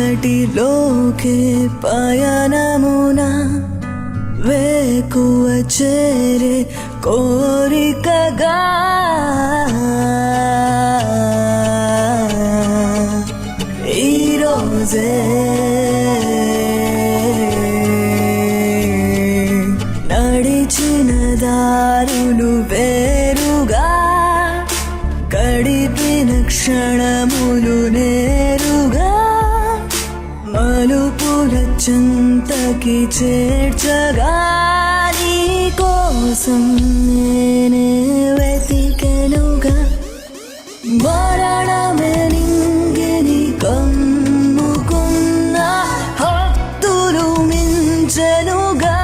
చీకటిలోకే పయనమున వేకువ చేరే కోరికగా ఈరోజే నడిచిన దారులు వేరుగా గడిపిన క్షణములు నేరుగా మలుపుల చింతకి చేర్చగా నీ కోసం నేనే వెతికెనుగా మరణమే నింగిని కమ్ముకున్న హద్దులు మించెనుగా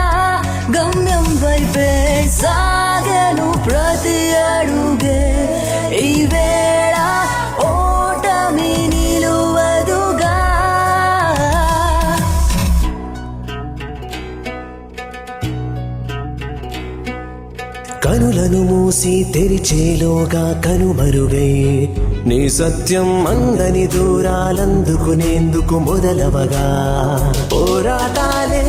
గమ్యం వైపే సాగెను ప్రతి అడుగే ఈ వేళ ఓటమి నిలువదుగా కనులను మూసి తెరిచేలోగా కనుమరుగై నీ సత్యం అందని దూరాలందుకునేందుకు మొదలవగా పోరాటాలే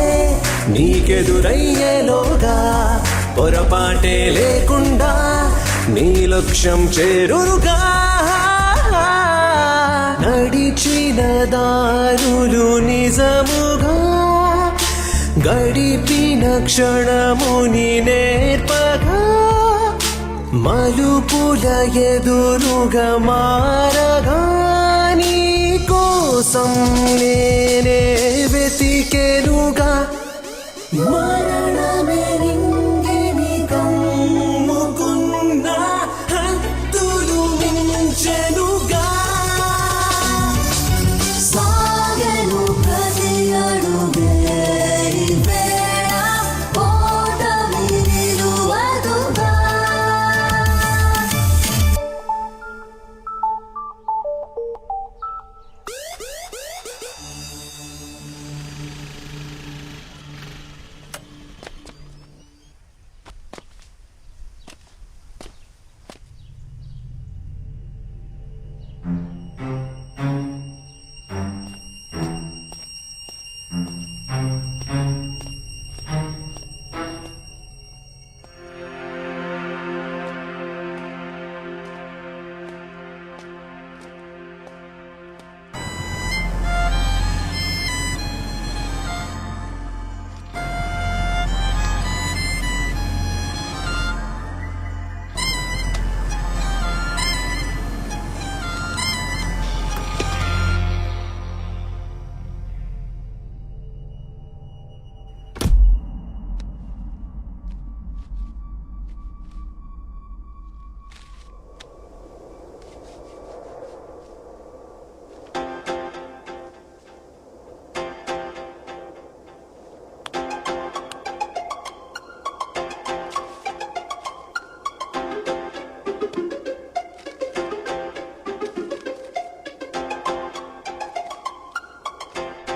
నీకెదురయ్యేలోగా పొరపాటే లేకుండా నీ లక్ష్యం చేరుగా నడిచిన దారులు నిజముగా గడిపిన క్షణముని నేర్పగా మలుపుల ఎదురుగా మారగా నీ కోసం నేనే వెతికెనుగా మరణమే రింగిని కమ్ముకున్న హద్దులు మించెనుగా సాగెను ప్రతి అడుగే ఈ వేళ ఓటమి నిలువదుగా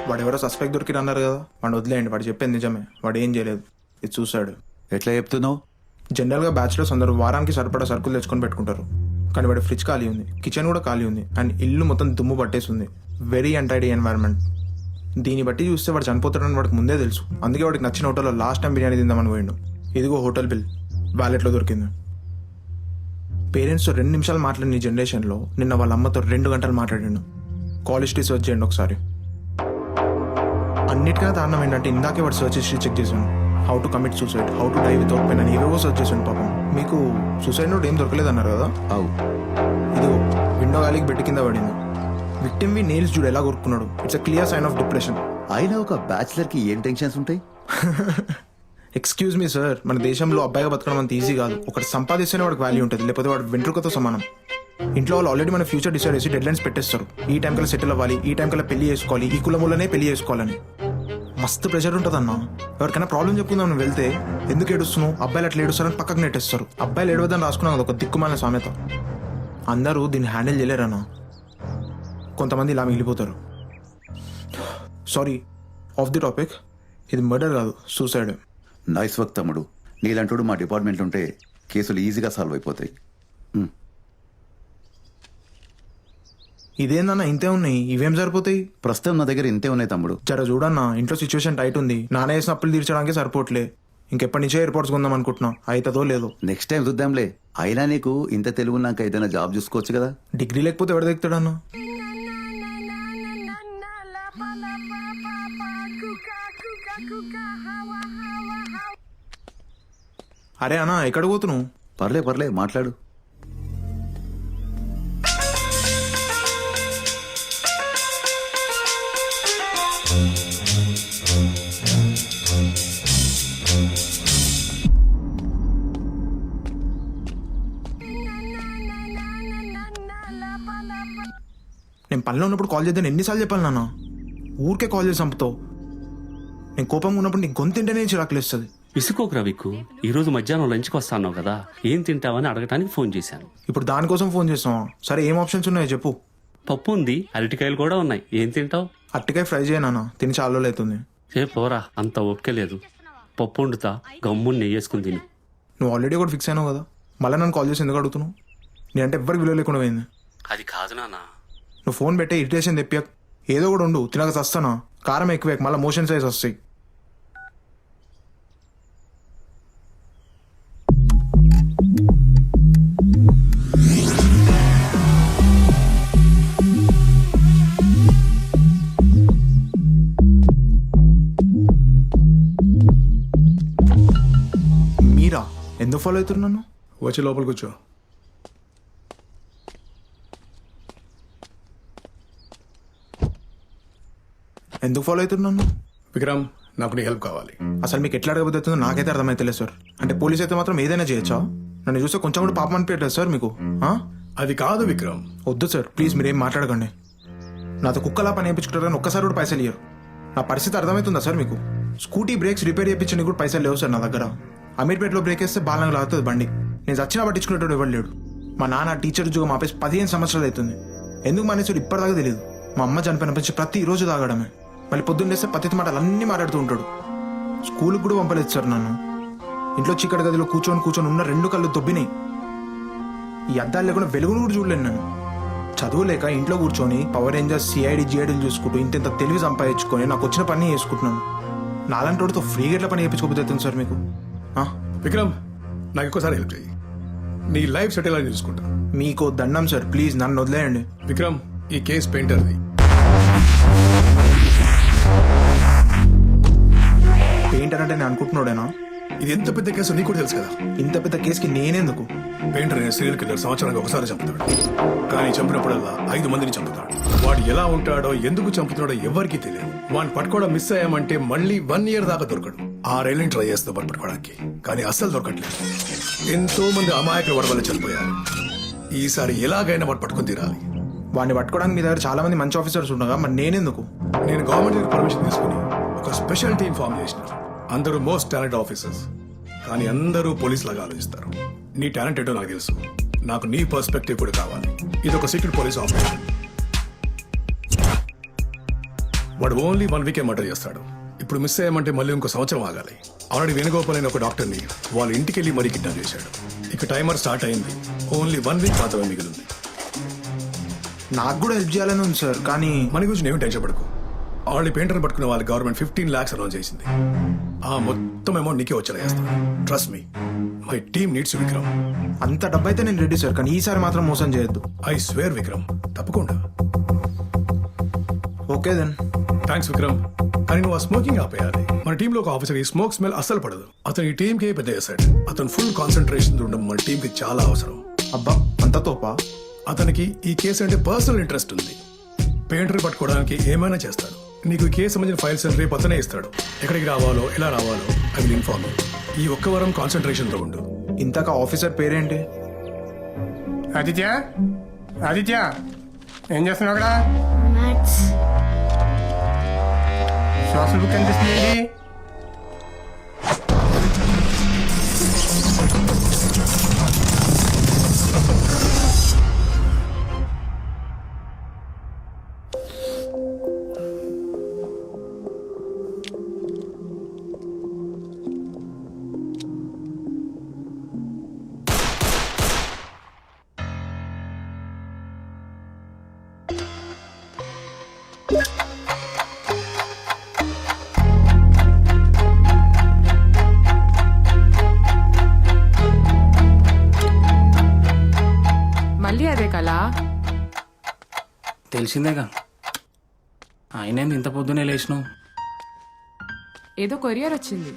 వాడు ఎవరో సస్పెక్ట్ దొరికిరు అన్నారు కదా, వాడు వదిలేయండి. వాడు చెప్పేది నిజమే, వాడు ఏం చేయలేదు, ఇది చూశాడు. ఎట్లా చెప్తున్నావు? జనరల్గా బ్యాచులర్స్ అందరూ వారానికి సరిపడా సరుకులు తెచ్చుకొని పెట్టుకుంటారు, కానీ వాడి ఫ్రిడ్జ్ ఖాళీ ఉంది, కిచెన్ కూడా ఖాళీ ఉంది, అండ్ ఇల్లు మొత్తం దుమ్ము పట్టేస్తుంది. Very untidy environment. దీన్ని బట్టి చూస్తే వాడు చనిపోతాడని వాడికి ముందే తెలుసు. అందుకే వాడికి నచ్చిన హోటల్లో లాస్ట్ టైం బిర్యానీ తిందామని పోయిండు. ఇదిగో హోటల్ బిల్ వ్యాలెట్లో దొరికింది. పేరెంట్స్తో 2 నిమిషాలు మాట్లాడిన ఈ జనరేషన్లో నిన్న వాళ్ళ అమ్మతో 2 గంటలు మాట్లాడాను. కాల్ హిస్టరీ సర్చ్ చేయండి ఒకసారి. అన్నిటికన్నా దారుణం ఏంటంటే ఇందాకే వాడు సర్చ్ హిస్టరీ చెక్ చేశాను. How to commit suicide, how to die without pain అని ఏవేవో సర్చ్ చేశాను. పాపం మీకు సూసైడ్ నోట్ ఏం దొరకలేదన్నారు కదా. అవు ఇది విండో గాలికి బెడ్ కింద పడింది. విక్టిమ్ వి నెయిల్స్ చూడు ఎలా కొరుకున్నాడు. It's a clear sign of depression. అయినా ఒక బ్యాచిలర్ కి ఏం టెన్షన్స్ ఉంటాయి? ఎక్స్క్యూజ్ మీ సార్, మన దేశంలో అబ్బాయిగా బతకడం అంత ఈజీ కాదు. ఒకటి సంపాదిస్తేనే వాడికి వాల్యూ ఉంటుంది, లేకపోతే వాడు వెంట్రుకతో సమానం. ఇంట్లో వాళ్ళు ఆల్రెడీ మన ఫ్యూచర్ డిసైడ్ చేసి డెడ్ లైన్స్ పెట్టేస్తారు. ఈ టైం కల్లా సెటిల్ అవ్వాలి, ఈ టైం కల్లా పెళ్లి చేసుకోవాలి, ఈ కులములనే పెళ్లి చేసుకోవాలని. మస్తు ప్రెషర్ ఉంటుంది అన్న. ఎవరికైనా ప్రాబ్లం చెప్పుకుందాం నువ్వు వెళ్తే ఎందుకు ఏడుస్తున్నావు, అబ్బాయిలు అట్లా ఏడుస్తారని పక్కకు నెట్టేస్తారు. అబ్బాయిలు ఏడవద్దని రాసుకున్నాం అది ఒక దిక్కుమాలిన సామెత. అందరూ దీన్ని హ్యాండిల్ చేయలేరన్న. కొంతమంది ఇలా మిగిలిపోతారు. Sorry, off the topic. ఇది మర్డర్ కాదు, సూసైడ్. నైస్ వర్క్ తమ్ముడు. నీలాంటోడు మా డిపార్ట్మెంట్ ఉంటే కేసులు ఈజీగా సాల్వ్ అయిపోతాయి. ఇదేందన్నా ఇంతే ఉన్నాయి, ఇవేం సరిపోతాయి? ప్రస్తుతం నా దగ్గర ఇంతే ఉన్నాయి తమ్ముడు. జర చూడన్నా, ఇంట్లో సిచ్యువేషన్ టైట్ ఉంది. నాన్న వేసిన అప్పులు తీర్చడానికి సరిపోవట్లే. ఇంకెప్పటి నుంచే ఎయిర్పోర్ట్స్ కొందాం అనుకుంటున్నా, అవుతుందో లేదో. నెక్స్ట్ టైం చూద్దాంలే. అయినా నీకు ఇంత తెలుగున్నాక ఏదైనా జాబ్ చూసుకోవచ్చు కదా. డిగ్రీ లేకపోతే ఎవరు దిగుతాడన్నా? అరే అన్నా, ఎక్కడ పోతున్నావు? పర్లే మాట్లాడు. నేను పనిలో ఉన్నప్పుడు కాల్ చేద్దాను ఎన్నిసార్లు చెప్పాలి నాన్న? ఊరికే కాల్ చేసి చంపుతావు. నేను కోపంగా ఉన్నప్పుడు నీకు గొంతుంటేనే చిరాకులేస్తుంది. విసుకోకు రవికు. ఈ రోజు మధ్యాహ్నం లంచ్కి వస్తాను కదా, ఏం తింటావని అడగటానికి ఫోన్ చేశాను. ఇప్పుడు దానికోసం ఫోన్ చేస్తావా? సరే, ఏం ఆప్షన్స్ ఉన్నాయో చెప్పు. పప్పు ఉంది, అరటికాయలు కూడా ఉన్నాయి. ఏం తింటావు? అట్టికాయ ఫ్రై చేయనా, తిని చాలా రోజులు అవుతుంది. ఏ పోరా, అంత ఓపిక లేదు. పప్పు వండుతా, గమ్ముని నెయ్యేసుకుని తిని. నువ్వు ఆల్రెడీ ఒకటి ఫిక్స్ అయినావు కదా, మళ్ళీ నన్ను కాల్ చేసి ఎందుకు అడుగుతున్నావు? నేనంటే ఎవ్వరికి విలువ లేకుండా పోయింది. అది కాదు నాన్న. నువ్వు ఫోన్ పెట్టే ఇరిటేషన్ తెప్పియా. ఏదో కూడా ఉండు, తినక వస్తానా? కారం ఎక్కువ మళ్ళీ మోషన్ సైజ్ వస్తాయి. మీరా ఎందుకు ఫాలో అవుతున్నారు నన్ను? వచ్చి లోపల కూర్చో. ఎందుకు ఫాలో అవుతున్నాను? విక్రమ్, నాకు నీ హెల్ప్ కావాలి. అసలు మీకు ఎట్లా అడగబోతుందో నాకైతే అర్థమైతలేదు సార్. అంటే పోలీస్ అయితే మాత్రం ఏదైనా చేయొచ్చా? నన్ను చూస్తే కొంచెం కూడా పాపం అనిపించలేదు సార్ మీకు? అది కాదు విక్రమ్. వద్దు సార్, ప్లీజ్ మీరేం మాట్లాడకండి. నాతో కుక్కలా పని వేయించుకుంటారు కానీ ఒక్కసారి కూడా పైసలు ఇయ్యరు. నా పరిస్థితి అర్థమవుతుందా సార్ మీకు? స్కూటీ బ్రేక్స్ రిపేర్ చేయించడానికి కూడా పైసలు లేవు సార్ నా దగ్గర. అమీర్పేటలో బ్రేక్ వేస్తే బాలంగా లాగుతుంది బండి. నేను చచ్చినా పట్టించుకునేటోడు ఎవరు లేడు. మా నాన్న టీచర్ ఉద్యోగం ఆపేసి 15 సంవత్సరాలు అవుతుంది. ఎందుకు మానేసాడు ఇప్పటిదాకా తెలియదు. మా అమ్మ చనిపోయినప్పటి నుంచి ప్రతిరోజు తాగడమే. మళ్ళీ పొద్దున్న లేస్తే పద్ధతి మాటలు అన్నీ మాట్లాడుతూ ఉంటాడు. స్కూల్కి కూడా పంపలేదు సార్ నన్ను. ఇంట్లో చీకటి గదిలో కూర్చొని ఉన్న 2 కళ్ళు దొబ్బినాయి. ఈ అద్దాలు లేకుండా వెలుగును కూడా చూడలేను నేను. చదువు లేక ఇంట్లో కూర్చొని పవర్ రేంజర్స్, సిఐడి, జిఐడీలు చూసుకుంటూ ఇంత తెలివి సంపాదించుకొని నాకు వచ్చిన పని చేసుకుంటున్నాను. నాలాంటి వాడితో ఫ్రీగా ఎట్లా పని చేయించుకోబోతుంది సార్ మీకు? విక్రమ్, నాకు ఎక్కువసారి హెల్ప్ చేయి. నీ లైఫ్ సెటిల్ అని చూసుకుంటా. మీకు దండం సార్, ప్లీజ్ నన్ను వదిలేయండి. విక్రమ్, ఈ కేసు పెయింటర్ది. పెయింటర్ అంటే నేను అనుకుంటున్నాడేనా? ఇది ఎంత పెద్ద కేసు నీకు కూడా తెలుసు కదా. ఇంత పెద్ద కేసుకి నేనేందుకు? పెయింటర్ అనే సీరియల్ కిల్లర్ సంవత్సరానికి ఒకసారి చంపుతాడు. కానీ చంపినప్పుడల్లా 5 మందిని చంపుతాడు. వాడు ఎలా ఉంటాడో, ఎందుకు చంపుతున్నాడో ఎవరికీ తెలియదు. వాడిని పట్టుకోవడం మిస్ అయ్యామంటే మళ్ళీ 1 year దాకా దొరకడు. 6 ఏళ్ళని ట్రై చేస్తాం వాడిని పట్టుకోవడానికి, కానీ అస్సలు దొరకట్లేదు. ఎంతో మంది అమాయకులు వాడి వల్ల చనిపోయారు. ఈసారి ఎలాగైనా వాడు పట్టుకుని తీరాలి. వాడిని పట్టుకోవడానికి మీ దగ్గర చాలా మంది మంచి ఆఫీసర్స్ ఉండగా మరి నేనెందుకు? నేను గవర్నమెంట్ దగ్గర పర్మిషన్ తీసుకుని ఒక స్పెషల్ టీం ఫామ్ చేసిన. అందరూ మోస్ట్ టాలెంట్ ఆఫీసర్స్, కానీ అందరూ పోలీస్ లాగా ఆలోచిస్తారు. నీ టాలెంట్ ఏంటో నాకు తెలుసు. నాకు నీ పర్స్పెక్టివ్ కూడా కావాలి. ఇది ఒక సీక్రెట్ పోలీస్ ఆపరేషన్. వాడు ఓన్లీ 1 week మర్డర్ చేస్తాడు. ఇప్పుడు మిస్ అయ్యామంటే మళ్ళీ ఇంకో సంవత్సరం ఆగాలి. ఆల్రెడీ వేణుగోపాల్ అయిన ఒక డాక్టర్ని వాళ్ళ ఇంటికి వెళ్ళి మరీ కిడ్నాప్ చేశాడు. ఇక టైమర్ స్టార్ట్ అయింది. ఓన్లీ 1 week మాత్రమే మిగిలింది. నాకు కూడా హెల్ప్ చేయాలని ఉంది సార్, కానీ మన గురించి నేను టెన్షన్ పడకు. ఆల్రెడీ పెయింటర్ పట్టుకున్న వాళ్ళ గవర్నమెంట్ 15 lakhs అనౌన్స్ చేసింది. ఆ మొత్తం అమౌంట్ నీకే వచ్చేలా చేస్తాను. Trust me. My team needs Vikram. అంత డబ్బు అయితే నేను రెడీ సార్, కానీ ఈసారి మాత్రం మోసం చేయొద్దు. ఐ స్వేర్ విక్రమ్, తప్పకుండా. Okay then. థ్యాంక్స్ విక్రమ్, కానీ నువ్వు ఆ స్మోకింగ్ ఆపేయాలి. మన టీంలో ఒక ఆఫీసర్ ఈ స్మోక్ స్మెల్ అస్సలు పడదు. అతను ఈ టీంకి పెద్ద ఎసెట్. అతను ఫుల్ కాన్సన్ట్రేషన్ ఉండడం మన టీంకి చాలా అవసరం. అబ్బా అంత తోపా? అతనికి ఈ కేసు అంటే పర్సనల్ ఇంట్రెస్ట్ ఉంది. పెయింటర్ పట్టుకోవడానికి ఏమైనా చేస్తాడు. నీకు ఈ కేసు సంబంధించిన ఫైల్స్ రేపు అతనే ఇస్తాడు. ఎక్కడికి రావాలో ఎలా రావాలో ఐ విల్ ఇన్ఫార్మ్. ఈ ఒక్క వారం కాన్సన్ట్రేషన్ తో ఉండు. ఇంతక ఆఫీసర్ పేరేంటి? ఆదిత్య, ఆదిత్య ఏం చేస్తున్నావు అక్కడ? మ్యాథ్స్. సోషల్ బుక్ కనిపిస్తుంది. మళ్ళీ అదే కలా? తెలిసిందేగా. ఆయనేంది ఇంత పొద్దునే లేచినావు? ఏదో కొరియర్ వచ్చింది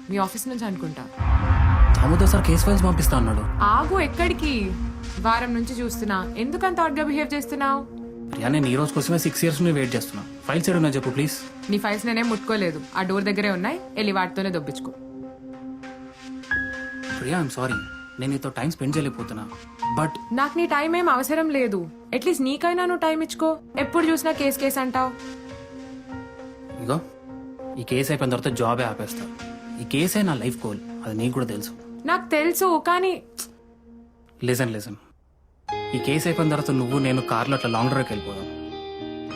మీ ఆఫీస్ నుంచి అనుకుంటా. తమ్ముతో సార్ కేసు ఫైల్స్ పంపిస్తా అన్నాడు. ఆగు, ఎక్కడికి? వారం నుంచి చూస్తున్నా, ఎందుకంత హాట్ గా బిహేవ్ చేస్తున్నావు? ప్రియా, నేను ఈ రోజు కోసమే 6 years నుండి వెయిట్ చేస్తున్నా. ఫైల్స్ ఏడున్నా చెప్పు ప్లీజ్. నీ ఫైల్స్ నేనేం ముట్టుకోలేదు, ఆ డోర్ దగ్గరే ఉన్నాయి, వెళ్ళి వాటితోనే దొబ్బించుకో. ప్రియా, ఐఎమ్ సారీ, నేను నీతో టైం స్పెండ్ చేయలేకపోతున్నా. బట్ నాకు నీ టైం ఏం అవసరం లేదు. అట్లీస్ట్ నీకైనా నువ్వు టైం ఇచ్చుకో. ఎప్పుడు చూసినా కేసు అంటావు. ఇగో, ఈ కేసు అయిపోయిన తర్వాత జాబే ఆపేస్తా. ఈ కేసే నా లైఫ్ గోల్, అది నీకు కూడా తెలుసు. నాకు తెలుసు, కానీ లిజన్, ఈ కేసు అయిపోయిన తర్వాత నువ్వు నేను కార్లో అట్లా లాంగ్ డ్రైవ్కి వెళ్ళిపోదాం.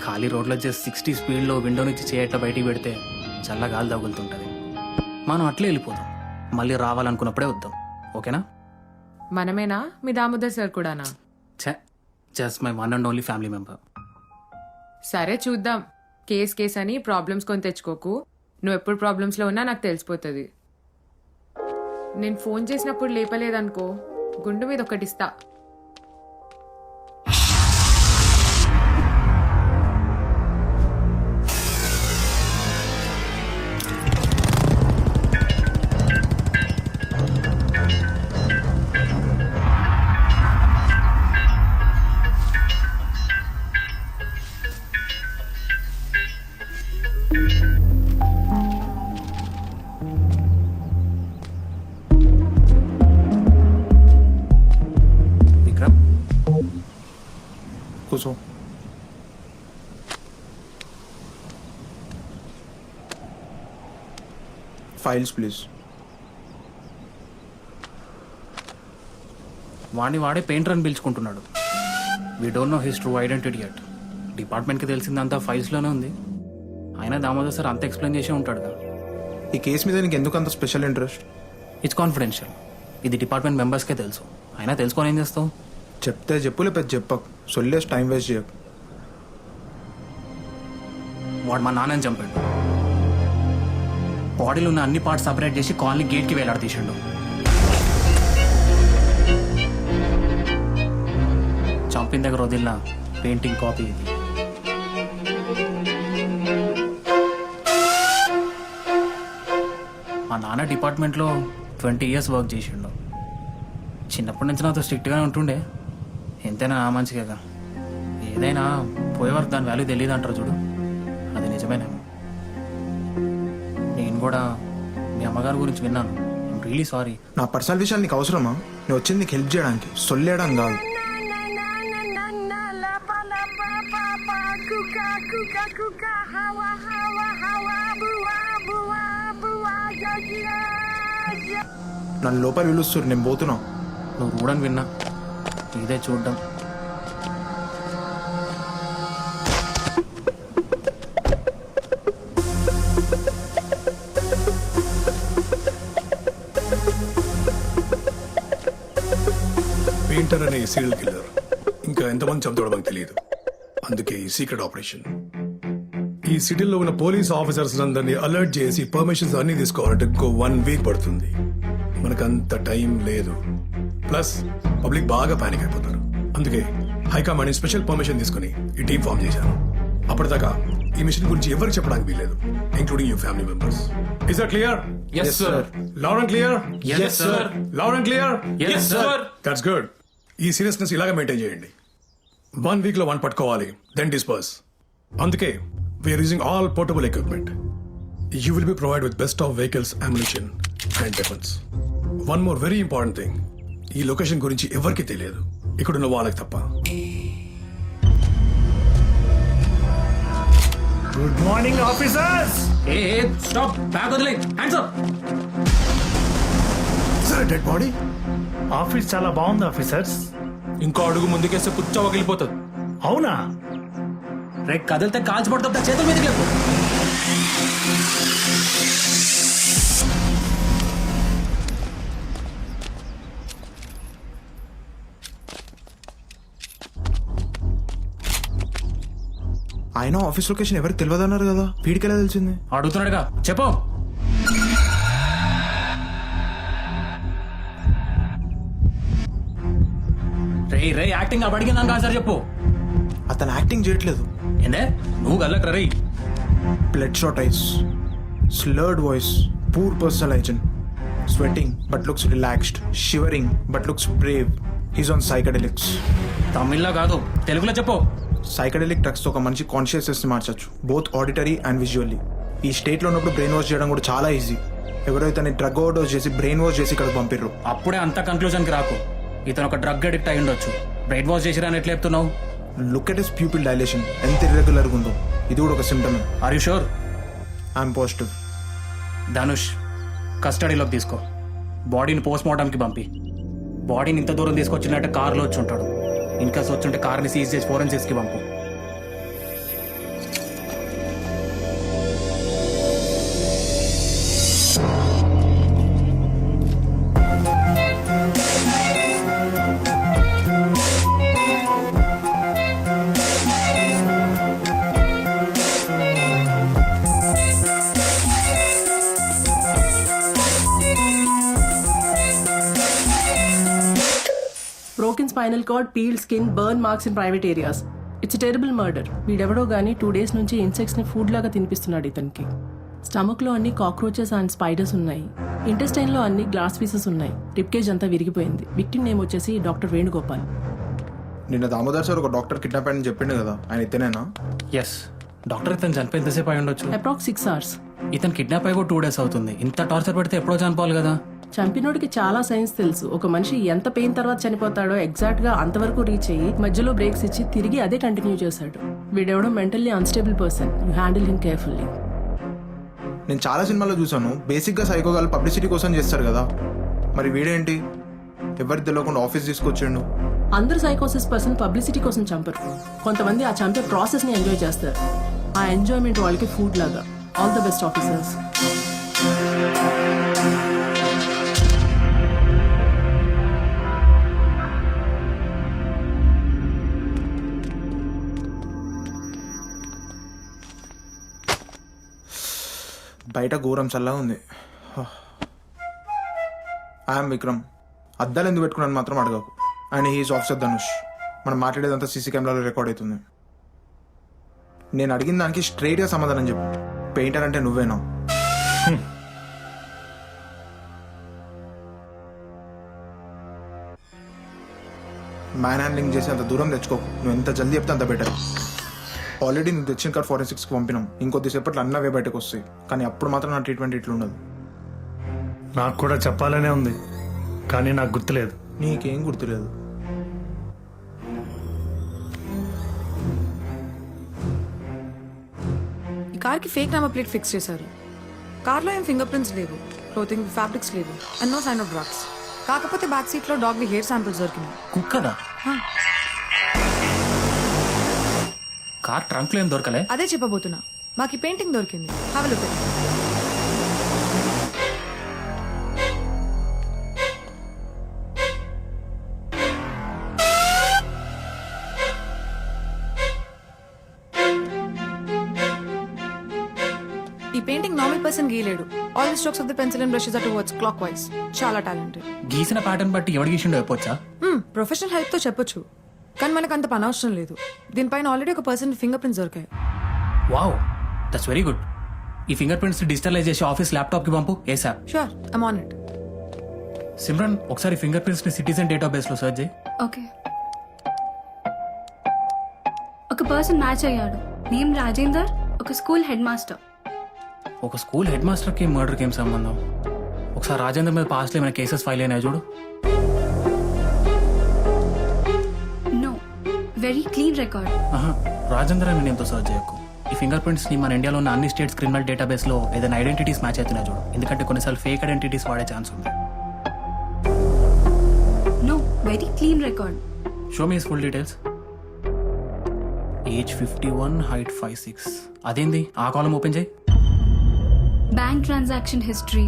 ఖాళీ రోడ్లో జస్ట్ 60 స్పీడ్లో విండో నుంచి చేయట్లా బయటికి పెడితే చల్ల గాలి తగులుతుంటది. మనం అట్లే వెళ్ళిపోదాం. మళ్ళీ రావాలనుకున్నప్పుడే వద్దాం. ఓకేనా? మనమేనా? మీ దామోదర్ సార్ కూడానా? Just my one and only family member. సరే చూద్దాం. కేస్ అని ప్రాబ్లమ్స్ కొని తెచ్చుకోకు. నువ్వు ఎప్పుడు ప్రాబ్లమ్స్ లో ఉన్నా నాకు తెలిసిపోతుంది. నేను ఫోన్ చేసినప్పుడు లేపలేదనుకో, గుండు మీద ఒకటి ఇస్తా. విక్రమ్, కూర్చో. Files please. వాడే పెయింటర్ అని పిలుచుకుంటున్నాడు. We don't know his true identity yet. డిపార్ట్మెంట్కి తెలిసిందంతా ఫైల్స్లోనే ఉంది. అయినా దామోదర్ సార్ అంత ఎక్స్ప్లెయిన్ చేసే ఉంటాడుగా. ఈ కేసు మీద నీకు ఎందుకు అంత స్పెషల్ ఇంట్రెస్ట్? It's confidential. ఇది డిపార్ట్మెంట్ మెంబర్స్కే తెలుసు. అయినా తెలుసుకొని ఏం చేస్తావు? చెప్తే చెప్పులే, పెద్ద చెప్పకు. సొల్లేసి టైం వేస్ట్ చేయకు. వాడు మా నాన్నని చంపాడు. బాడీలో ఉన్న అన్ని పార్ట్స్ సపరేట్ చేసి కాలనీ గేట్కి వేలాడదీసిండు. చంపిన దగ్గర వదిలిన పెయింటింగ్ కాపీ ఇది. మా నాన్న డిపార్ట్మెంట్లో 20 years వర్క్ చేసిండు. చిన్నప్పటి నుంచి నాతో స్ట్రిక్ట్గానే ఉంటుండే. ఎంతైనా ఆ మంచిగా. ఏదైనా పోయే వరకు దాని వాల్యూ తెలియదు అంటారు చూడు, అది నిజమేనేమో. నేను కూడా మీ అమ్మగారి గురించి విన్నాను. I'm really sorry. నా పర్సనల్ విషయాలు నీకు అవసరమా? నేను వచ్చింది నీకు హెల్ప్ చేయడానికి, సొల్లేయడం కాదు. నన్ను లోపల పిలుస్తారు, నేను పోతున్నా. నువ్వు రూడని విన్నా, ఇదే చూడ్డం. పెయింటర్ అనే సీరియల్ కిల్లర్ ఇంకా ఎంతమంది చంపుతాడో మనకు తెలియదు. అందుకే ఈ సీక్రెట్ ఆపరేషన్. ఈ సిటీలో ఉన్న పోలీస్ ఆఫీసర్స్ అందరినీ అలర్ట్ చేసి పర్మిషన్స్ అన్ని తీసుకోవాలంటే ఇంకో 1 week పడుతుంది. మన మనకంత టైం లేదు. ప్లస్ పబ్లిక్ బాగా పానిక్ అయిపోతారు. అందుకే హైకమాండ్ స్పెషల్ పర్మిషన్ తీసుకుని ఈ టీం ఫామ్ చేశాను. అప్పటిదాకా ఈ మిషన్ గురించి ఎవరికి చెప్పడానికి వీల్లేదు, including your family members. Is that clear? Yes, sir. Loud and clear? Yes, sir. Loud and clear? Yes, sir. That's good. ఈ సీరియస్నెస్ ఇలాగే మెయింటైన్ చేయండి. 1 week లో 1 పట్టుకోవాలి, దెన్ డిస్పర్స్. అందుకే we're using all portable equipment. You will be provide with best of vehicles, ammunition and weapons. One more very important thing, ఈ location గురించి ఎవరికీ తెలియదు, ఇక్కడున్న వాళ్ళకి తప్ప. Good morning officers. ఏ స్టాప్, బ్యాగ్ వదిలే, హ్యాండ్స్ అప్. సరే, డెడ్ బాడీ. ఆఫీస్ చాలా బాగుంది ఆఫీసర్స్. ఇంకో అడుగు ముందుకేస్తే పుచ్చ వగిలిపోతుంది. అవునా? రే కదిలితే కాల్చి పడుతుంటా, చేతుల మీదకి లేపు. ఆయన ఆఫీస్ లొకేషన్ ఎవరికి తెలియదు అన్నారు కదా, వీడికి ఎలా తెలిసింది? అడుగుతున్నాడుగా, చెప్పు. రే యాక్టింగ్ అప్పుడు అడిగిందాను కాదు సార్, చెప్పు. అతను యాక్టింగ్ చేయట్లేదు. ఏందే నువ్వు గల్లక రే. Bloodshot eyes, slurred voice, poor personal hygiene, sweating but looks relaxed, shivering but looks brave. He's on psychedelics. తమిళ్లో కాదు, తెలుగులో చెప్పు. సైకడెలిక్ డ్రగ్స్ తో ఒక మనిషి కాన్షియస్నెస్ ని మార్చచ్చు, బోత్ ఆడిటరీ అండ్ విజువల్లీ. ఈ స్టేట్ లో ఉన్నప్పుడు బ్రెయిన్ వాష్ చేయడం కూడా చాలా ఈజీ. ఎవరైతే డ్రగ్ ఓవర్డోస్ చేసి బ్రెయిన్ వాష్ చేసి ఇక్కడ పంపిర్రు. అప్పుడే అంత కన్క్లూజన్ కి రాకు. ఇతను ఒక డ్రగ్ అడిక్ట్ అయి ఉండొచ్చు. బ్రెయిన్ వాష్ చేసిరా అని ఎట్లా చెప్తున్నావు? Look at his pupil dilation ఎంత ఇర్రెగ్యులర్ గా ఉందో. ఇది కూడా ఒక symptom. Are you sure? I'm positive. Dhanush, కస్టడీలోకి తీసుకో. బాడీని పోస్ట్ మార్టంకి పంపి. బాడీని ఇంత దూరం తీసుకొచ్చినట్టు కారులో వచ్చి ఉంటాడు. ఇంకా వచ్చుంటే కార్ని సీజ్ చేసి ఫోరెన్సిక్స్కి పంపు. Broken spinal cord, peeled skin, burn marks in private areas. It's a terrible murder. వీడెవడో గానీ 2 days నుంచి ఇన్సెక్ట్స్ ని ఫుడ్ లాగా తినిపిస్తున్నాడు ఇతనికి. స్టమక్ లో అన్ని కాక్రోచెస్ అండ్ స్పైడర్స్ ఉన్నాయి. ఇంటెస్టైన్ లో అన్ని గ్లాస్ పీసెస్ ఉన్నాయి. రిప్కేజ్ అంతా విరిగిపోయింది. విక్టిమ్ నేమ్ వచ్చేసి డాక్టర్ వేణుగోపాల్. నిన్న దామోదర్ సార్ ఒక డాక్టర్ కిడ్నాప్ అని చెప్పిండు కదా, ఆయన ఇతనేనా? ఎస్, డాక్టర్ ఇతను చనిపోయి ఎంతసేపు అయి ఉండొచ్చు? Approx 6 hours. ఇతను కిడ్నాప్ అయ్యి 2 days అవుతుంది. ఇంత టార్చర్ పెడితే ఎప్పుడో చనిపోవాలి కదా. చంపినోడికి చాలా సైన్స్ తెలుసు. ఒక మనిషి ఎంత పెయిన్ తర్వాత చనిపోతాడో ఎగ్జాక్ట్ గా అంతవరకు రీచ్ అయ్యి మధ్యలో బ్రేక్స్ ఇచ్చి తిరిగి అదే కంటిన్యూ చేశాడు. వీడెవడో mentally unstable person. You handle him carefully. నేను చాలా సినిమాల్లో చూసాను, బేసిక్ గా సైకోగాలు పబ్లిసిటీ కోసం చేస్తారు కదా, మరి వీడేంటి ఎవరికి తెలియకుండా ఆఫీస్ తీసుకొచ్చిండు? అందరు సైకోసిస్ పర్సన్ పబ్లిసిటీ కోసం చంపరు. కొంతమంది ఆ చంపే ప్రాసెస్ ని ఎంజాయ్ చేస్తారు. ఆ ఎంజాయ్మెంట్ వాళ్ళకి ఫుడ్ లాగా. All the best officers. బయట ఘోరం చల్లగా ఉంది. ఐఎమ్ విక్రమ్. అద్దాలు ఎందుకు పెట్టుకున్నాను మాత్రం అడగకు. And he's officer Dhanush. మనం మాట్లాడేదంతా సీసీ కెమెరాలో రికార్డ్ అవుతుంది. నేను అడిగిన దానికి స్ట్రైట్గా సమాధానం చెప్పు. పెయింటర్ అంటే నువ్వేనా? మ్యాన్ హ్యాండ్లింగ్ చేసి అంత దూరం తెచ్చుకోకు. నువ్వు ఎంత జల్దీ చెప్తే అంత బెటర్. ఆల్రెడీ నువ్వు తెచ్చిన కార్ ఫోరెన్సిక్స్కి పంపినాం. ఇంకొద్దిసేపట్లో అన్నవే బయటకు వస్తాయి, కానీ అప్పుడు మాత్రం నా ట్రీట్మెంట్ ఇట్లుండదు. నాకు కూడా చెప్పాలనే ఉంది, కానీ నాకు గుర్తులేదు. నీకేం గుర్తులేదు? ఈ కార్కి ఫేక్ నెంబర్ ప్లేట్ ఫిక్స్ చేశారు. కార్లో ఏం ఫింగర్ ప్రింట్స్ లేవు, క్లోతింగ్ ఫ్యాబ్రిక్స్ లేవు, and no sign of drugs. కాకపోతే బ్యాక్ సీట్ లో డాగ్ హెయిర్ శాంపిల్స్ దొరికినాయి. కుక్కదా? కార్ ట్రంక్ లో ఏం దొరకలే? అదే చెప్పబోతున్నా. మాకు పెయింటింగ్ దొరికింది. Have a look at it. ఈ పెయింటింగ్ నార్మల్ పర్సన్ గీయలేడు. All the strokes of the pencil and brushes are towards clockwise. చాలా టాలెంటెడ్. గీసిన ప్యాటర్న్ బట్టి ఎవడు గీసిండో చెప్పొచ్చా? ప్రొఫెషనల్ హెల్ప్ తో చెప్పొచ్చు, కానీ మనకు అంత పని అవసరం లేదు. దీనిపైన ఆల్రెడీ ఒక పర్సన్ ఫింగర్ ప్రింట్స్ దొరికాయి. Wow, that's very good. ఈ ఫింగర్ ప్రింట్స్ డిజిటలైజ్ చేసి ఆఫీస్ ల్యాప్టాప్ కి పంపు ASAP. Sure, I'm on it. Simran, ఒకసారి ఫింగర్ ప్రింట్స్ ని సిటిజన్ డేటాబేస్ లో సెర్చ్ చేయి. ఓకే. ఒక పర్సన్ మ్యాచ్ అయ్యాడు. నేమ్ రాజేందర్, ఒక స్కూల్ హెడ్ మాస్టర్. ఒక స్కూల్ హెడ్ మాస్టర్ కి మర్డర్ కి ఏం సంబంధం? ఒకసారి రాజేందర్ మీద పాస్ట్ లో ఏమైనా కేసెస్ ఫైల్ అయినాయి చూడు. No, very clean record. Rajender అని నేమ్తో సర్చ్ చేయకు. ఈ ఫింగర్ ప్రింట్స్ ని మన ఇండియాలో ఉన్న అన్ని స్టేట్స్ క్రిమినల్ డేటాబేస్ లో ఏదైనా ఐడెంటిటీస్ మ్యాచ్ అవుతున్నాయి చూడు, ఎందుకంటే కొన్నిసార్లు ఫేక్ ఐడెంటిటీస్ వాడే ఛాన్స్ ఉంది. No, very clean record. Show me full details. Age 51, height 5'6". అదేంది ఆ కాలం ఓపెన్ చేయి. Bank transaction history.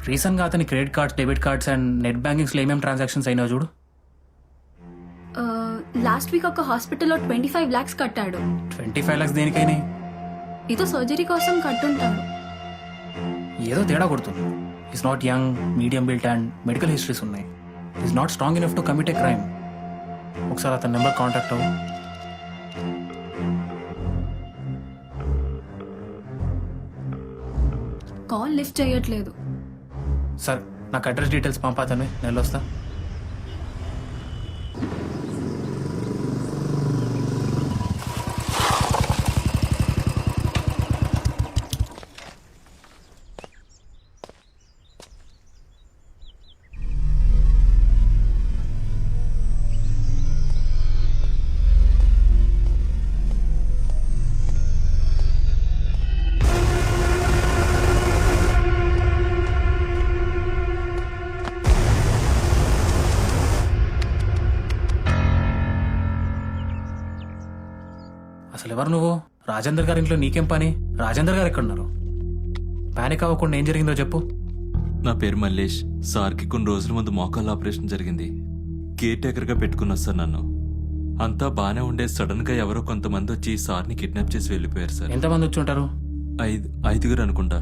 రీసెంట్ గా అతని credit cards, debit cards and net bankings లో ఏమేమి ట్రాన్సాక్షన్స్ అయినా చూడు. లాస్ట్ వీక్ ఒక హాస్పిటల్లో 25 lakhs కట్టాడు. 25 lakhs దేనికైనా? ఏదో సర్జరీ కోసం కట్టుంటాడు. ఏదో తేడా కొడుతుంది. Is not young, medium built and medical histories ఉన్నాయి. Is not strong enough to commit a crime. ఒకసారి అతని నెంబర్ కాంటాక్ట్ అవ్వు. కాల్ లిఫ్ట్ చేయట్లేదు. సార్, నాకు అడ్రస్ డీటెయిల్స్ పంపాతనే, నేను వస్తా. అసలు ఎవరు నువ్వు? రాజేందర్ గారి ఇంట్లో నీకేం పని? రాజేందర్ గారు ఎక్కడున్నారు? పానిక్ అవ్వకుండా ఏం జరిగిందో చెప్పు. నా పేరు మల్లేష్. సార్కి కొన్ని రోజుల ముందు మోకాళ్ళ ఆపరేషన్ జరిగింది. కేర్ టేకర్గా పెట్టుకున్నారు సార్ నన్ను. అంతా బాగానే ఉండే సడన్ గా ఎవరో కొంతమంది వచ్చి సార్ని కిడ్నాప్ చేసి వెళ్ళిపోయారు సార్. ఎంతమంది వచ్చి ఉంటారు? 5 అనుకుంటా.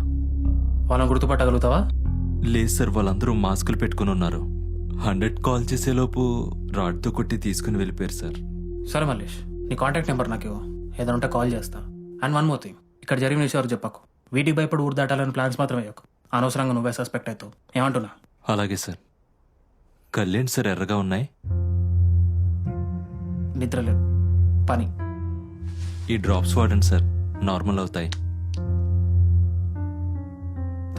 వాళ్ళని గుర్తుపట్టగలుగుతావా? లేదు సార్, వాళ్ళందరూ మాస్కులు పెట్టుకుని ఉన్నారు. 100 కాల్ చేసేలోపు రాడ్తో కొట్టి తీసుకుని వెళ్ళిపోయారు సార్. సరే మల్లేష్, నీ కాంటాక్ట్ నెంబర్ నాకు ఇవ్వు. ఏదైనా ఉంటే కాల్ చేస్తా. అండ్ వన్ మోర్ థింగ్, ఇక్కడ జరిగిన విషయాలు చెప్పకు. వీటికి భయపడి ఊరు దాటాలని ప్లాన్స్ మాత్రమే వేయకు. అనవసరంగా నువ్వే సస్పెక్ట్ అవుతావు. ఏమంటున్నా? అలాగే సార్. కళ్యాణ్ సార్ ఎర్రగా ఉన్నాయి. నిద్రలేదు, పని. ఈ డ్రాప్స్ వాడండి సార్, నార్మల్ అవుతాయి.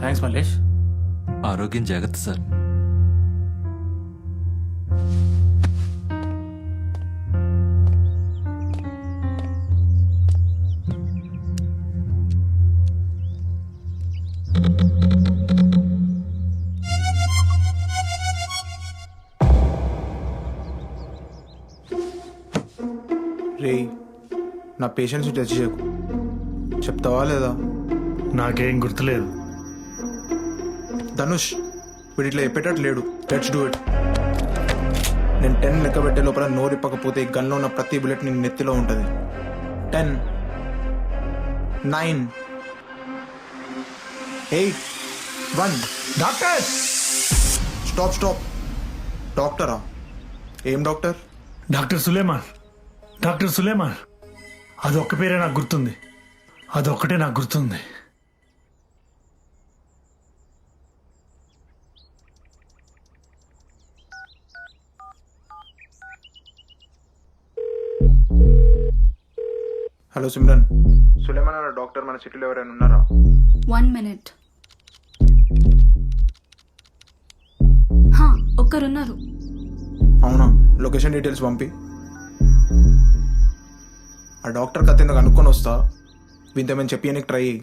థ్యాంక్స్ మల్లేష్. ఆరోగ్యం జాగ్రత్త సార్. రే, నా పేషెంట్స్ టచ్ చేయకు. చెప్తావా లేదా? నాకేం గుర్తులేదు. ధనుష్, వీడు ఇట్లా చెప్పేటట్టు లేడు. Let's do it. నేను 10 లెక్క పెట్టే లోపల నోరిప్పకపోతే ఈ గన్లో ఉన్న ప్రతి బుల్లెట్ నీ నెత్తిలో ఉంటుంది. 10, 9, 8, 1. డాక్టర్! స్టాప్. డాక్టరా? ఏం doctor? Doctor Suleman. Doctor Suleman. అదొక్క పేరే నాకు గుర్తుంది. అదొక్కటే నాకు గుర్తుంది. హలో సిమ్రన్, సులేమాన్ అన్న డాక్టర్ మన సిటీలో ఎవరైనా ఉన్నారా? 1 minute. ఒక్కరున్నారు. అవునా? లొకేషన్ డీటెయిల్స్ పంపి. ఆ డాక్టర్ కథ ఎందుకు అనుకొని వస్తా. వింతమని చెప్పి నీకు ట్రై చేయి.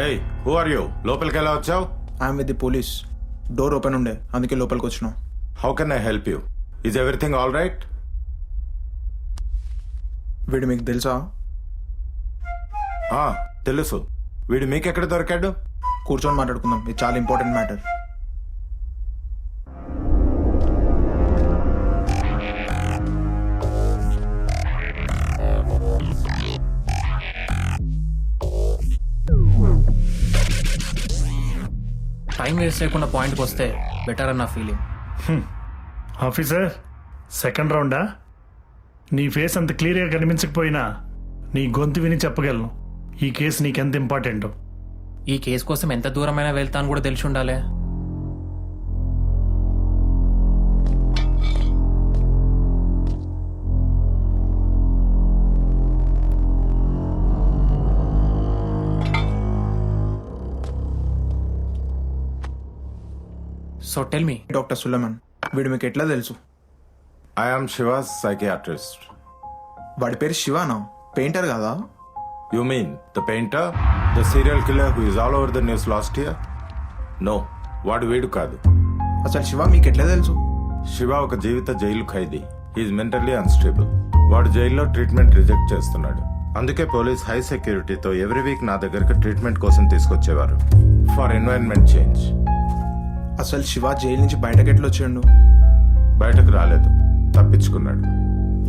ఏయ్ హూ ఆర్ యూ లోపలికి ఎలా వచ్చావు? I'm with the police. Door open ఉండే, అందుకే లోపలికి వచ్చినాం. How can I help you? Is everything all right? వీడు మీకు తెలుసా? తెలుసు. వీడు మీకెక్కడ దొరికాడు? కూర్చొని మాట్లాడుకుందాం, ఇది చాలా ఇంపార్టెంట్ మ్యాటర్. టైం వేస్ట్ చేయకుండా పాయింట్కి వస్తే బెటర్ అన్న ఫీలింగ్. Officer, second రౌండా? నీ ఫేస్ అంత క్లియర్గా కనిపించకపోయినా నీ గొంతు విని చెప్పగలను ఈ కేసు నీకెంత ఇంపార్టెంటో. ఈ కేసు కోసం ఎంత దూరమైనా వెళ్తాను కూడా తెలిసి ఉండాలి. So tell me. Doctor Suleman, వీడు మీకు ఎట్లా తెలుసు? I am Shiva's psychiatrist. వాడి పేరు శివానా? పెయింటర్ కాదా? You mean the painter, the serial killer who is all over the news last year? No, వాడు వీడు కాదు. అసలు శివ మీకు ఎట్లా తెలుసు? శివ ఒక జీవిత జైలు ఖైదీ. He's mentally unstable. వాడు జైల్లో ట్రీట్మెంట్ రిజెక్ట్ చేస్తున్నాడు. అందుకే పోలీస్ హై సెక్యూరిటీతో ఎవ్రీ వీక్ నా దగ్గరకు ట్రీట్మెంట్ కోసం తీసుకొచ్చేవారు, ఫర్ ఎన్వైరన్మెంట్ చేంజ్. అసలు శివ జైలు నుంచి బయటకు ఎట్లా వచ్చాడు? బయటకు రాలేదు, తప్పించుకున్నాడు.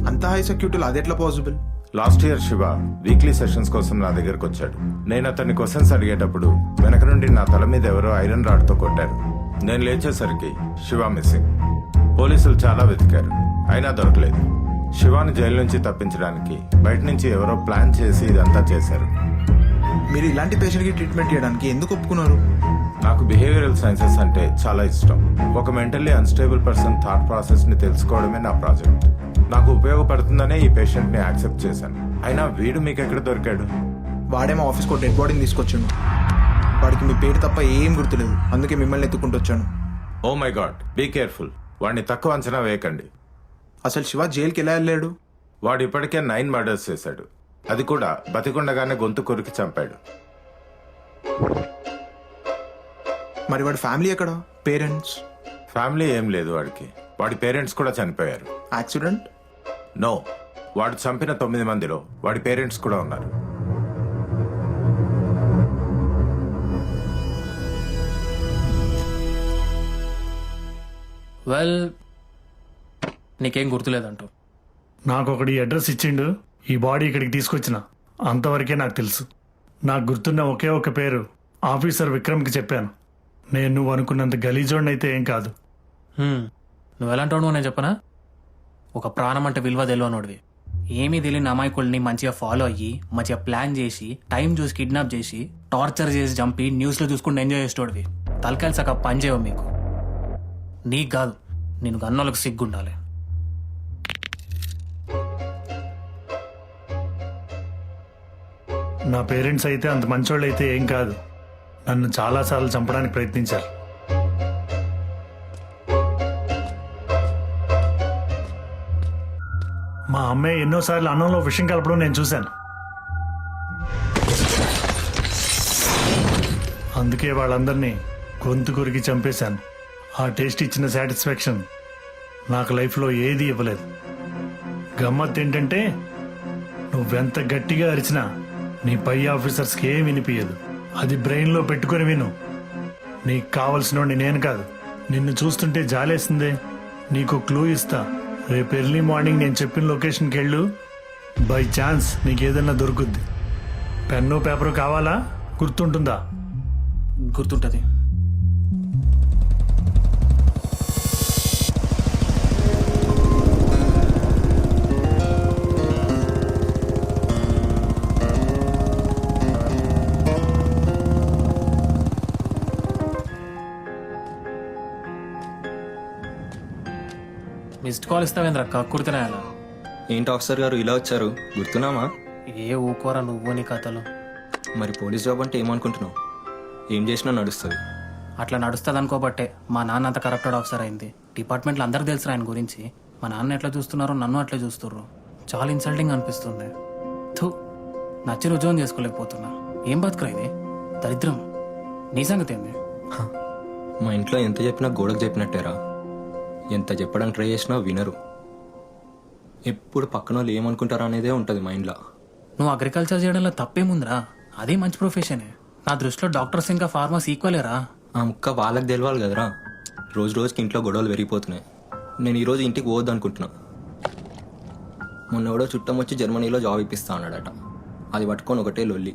అంత హై సెక్యూరిటీలో అది ఎట్లా possible? Last year Shiva weekly sessions కోసం నా దగ్గరకు వచ్చాడు. నేను అతన్ని క్వశ్చన్స్ అడిగేటప్పుడు వెనక నుండి నా తల మీద ఎవరో ఐరన్ రాడ్తో కొట్టారు. నేను లేచేసరికి శివ మిస్సింగ్. పోలీసులు చాలా వెతికారు, అయినా దొరకలేదు. శివాని జైలు నుంచి తప్పించడానికి బయట నుంచి ఎవరో ప్లాన్ చేసి ఇదంతా చేశారు. మీరు ఇలాంటి పేషెంట్కి ట్రీట్మెంట్ చేయడానికి ఎందుకు ఒప్పుకున్నారు? నాకు బిహేవియరల్ సైన్సెస్ అంటే చాలా ఇష్టం. ఒక mentally unstable person thought process ని తెలుసుకోవడమే నా ప్రాజెక్ట్. నాకు ఉపయోగపడుతుందనే ఈ పేషెంట్ ని యాక్సెప్ట్ చేశాను. అయినా వీడు మీకు ఎక్కడ దొరికాడు? వాడేమో ఆఫీస్కి డెడ్ బాడీని తీసుకొచ్చాను. వాడికి మీ పేరు తప్ప ఏం గుర్తులేదు, అందుకే మిమ్మల్ని ఎత్తుకుంటూ వచ్చాను. Oh my god, be careful. వాడిని తక్కువ అంచనా వేయకండి. అసలు శివ జైలుకి ఎలా వెళ్ళాడు? వాడు ఇప్పటికే 9 మర్డర్స్ చేశాడు. అది కూడా బతికుండగానే గొంతు కొరికి చంపాడు. మరి వాడి ఫ్యామిలీ ఎక్కడ? పేరెంట్స్? ఫ్యామిలీ ఏం లేదు వాడికి. వాడి పేరెంట్స్ కూడా చనిపోయారు. యాక్సిడెంట్? నో, వాడు చంపిన 9 మందిలో వాడి పేరెంట్స్ కూడా ఉన్నారు. వెల్, నీకేం గుర్తులేదంటావు? నాకు ఒకటి అడ్రస్ ఇచ్చిండు, ఈ బాడీ ఇక్కడికి తీసుకొచ్చిన. అంతవరకే నాకు తెలుసు. నాకు గుర్తున్న ఒకే ఒక పేరు ఆఫీసర్ విక్రమ్కి చెప్పాను. నేను నువ్వు అనుకున్నంత గలీజోడిని అయితే ఏం కాదు. నువ్వు ఎలాంటి నేను చెప్పనా? ఒక ప్రాణం అంటే విలువ తెలియనోడివి. ఏమీ తెలియని అమాయకుల్ని మంచిగా ఫాలో అయ్యి మంచిగా ప్లాన్ చేసి టైం చూసి కిడ్నాప్ చేసి టార్చర్ చేసి చంపి న్యూస్లో చూసుకుంటూ ఎంజాయ్ చేసేటోడివి. తలకాయలు సగ పని చేయవు మీకు. నీకు కాదు, నేను గన్నోళ్ళకి సిగ్గుండాలి. నా పేరెంట్స్ అయితే అంత మంచోళ్ళు అయితే ఏం కాదు. నన్ను చాలాసార్లు చంపడానికి ప్రయత్నించారు. మా అమ్మాయి ఎన్నోసార్లు అన్నంలో విషం కలపడం నేను చూశాను. అందుకే వాళ్ళందరినీ గొంతు కొరికి చంపేశాను. ఆ టేస్ట్ ఇచ్చిన సాటిస్ఫాక్షన్ నాకు లైఫ్లో ఏది ఇవ్వలేదు. గమ్మత్ ఏంటంటే నువ్వెంత గట్టిగా అరిచినా నీ పై ఆఫీసర్స్కి ఏం వినిపించదు. అది బ్రెయిన్లో పెట్టుకుని విను. నీకు కావలసినోడిని నేను కాదు. నిన్ను చూస్తుంటే జాలేసిందే. నీకు క్లూ ఇస్తా. రేపు ఎర్లీ మార్నింగ్ నేను చెప్పిన లొకేషన్కి వెళ్ళు. బై ఛాన్స్ నీకు ఏదన్నా దొరుకుద్ది. పెన్ను పేపరు కావాలా? గుర్తుంటుందా? గుర్తుంటుంది. మిస్డ్ కాల్ ఇస్తావేంద్ర కక్కుర్తినా? ఏంటి ఆఫీసర్ గారు ఇలా వచ్చారు? గుర్తున్నామా? ఏ ఊకోరా నువ్వు నీ కథలు. మరి పోలీస్ జాబ్ అంటే ఏమనుకుంటున్నావు? ఏం చేసినా నడుస్తుంది. అట్లా నడుస్తుంది అనుకోబట్టే మా నాన్న అంత కరప్టెడ్ ఆఫీసర్ అయింది. డిపార్ట్మెంట్లో అందరికి తెలుసు ఆయన గురించి. మా నాన్న ఎట్లా చూస్తున్నారో నన్ను అట్లా చూస్తుర్రు. చాలా ఇన్సల్టింగ్ అనిపిస్తుంది. థూ, నచ్చి రుజువం చేసుకోలేకపోతున్నా. ఏం బతుకురా ఇది? దరిద్రం. నీ సంగతి ఏంది? మా ఇంట్లో ఎంత చెప్పినా గోడకు చెప్పినట్టేరా. ఎంత చెప్పడానికి ట్రై చేసినా వినరు. ఎప్పుడు పక్కన వాళ్ళు ఏమనుకుంటారా అనేదే ఉంటుంది మైండ్లో. నువ్వు అగ్రికల్చర్ చేయడంలో తప్పేముందిరా, అదే మంచి ప్రొఫెషనే. నా దృష్టిలో డాక్టర్స్ ఇంకా ఫార్మర్స్ ఈక్వలేరా. ఆ ముక్క వాళ్ళకి తెలవాలి కదరా. రోజు రోజుకి ఇంట్లో గొడవలు పెరిగిపోతున్నాయి. నేను ఈరోజు ఇంటికి పోవద్దు అనుకుంటున్నా. మొన్న ఎవడో చుట్టం వచ్చి జర్మనీలో జాబ్ ఇప్పిస్తా అన్నాడట. అది పట్టుకొని ఒకటే లొల్లి.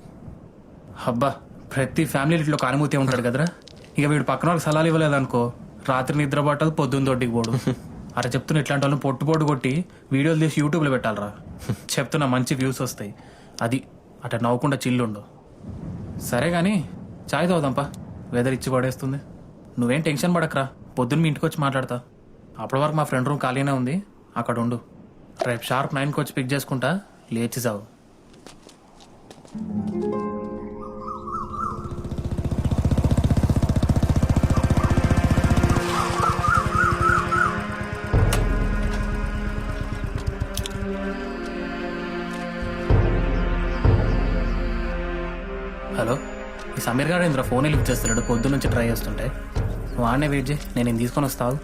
అబ్బా, ప్రతి ఫ్యామిలీ ఇట్లో కానుమూతే ఉంటాడు కదరా. ఇక వీడు పక్కన వాళ్ళకి సలహాలు ఇవ్వలేదనుకో, రాత్రి నిద్ర పట్టదు, పొద్దున్న తోటికి పోడు. అరే చెప్తున్నా, ఇట్లాంటి వాళ్ళని పొట్టు కొట్టి వీడియోలు తీసి యూట్యూబ్లో పెట్టాలరా. చెప్తున్నా, మంచి వ్యూస్ వస్తాయి. అది అట నవ్వకుండా చిల్లుండు. సరే కానీ చాయ్ తాగుదాంపా, వెదర్ ఇచ్చి పడేస్తుంది. నువ్వేం టెన్షన్ పడకరా, పొద్దున్న మీ ఇంటికి వచ్చి మాట్లాడతా. అప్పటి వరకు మా ఫ్రెండ్ రూమ్ ఖాళీనే ఉంది, అక్కడ ఉండు. రేపు షార్ప్ 9కి వచ్చి పిక్ చేసుకుంటా, లేచి చావు. హలో, ఈ సమీర్ గారు ఇందులో ఫోన్ లిఫ్ట్ చేస్తున్నాడు. పొద్దున్న నుంచి ట్రై చేస్తుంటే నువ్వు ఆడనే వెయిట్ చేయి, నేను తీసుకొని వస్తావు.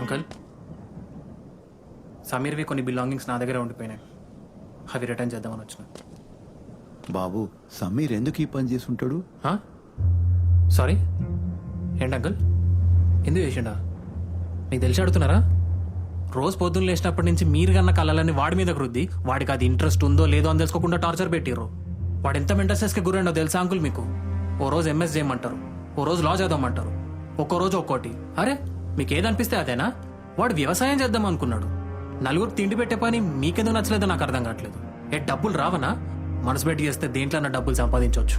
అంకల్, సమీర్వి కొన్ని బిలాంగింగ్స్ నా దగ్గర ఉండిపోయినాయి, అవి రిటర్న్ చేద్దామని వచ్చిన. బాబు, సమీర్ ఎందుకు ఈ పని చేసుంటాడు? సారీ, ఏంటి అంకల్, ఎందుకు చేసిండా? మీకు తెలిసి అడుగుతున్నారా? రోజు పొద్దున్న లేచినప్పటి నుంచి మీరు కన్నా కళ్ళలన్నీ వాడి మీద రుద్ది, వాడికి అది ఇంట్రెస్ట్ ఉందో లేదో అని తెలుసుకోకుండా టార్చర్ పెట్టిర్రు. వాడు ఎంత మెంటల్స్కి గురైండో తెలుసా అంకుల్ మీకు? ఓ రోజు ఎంఎస్ చేయమంటారు, ఓ రోజు లా చదవమంటారు, ఒక్కో రోజు ఒక్కోటి. అరే మీకు ఏదనిపిస్తే అదేనా? వాడు వ్యవసాయం చేద్దాం అనుకున్నాడు. నలుగురు తిండి పెట్టే పని మీకెందుకు నచ్చలేదో నాకు అర్థం కావట్లేదు. డబ్బులు రావనా? మనసు పెట్టి చేస్తే దేంట్లో డబ్బులు సంపాదించవచ్చు.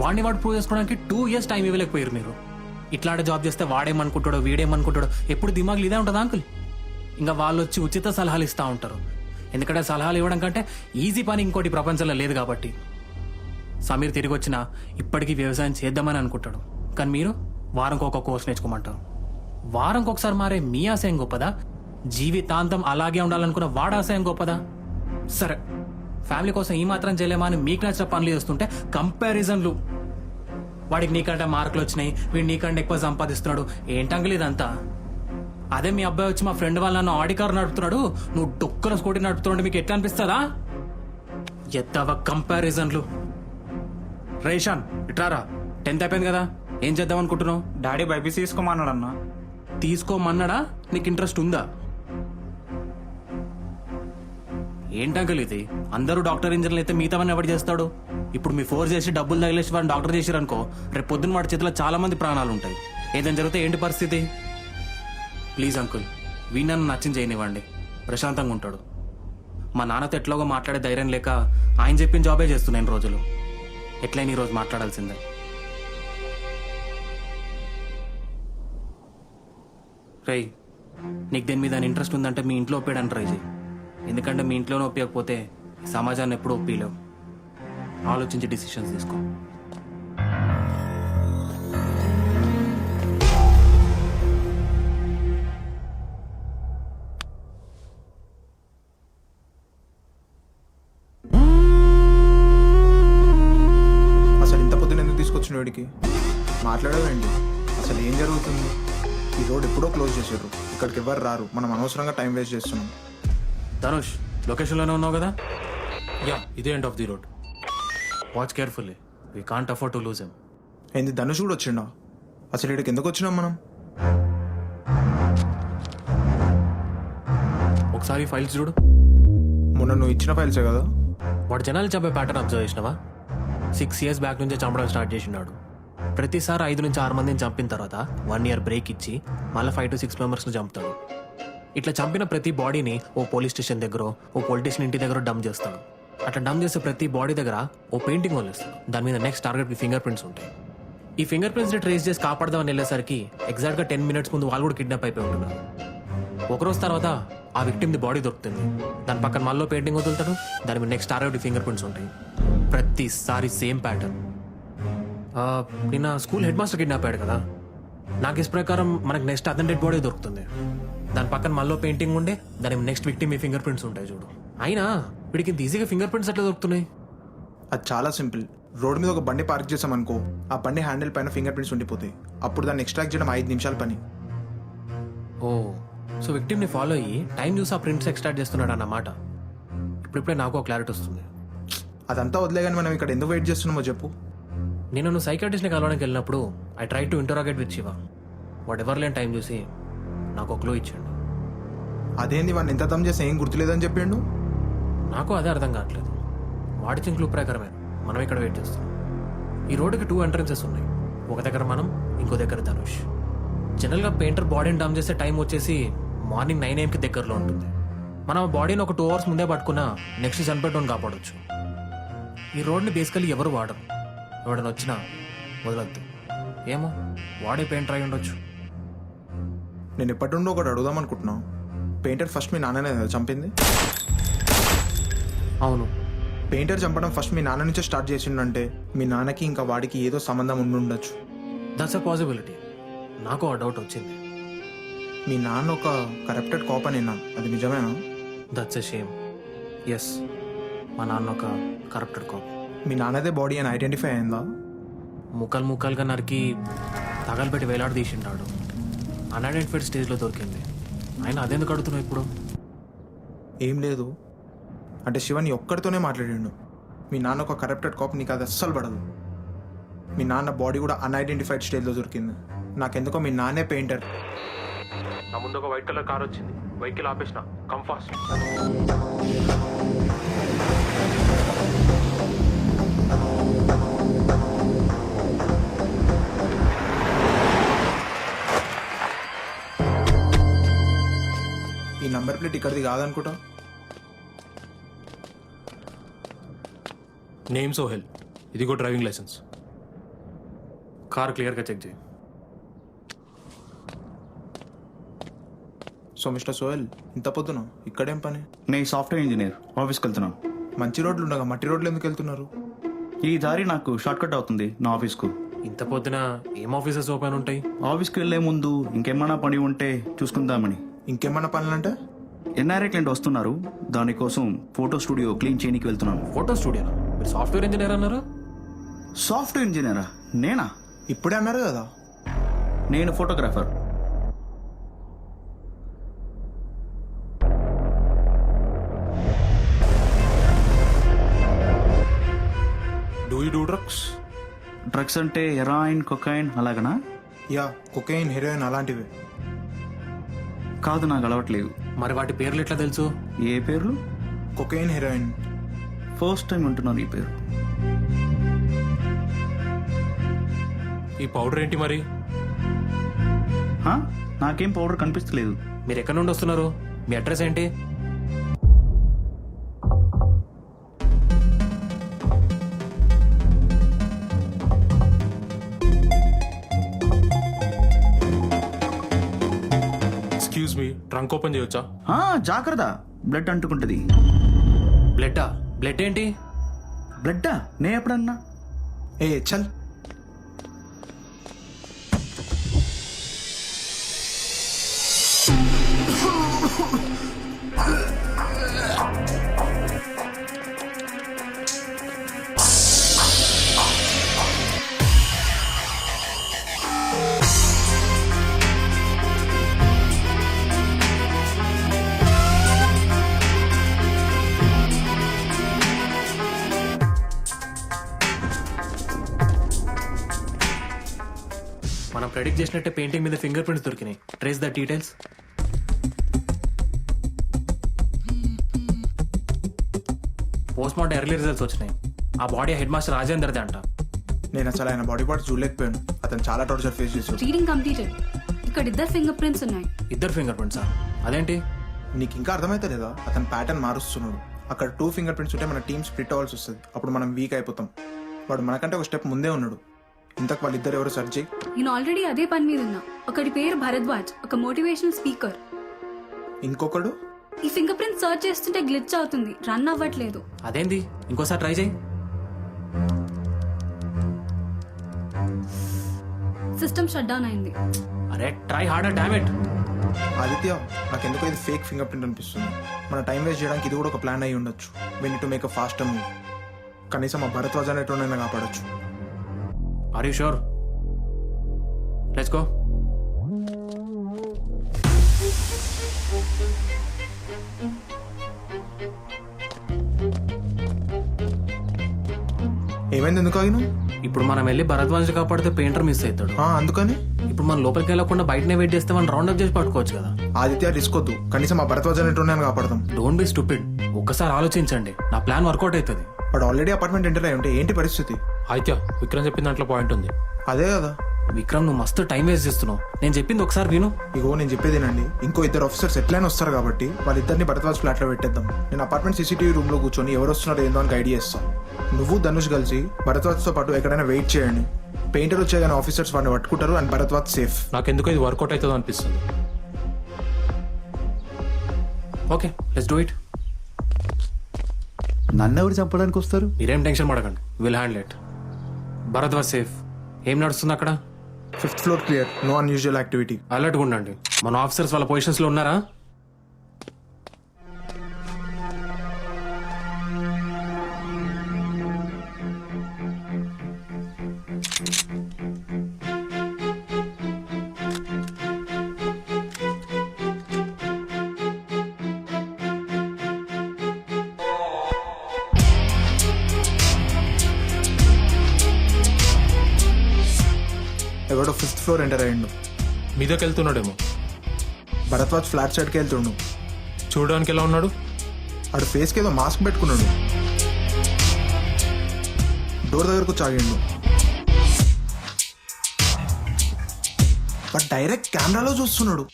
వాడిని వాడు ప్రూవ్ చేసుకోవడానికి 2 years టైం ఇవ్వలేకపోయారు మీరు. ఇట్లాంటి జాబ్ చేస్తే వాడేమనుకుంటాడో వీడేమనుకుంటాడో ఎప్పుడు దిమాగులు ఇదే ఉంటుందా అంకుల్? ఇంకా వాళ్ళు వచ్చి ఉచిత సలహాలు ఇస్తూ ఉంటారు. ఎందుకంటే సలహాలు ఇవ్వడం కంటే ఈజీ పని ఇంకోటి ప్రపంచంలో లేదు కాబట్టి. సమీర్ తిరిగి వచ్చినా ఇప్పటికీ వ్యవసాయం చేద్దామని అనుకుంటాడు. కానీ మీరు వారంకి ఒక కోర్స్ నేర్చుకోమంటారు. వారంకి ఒకసారి మారే మీ ఆశయం గొప్పదా? జీవితాంతం అలాగే ఉండాలనుకున్న వాడు ఆశయం గొప్పదా? సరే, ఫ్యామిలీ కోసం ఈ మాత్రం చేయలేమా అని మీకు నచ్చిన పనులు చేస్తుంటే కంపారిజన్లు. వాడికి నీకంటే మార్కులు వచ్చినాయి, వీడు నీకంటే ఎక్కువ సంపాదిస్తున్నాడు, ఏంటంకుల్ ఇదంతా? అదే మీ అబ్బాయి వచ్చి మా ఫ్రెండ్ వాళ్ళ నన్ను ఆడి కారు నడుపుతున్నాడు, నువ్వు డొక్కల స్కూటీ నడుపుతున్నాడు, మీకు ఎట్లా అనిపిస్తుందా? ఎత్తవ కంపారిజన్లు. రేషాన్ ఇట్రారా, 10th అయిపోయింది కదా, ఏం చేద్దాం అనుకుంటున్నావు? డాడీ బైపీసీ తీసుకోమన్నాడన్నా. తీసుకోమన్నాడా? నీకు ఇంట్రెస్ట్ ఉందా? ఏంటంకల్ ఇది? అందరూ డాక్టర్ ఇంజనీర్లు అయితే మిగతావన్నీ ఎవరు చేస్తాడు? ఇప్పుడు మీ ఫోర్స్ చేసి డబ్బులు తగిలేసి వాడిని డాక్టర్ చేసిరనుకో, రేపు పొద్దున్న వాడి చేతిలో చాలా మంది ప్రాణాలు ఉంటాయి. ఏదైనా జరిగితే ఏంటి పరిస్థితి? ప్లీజ్ అంకుల్, వీణ్ణను నచ్చింది చేయనివ్వండి, ప్రశాంతంగా ఉంటాడు. మా నాన్నతో ఎట్లాగో మాట్లాడే ధైర్యం లేక ఆయన చెప్పిన జాబే చేస్తున్నాను రోజులు. ఎట్లయినా ఈరోజు మాట్లాడాల్సిందే. రై, నీకు దేని మీద ఇంట్రెస్ట్ ఉందంటే మీ ఇంట్లో ఒప్పేయడానికి ట్రై చేయి. ఎందుకంటే మీ ఇంట్లోనే ఒప్పకపోతే సమాజాన్ని ఎప్పుడూ ఒప్పిలేవు. ఆలోచించి డిసిషన్స్ తీసుకో. వీడికి మాట్లాడవేంటి? అసలు ఏం జరుగుతుంది? ఈ రోడ్ ఎప్పుడో క్లోజ్ చేశారు, ఇక్కడికి ఎవరు రారు, మనం అనవసరంగా టైం వేస్ట్ చేస్తున్నాం. ధనుష్ లొకేషన్లోనే ఉన్నావు కదా? యా, ఇదే end of the road. Watch carefully, we can't afford to lose him. ఏంది ధనుష్ కూడా వచ్చిండా? అసలు ఇక్కడికి ఎందుకు వచ్చినాం మనం? ఒకసారి ఫైల్స్ చూడు. మొన్న నువ్వు ఇచ్చిన ఫైల్సే కదా? వాడు జనాలు చంపే ప్యాటర్న్ అబ్జర్వ్ చేసినావా? 6 years బ్యాక్ నుంచే చంపడం స్టార్ట్ చేసినాడు. ప్రతిసారి 5 నుంచి 6 మందిని చంపిన తర్వాత 1 year బ్రేక్ ఇచ్చి మళ్ళీ 5 to 6 మెంబర్స్ని చంపుతాడు. ఇట్లా చంపిన ప్రతి బాడీని ఓ పోలీస్ స్టేషన్ దగ్గర, ఓ పొలిటీషియన్ ఇంటి దగ్గర డంప్ చేస్తాడు. అట్లా డంప్ చేసే ప్రతి బాడీ దగ్గర ఓ పెయింటింగ్ వదిలేస్తాడు. దాని మీద నెక్స్ట్ టార్గెట్ ఫింగర్ ప్రింట్స్ ఉంటాయి. ఈ ఫింగర్ ప్రింట్స్ని ట్రేస్ చేసి కాపాడదామని వెళ్ళేసరికి ఎగ్జాక్ట్గా 10 minutes ముందు వాళ్ళు కూడా కిడ్నాప్ అయిపోయి ఉంటున్నారు. ఒకరోజు తర్వాత ఆ విక్టిమ్ది బాడీ దొరుకుతుంది. దాని పక్కన మళ్ళీ పెయింటింగ్ వదులుతాడు. దాని మీద నెక్స్ట్ టార్గెట్ ఫింగర్ ప్రింట్స్ ఉంటాయి. ప్రతిసారి సేమ్ ప్యాటర్న్. నిన్న స్కూల్ హెడ్ మాస్టర్ కిడ్నాప్ అయ్యాడు కదా, నాకు ఇస్ ప్రకారం మనకు నెక్స్ట్ అతని డెడ్ బాడీ దొరుకుతుంది. దాని పక్కన మళ్ళీ పెయింటింగ్ ఉండే దాని నెక్స్ట్ విక్టిమ్ మీ ఫింగర్ ప్రింట్స్ ఉంటాయి చూడు. అయినా వీడికి ఇంత ఈజీగా ఫింగర్ ప్రింట్స్ ఎట్లా దొరుకుతున్నాయి? అది చాలా సింపుల్. రోడ్ మీద ఒక బండి పార్క్ చేసామనుకో, ఆ బండి హ్యాండిల్ పైన ఫింగర్ ప్రింట్స్ ఉండిపోతాయి. అప్పుడు దాన్ని ఎక్స్ట్రాక్ట్ చేయడం 5 నిమిషాల పని. ఓ, సో విక్టిమ్ని ఫాలో అయ్యి టైం చూసి ఆ ప్రింట్స్ ఎక్స్ట్రాక్ట్ చేస్తున్నాడు అన్నమాట. ఇప్పుడిప్పుడే నాకు క్లారిటీ వస్తుంది. అదంతా వదిలే కానీ మనం ఇక్కడ ఎందుకు వెయిట్ చేస్తున్నామో చెప్పు. నేను నువ్వు సైకాట్రిస్ట్ని కలవడానికి వెళ్ళినప్పుడు I try to interrogate with Shiva. What ever లేని టైం చూసి నాకు ఒక క్లూ ఇచ్చాడు. అదేంది వాడిని ఎంత దమ్ చేస్తే ఏం గుర్తులేదని చెప్పిండు? నాకు అదే అర్థం కావట్లేదు. వాడిచిన క్లూ ప్రకారమే మనం ఇక్కడ వెయిట్ చేస్తాం. ఈ రోడ్డుకి 2 entrances ఉన్నాయి. ఒక దగ్గర మనం, ఇంకో దగ్గర ధనుష్. జనరల్గా పెయింటర్ బాడీని డమ్ చేసే టైం వచ్చేసి మార్నింగ్ 9 AM దగ్గరలో ఉంటుంది. మనం ఆ బాడీని ఒక 2 hours ముందే పట్టుకున్నా నెక్స్ట్ చనిపెట్టడం కాపాడవచ్చు. ఈ రోడ్ని బేసికలీ ఎవరు వాడరు. ఎవడని వచ్చినా వదలద్దు. ఏమో వాడే పెయింటర్ అయి ఉండొచ్చు. నేను ఎప్పటి నుండో ఒకటి అడుగుదాం అనుకుంటున్నా. పెయింటర్ ఫస్ట్ మీ నాన్ననే కదా చంపింది? అవును. పెయింటర్ చంపడం ఫస్ట్ మీ నాన్న నుంచే స్టార్ట్ చేసిండంటే మీ నాన్నకి ఇంకా వాడికి ఏదో సంబంధం ఉండి ఉండొచ్చు. That's a possibility. నాకు ఆ డౌట్ వచ్చింది. మీ నాన్న ఒక కరప్టెడ్ కాప్ అని విన్నాను, అది నిజమేనా? That's a shame. ఎస్, మా నాన్న ఒక కరప్టెడ్ కాప్. మీ నాన్నదే బాడీ అని ఐడెంటిఫై అయిందా? ముక్కలుగా నరికి తగలబెట్టి వేలాడి తీసింటాడు. అన్ఐడెంటిఫైడ్ స్టేజ్లో దొరికింది. ఆయన అదెందుకు అడుగుతున్నావు ఇప్పుడు? ఏం లేదు అంటే శివని ఒక్కడితోనే మాట్లాడిండు. మీ నాన్న ఒక కరప్టెడ్ కాప్, నీకు అది అస్సలు పడదు. మీ నాన్న బాడీ కూడా అన్ఐడెంటిఫైడ్ స్టేజ్లో దొరికింది. నాకెందుకో మీ నాన్నే పెయింటర్. నా ముందు ఒక వైట్ కలర్ కార్ వచ్చింది, వెహికల్ ఆపేసిన. Come fast. ఈ నంబర్ ప్లేట్ ఇక్కడిది కాదనుకుంటా. నేమ్ సోహెల్, ఇదిగో డ్రైవింగ్ లైసెన్స్. కార్ క్లియర్గా చెక్ చేయి. సో మిస్టర్ సోహెల్, ఇంత పొద్దున ఇక్కడేం పని? నేను సాఫ్ట్వేర్ ఇంజనీర్, ఆఫీస్కి వెళ్తున్నాను. మంచి రోడ్లు ఉండగా మట్టి రోడ్లు ఎందుకు వెళ్తున్నారు? ఈ దారి నాకు షార్ట్ కట్ అవుతుంది నా ఆఫీస్కు. ఇంత పొద్దున ఏం ఆఫీసెస్ ఓపెన్ ఉంటాయి? ఆఫీస్కి వెళ్లే ముందు ఇంకేమైనా పని ఉంటే చూసుకుందామని. ఇంకేమన్నా పనులంటే? ఎన్ఆర్ఐ క్లయింట్ వస్తున్నారు, దానికోసం ఫోటో స్టూడియో క్లీన్ చేయడానికి వెళ్తున్నాను. ఫోటో స్టూడియోనా? మీరు సాఫ్ట్వేర్ ఇంజనీర్ అన్నారు. సాఫ్ట్వేర్ ఇంజనీరా? నేనా? ఇప్పుడే అన్నారు కదా. నేను photographer. Do you do drugs? Drugs అంటే హెరాయిన్, కొకైన్ అలాగనా? యా, కొకైన్, హెరోయిన్ అలాంటివి. కాదు, నాకు అలవట్లేదు. మరి వాటి పేర్లు ఎట్లా తెలుసు? ఏ పేర్లు? Cocaine, heroine. ఫస్ట్ టైం వింటున్నాను ఈ పేరు. ఈ పౌడర్ ఏంటి మరి? నాకేం పౌడర్ కనిపిస్తలేదు. మీరు ఎక్కడి నుండి వస్తున్నారు? మీ అడ్రస్ ఏంటి? ఎక్స్క్యూజ్ మీ, ట్రంక్ ఓపెన్ చేయొచ్చా? జాగ్రత్త, బ్లడ్ అంటుకుంటది. బ్లడ్? బ్లడ్ ఏంటి? బ్లడ్డా? నే ఎప్పుడన్నా? ఏ చల్. మనం ప్రెడిక్ట్ చేసినట్టే పెయింటింగ్ మీద ఫింగర్ ప్రింట్స్ దొరికినాయి. Trace the details. Post mortem early results వచ్చినాయి. ఆ బాడీ హెడ్ మాస్టర్ రాజేందర్దే అంట. నేను అసలు ఆయన బాడీ పార్ట్స్ చూడలేకపోయాను. అతను చాలా టార్చర్ ఫేస్ చేశాడు. Reading completed. ఇక్కడ ఇద్దరు ఫింగర్ ప్రింట్స్ ఉన్నాయి. ఇద్దరు ఫింగర్ ప్రింట్సా? అదేంటి? నీకు ఇంకా అర్థమైతే లేదా? అతను ప్యాటర్న్ మారుస్తున్నాడు. అక్కడ 2 ఫింగర్ ప్రింట్స్ ఉంటే మన టీమ్ స్ప్లిట్ అవ్వాల్సి వస్తుంది. అప్పుడు మనం వీక్ అయిపోతాం. వాడు మనకంటే ఒక స్టెప్ ముందే ఉన్నాడు. ఇంతకు వాళ్ళిద్దరు ఎవరు సెర్చ్ చేయి. నేను ఆల్రెడీ అదే పని మీద ఉన్నా. ఒకటి పేరు భరద్వాజ్, ఒక మోటివేషనల్ స్పీకర్. ఇంకొకడు ఈ ఫింగర్ ప్రింట్ సర్చ్ చేస్తుంటే గ్లిచ్ అవుతుంది, రన్ అవ్వట్లేదు. అదేంది? ఇంకోసారి ట్రై చేయి. సిస్టమ్ షట్ డౌన్ అయింది. అరే try harder, damn it. Aditya, నాకెందుకో ఇది ఫేక్ ఫింగర్ ప్రింట్ అనిపిస్తుంది. మన టైం వేస్ట్ చేయడానికి ఇది కూడా ఒక ప్లాన్ అయి ఉండొచ్చు. We need to make a faster move. కనీసం ఆ భరద్వాజ్ అనేటోనైనా కాపాడొచ్చు. Are you sure? Let's go. ఏమైంది? ఎందుకు ఆగినావు? ఇప్పుడు మనం వెళ్ళి భరద్వాజ్ కాపాడితే పెయింటర్ మిస్ అవుతాడు. అందుకని ఇప్పుడు మనం లోపలికి వెళ్ళకుండా బయటనే వెయిట్ చేస్తే మనం రౌండ్ అప్ చేసి పట్టుకోవచ్చు కదా. ఆదిత్య, రిస్క్ వద్దు. కనీసం ఆ భరద్వాజ్ అనేటోనైనా కాపాడదాం. Don't be stupid. ఒక్కసారి ఆలోచించండి. నా ప్లాన్ వర్కౌట్ అవుతుంది. వాడు ఆల్రెడీ అపార్ట్మెంట్ ఎంటర్ అయి ఉంటే ఏంటి పరిస్థితి? ఆదిత్య, విక్రమ్ చెప్పిన దాంట్లో పాయింట్ ఉంది. అదే కదా విక్రమ్, నువ్వు మస్తు టైం వేస్ట్ చేస్తున్నావు. నేను చెప్పింది ఒకసారి విను. ఇగో నేను చెప్పేదేనండి. ఇంకో 2 ఆఫీసర్స్ ఎట్లయినా వస్తారు కాబట్టి వాళ్ళిద్దరిని భరద్వాజ్ ఫ్లాట్ లో పెట్టేద్దాం. నేను అపార్ట్మెంట్ సీసీటీవీ రూమ్ లో కూర్చొని ఎవరు వస్తున్నారో ఏందో అని గైడ్ చేస్తాను. నువ్వు ధనుష్ కలిసి భరద్వాజ్ తో పాటు ఎక్కడైనా వెయిట్ చేయండి. పెయింటర్ వచ్చే కానీ ఆఫీసర్స్ వాడిని పట్టుకుంటారు అండ్ భరద్వాజ్ సేఫ్. నాకెందుకో ఇది వర్కౌట్ అవుతుందో అనిపిస్తుంది. Okay, let's do it. నన్ను ఎవరు చంపడానికి వస్తారు? మీరేం టెన్షన్ పడకండి. Will handle it. Bharadwaj safe. ఏం నడుస్తుంది అక్కడ? 5th floor clear. No unusual activity. అలర్ట్గా ఉండండి. మన ఆఫీసర్స్ వాళ్ళ పొజిషన్స్ లో ఉన్నారా? ఎవడో 5th ఫ్లోర్ ఎంటర్ అయ్యిండు. మీదకి వెళ్తున్నాడేమో. భరద్వాజ్ ఫ్లాట్ సైడ్కి వెళ్తుండు. చూడడానికి ఎలా ఉన్నాడు? ఆడు ఫేస్కి ఏదో మాస్క్ పెట్టుకున్నాడు. డోర్ దగ్గరకు చాగిండు. బట్ డైరెక్ట్ కెమెరాలో చూస్తున్నాడు.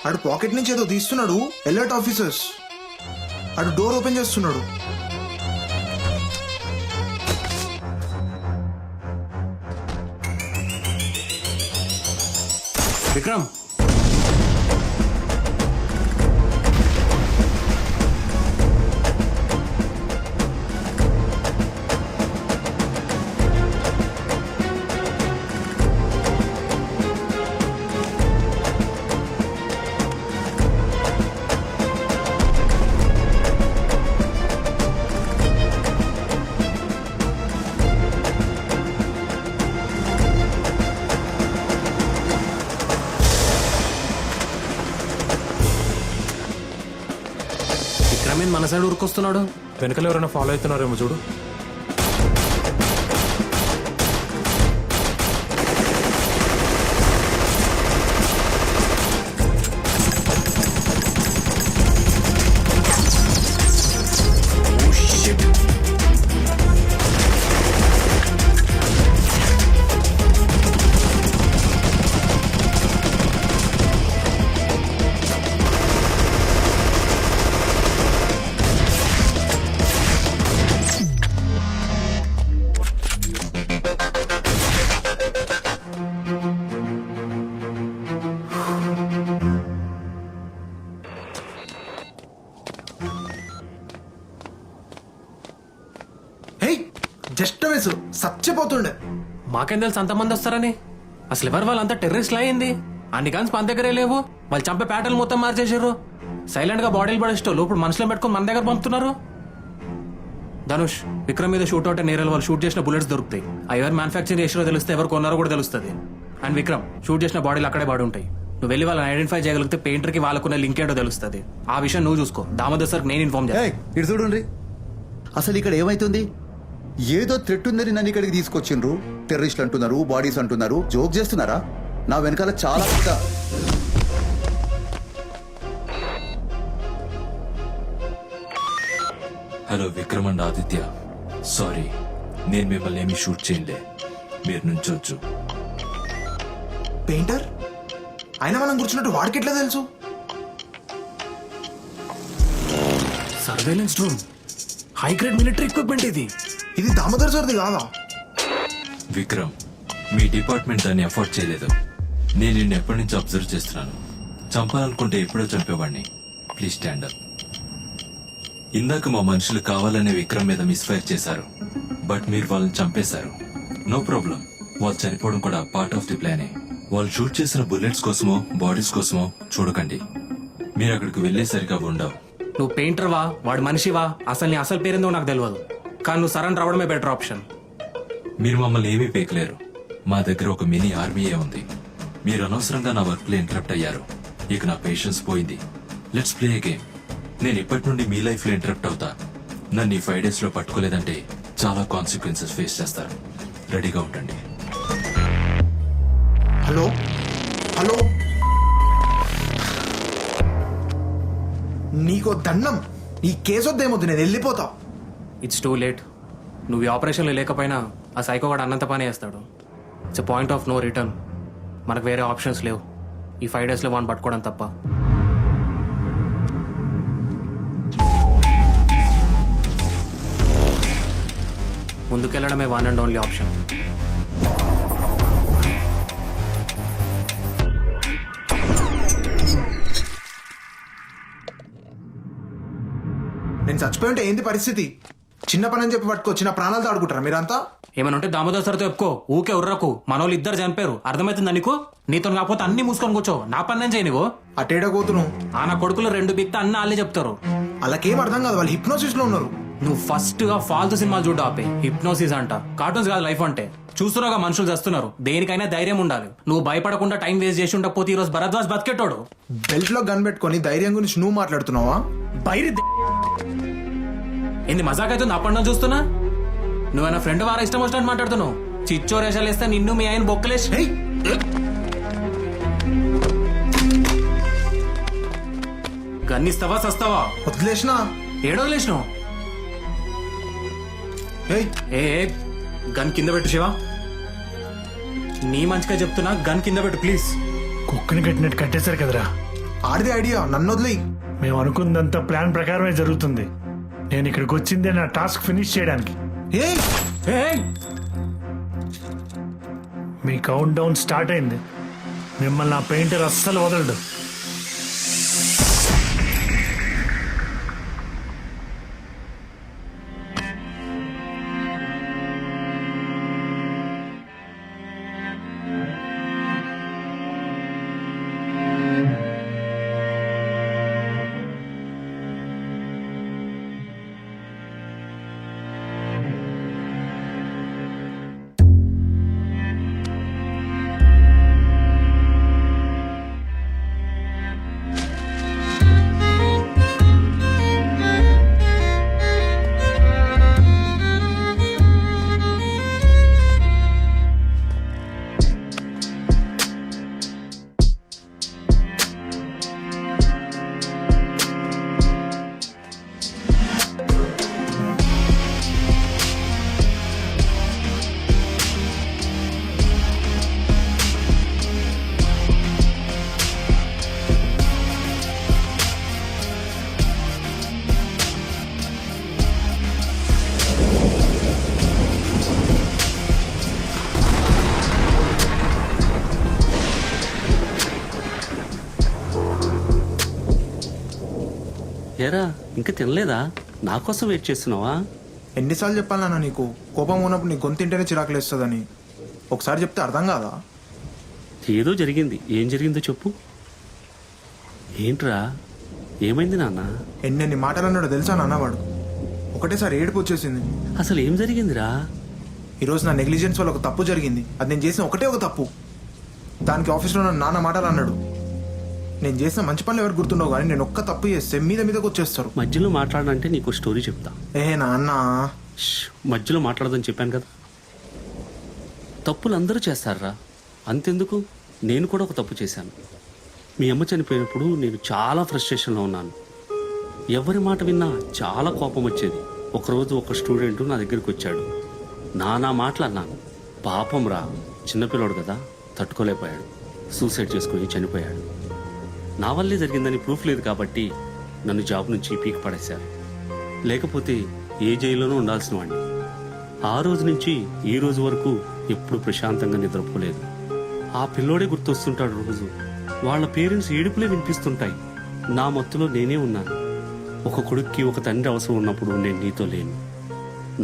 ఆడు పాకెట్ నుంచి ఏదో తీస్తున్నాడు. Alert officers. ఆడు డోర్ ఓపెన్ చేస్తున్నాడు. విక్రమ్, విక్రమ్ మన సైడ్ ఊరుకొస్తున్నాడు. వెనకాల ఎవరైనా ఫాలో అవుతున్నారేమో చూడు. Just miss. చచ్చిపోతుండే. మాకేం తెలుసు అంతమంది వస్తారని? అసలు ఎవరు వాళ్ళంతా టెర్రరిస్ట్లు అయింది. అన్ని గన్స్ మన దగ్గరే లేవు. వాళ్ళు చంపే ప్యాటర్న్ మొత్తం మార్చేసారు. సైలెంట్ గా బాడీలు పడేస్టోళ్ళు ఇప్పుడు మనుషులను పెట్టుకుని మన దగ్గర పంపుతున్నారు. ధనుష్, విక్రమ్ మీద షూట్ అవుట్ నేరల్ వాళ్ళు షూట్ చేసిన బుల్లెట్స్ దొరుకుతాయి. ఆ ఎవరు మ్యానుఫ్యాక్చరింగ్ చేసినో తెలిస్తే ఎవరు కొన్నారో కూడా తెలుస్తుంది. అండ్ విక్రమ్, షూట్ చేసిన బాడీలు అక్కడే పడి ఉంటాయి. నువ్వు వెళ్ళి వాళ్ళని ఐడెంటిఫై చేయగలిగితే పెయింటర్ కి వాళ్ళకున్న లింక్ ఏంటో తెలుస్తుంది. ఆ విషయం నువ్వు చూసుకో. దామోదర్ సార్ నేను ఇన్ఫార్మ్ చేస్తాను. ఇటు చూడండి, అసలు ఇక్కడ ఏమైతుంది? ఏదో థ్రెట్ ఉందని నన్ను ఇక్కడికి తీసుకొచ్చిండ్రు. టెర్రరిస్టులు అంటున్నారు, బాడీస్ అంటున్నారు. జోక్ చేస్తున్నారా? నా వెనకాల చాలా పెద్ద hello Vikram and Aditya, sorry నేను మిమ్మల్ని ఏమీ షూట్ చేయలే, మీరు నుంచోచ్చు. పెయింటర్ అయినా మనం కూర్చున్నట్టు వాడికి ఎట్లా తెలుసు? Surveillance room, high grade military equipment ఇది. ఇది దామోదర్ సార్ది కాదా? విక్రమ్, మీ డిపార్ట్మెంట్ దాన్ని ఎఫోర్డ్ చేయలేదు. నేను నిన్ను ఎప్పటి నుంచి అబ్జర్వ్ చేస్తున్నాను. చంపాలనుకుంటే ఎప్పుడో చంపేవాడిని. Please stand up. ఇందాక మా మనుషులు కావాలనే విక్రమ్ మీద మిస్ఫైర్ చేశారు, బట్ మీరు వాళ్ళని చంపేశారు. నో ప్రాబ్లం, వాళ్ళు చనిపోవడం కూడా పార్ట్ ఆఫ్ ది ప్లానే. వాళ్ళు షూట్ చేసిన బుల్లెట్స్ కోసమో బాడీస్ కోసమో చూడకండి. మీరు అక్కడికి వెళ్లేసరిగా ఉండవు. నువ్వు పెయింటర్వా, వాడు మనిషివా, అసలు నీ అసలు పేరేందో నాకు తెలియదు. కానీ నువ్వు సరెండర్ అవడమే బెటర్ ఆప్షన్. మీరు మమ్మల్ని ఏమీ పేకలేరు. మా దగ్గర ఒక మినీ ఆర్మీయే ఉంది. మీరు అనవసరంగా నా వర్క్ లో ఇంటరప్ట్ అయ్యారు. ఇక నా పేషెన్స్ పోయింది. Let's play A game. నేను ఇప్పటి నుండి మీ లైఫ్ లో ఇంటరప్ట్ అవుతా. నన్ను ఈ 5 days లో పట్టుకోలేదంటే చాలా కాన్సిక్వెన్సెస్ ఫేస్ చేస్తారు. రెడీగా ఉండండి. హలో హలో, నీకో దండం. ఈ కేసు వద్దేమొద్దు, నేను వెళ్ళిపోతా. It's too late. నువ్వు ఈ ఆపరేషన్లో లేకపోయినా ఆ సైకోగాడు అన్నంత పని చేస్తాడు. It's point of no return. మనకు వేరే ఆప్షన్స్ లేవు. ఈ 5 days లో వాడిని పట్టుకోవడం తప్ప. ముందుకెళ్లడమే వన్ అండ్ ఓన్లీ ఆప్షన్. నేను చచ్చిపోయి ఉంటే ఏంది పరిస్థితి? చిన్న పని అని చెప్పి పట్టుకొచ్చి నా ప్రాణాలతో ఆడుకుంటారా మీరంతా? ఏమైనా ఉంటే దామోదర్ సార్తో చెప్పుకో. ఊకే ఉర్రకు. మనోళ్ళు ఇద్దరు చంపారు, అర్థమవుతుందా నీకు? నీతో కాకపోతే అన్ని మూసుకొని కూర్చో. నా పని నేను చేయనివో. అటేడా కూతును ఆ నా కొడుకులు 2 బిక్త అన్ని వాళ్ళే చెప్తారు. అలాకేం అర్థం కాదు, వాళ్ళు హిప్నోసిస్ లో ఉన్నారు. నువ్వు ఫస్ట్ గా ఫాల్తు సినిమాలు చూడ ఆపే. హిప్నోసిస్ అంట, కార్టూన్స్ కాదు లైఫ్ అంటే. చూస్తున్నాగా మనుషులు చేస్తున్నారు. దేనికైనా ధైర్యం ఉండాలి. నువ్వు భయపడకుండా టైం వేస్ట్ చేసి ఉండకపోతే ఈ రోజు భరద్వాజ్ బతికేటోడు. బెల్ట్ లో గన్ పెట్టుకొని ధైర్యం గురించి నువ్వు మాట్లాడుతున్నావా? బైరి ఏంది మజాక్ అవుతుంది? అప్పటి చూస్తున్నా నువ్వైనా ఫ్రెండ్ వారా ఇష్టం వచ్చినట్టు మాట్లాడుతున్నావు. చిచ్చోరేషాలు వేస్తే నిన్ను మీ ఆయన బొక్కలేసి గన్నిస్తావా సస్తావా? వదిలేసినా ఏడో వదిలేసినావు. ఏ గన్ కింద పెట్టు శివ. నీ మంచిగా చెప్తున్నా, గన్ కింద పెట్టు ప్లీజ్. కుక్కని కట్టినట్టు కట్టేశారు కదరా. ఆడిది ఐడియా, నన్ను వదిలేయి. మేము అనుకున్నదంతా ప్లాన్ ప్రకారమే జరుగుతుంది. నేను ఇక్కడికి వచ్చిందే నా టాస్క్ ఫినిష్ చేయడానికి. మీ కౌంట్ డౌన్ స్టార్ట్ అయింది. మిమ్మల్ని నా పెయింటర్ అస్సలు వదలడు. ఏరా ఇంకా తినలేదా? నా కోసం వెయిట్ చేస్తున్నావా? ఎన్నిసార్లు చెప్పాలన్నా నీకు? కోపం ఉన్నప్పుడు నీ గొంతింటేనే చిరాకులేస్తుందని. ఒకసారి చెప్తే అర్థం కాదా? ఏదో జరిగింది. ఏం జరిగిందో చెప్పు. ఏంట్రా ఏమైంది నాన్న? ఎన్నెన్ని మాటలు అన్నాడో తెలుసా నాన్న వాడు? ఒకటేసారి ఏడుపు వచ్చేసింది. అసలు ఏం జరిగిందిరా? ఈరోజు నా నెగ్లిజెన్స్ వల్ల ఒక తప్పు జరిగింది. అది నేను చేసిన ఒకటే ఒక తప్పు. దానికి ఆఫీస్లో నన్ను నాన్న మాటలు అన్నాడు. నేను చేసిన మంచి పనులు ఎవరు గుర్తుండవు, కానీ నేను ఒక్క తప్పు చేస్తే మీదకి వచ్చేస్తారు. మధ్యలో మాట్లాడాలంటే నీకు స్టోరీ చెప్తా. నాన్న మధ్యలో మాట్లాడదని చెప్పాను కదా. తప్పులు అందరూ చేస్తారా, అంతెందుకు నేను కూడా ఒక తప్పు చేశాను. మీ అమ్మ చనిపోయినప్పుడు నేను చాలా ఫ్రస్ట్రేషన్లో ఉన్నాను. ఎవరి మాట విన్నా చాలా కోపం వచ్చేది. ఒకరోజు ఒక స్టూడెంట్ నా దగ్గరికి వచ్చాడు. నానా మాటలు అన్నాను. పాపం రా, చిన్నపిల్లోడు కదా, తట్టుకోలేకపోయాడు. సూసైడ్ చేసుకుని చనిపోయాడు. నా వల్లే జరిగిందని ప్రూఫ్ లేదు కాబట్టి నన్ను జాబ్ నుంచి పీకి పడేశారు. లేకపోతే ఏ జైల్లోనూ ఉండాల్సిన వాడిని. ఆ రోజు నుంచి ఈ రోజు వరకు ఎప్పుడు ప్రశాంతంగా నిద్రపోలేదు. ఆ పిల్లోడే గుర్తొస్తుంటాడు రోజు. వాళ్ళ పేరెంట్స్ ఏడుపులే వినిపిస్తుంటాయి. నా మత్తులో నేనే ఉన్నాను. ఒక కొడుక్కి ఒక తండ్రి అవసరం ఉన్నప్పుడు నేను నీతో లేను.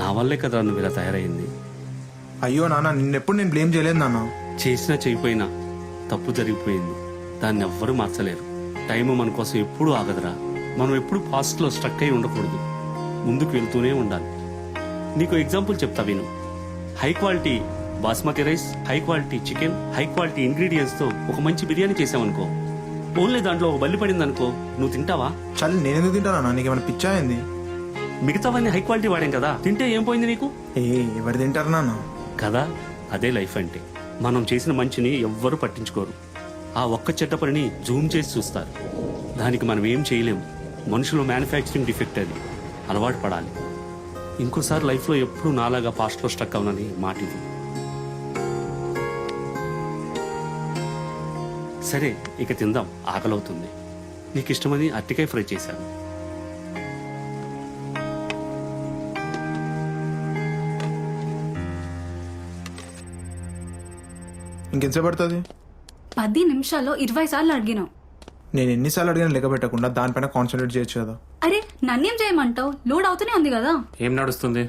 నా వల్లే కదా నువ్వు ఇలా తయారైంది. అయ్యో నాన్న, నిన్నెప్పుడు నేను బ్లేమ్ చేయలేదు నాన్న. చేసినా చేయపోయినా తప్పు జరిగిపోయింది. దాన్ని ఎవ్వరూ మార్చలేరు. టైం మన కోసం ఎప్పుడూ ఆగదురా. మనం ఎప్పుడు పాస్ట్లో స్ట్రక్ అయి ఉండకూడదు, ముందుకు వెళ్తూనే ఉండాలి. నీకు ఎగ్జాంపుల్ చెప్తా విను. High quality basmati rice, high quality chicken, high quality ఇంగ్రీడియంట్స్తో ఒక మంచి బిర్యానీ చేసావనుకో, ఓన్లీ దాంట్లో ఒక బల్లి పడింది అనుకో, నువ్వు తింటావా? చల్, నేనెందుకు తింటానా? నీకేమైనా పిచ్చా అయింది? మిగతావన్నీ హై క్వాలిటీ వాడాం కదా, తింటే ఏం పోయింది నీకు? ఎవరు తింటారు నాన్న? కదా, అదే లైఫ్ అంటే. మనం చేసిన మంచిని ఎవ్వరూ పట్టించుకోరు. ఆ ఒక్క చెడ్డ పనిని జూమ్ చేసి చూస్తారు. దానికి మనం ఏం చేయలేం. మనుషులో మ్యానుఫ్యాక్చరింగ్ డిఫెక్ట్ అది. అలవాటు పడాలి. ఇంకోసారి లైఫ్లో ఎప్పుడు నాలాగా పాస్ట్లో స్ట్రక్ అవునని మాట ఇది. సరే, ఇక తిందాం, ఆకలవుతుంది. నీకు ఇష్టమని అరటికాయ ఫ్రై చేశాను. ఇంకెంతసేపు పడుతుంది? 10 నిమిషాల్లో 20 సార్లు అడిగినావు. నేను ఎన్నిసార్లు అడిగినా లెక్క పెట్టకుండా దానిపైన కాన్సన్ట్రేట్ చేయొచ్చు కదా. అరే నన్నేం చేయమంటావు? లోడ్ అవుతూనే ఉంది కదా. ఏం నడుస్తుంది?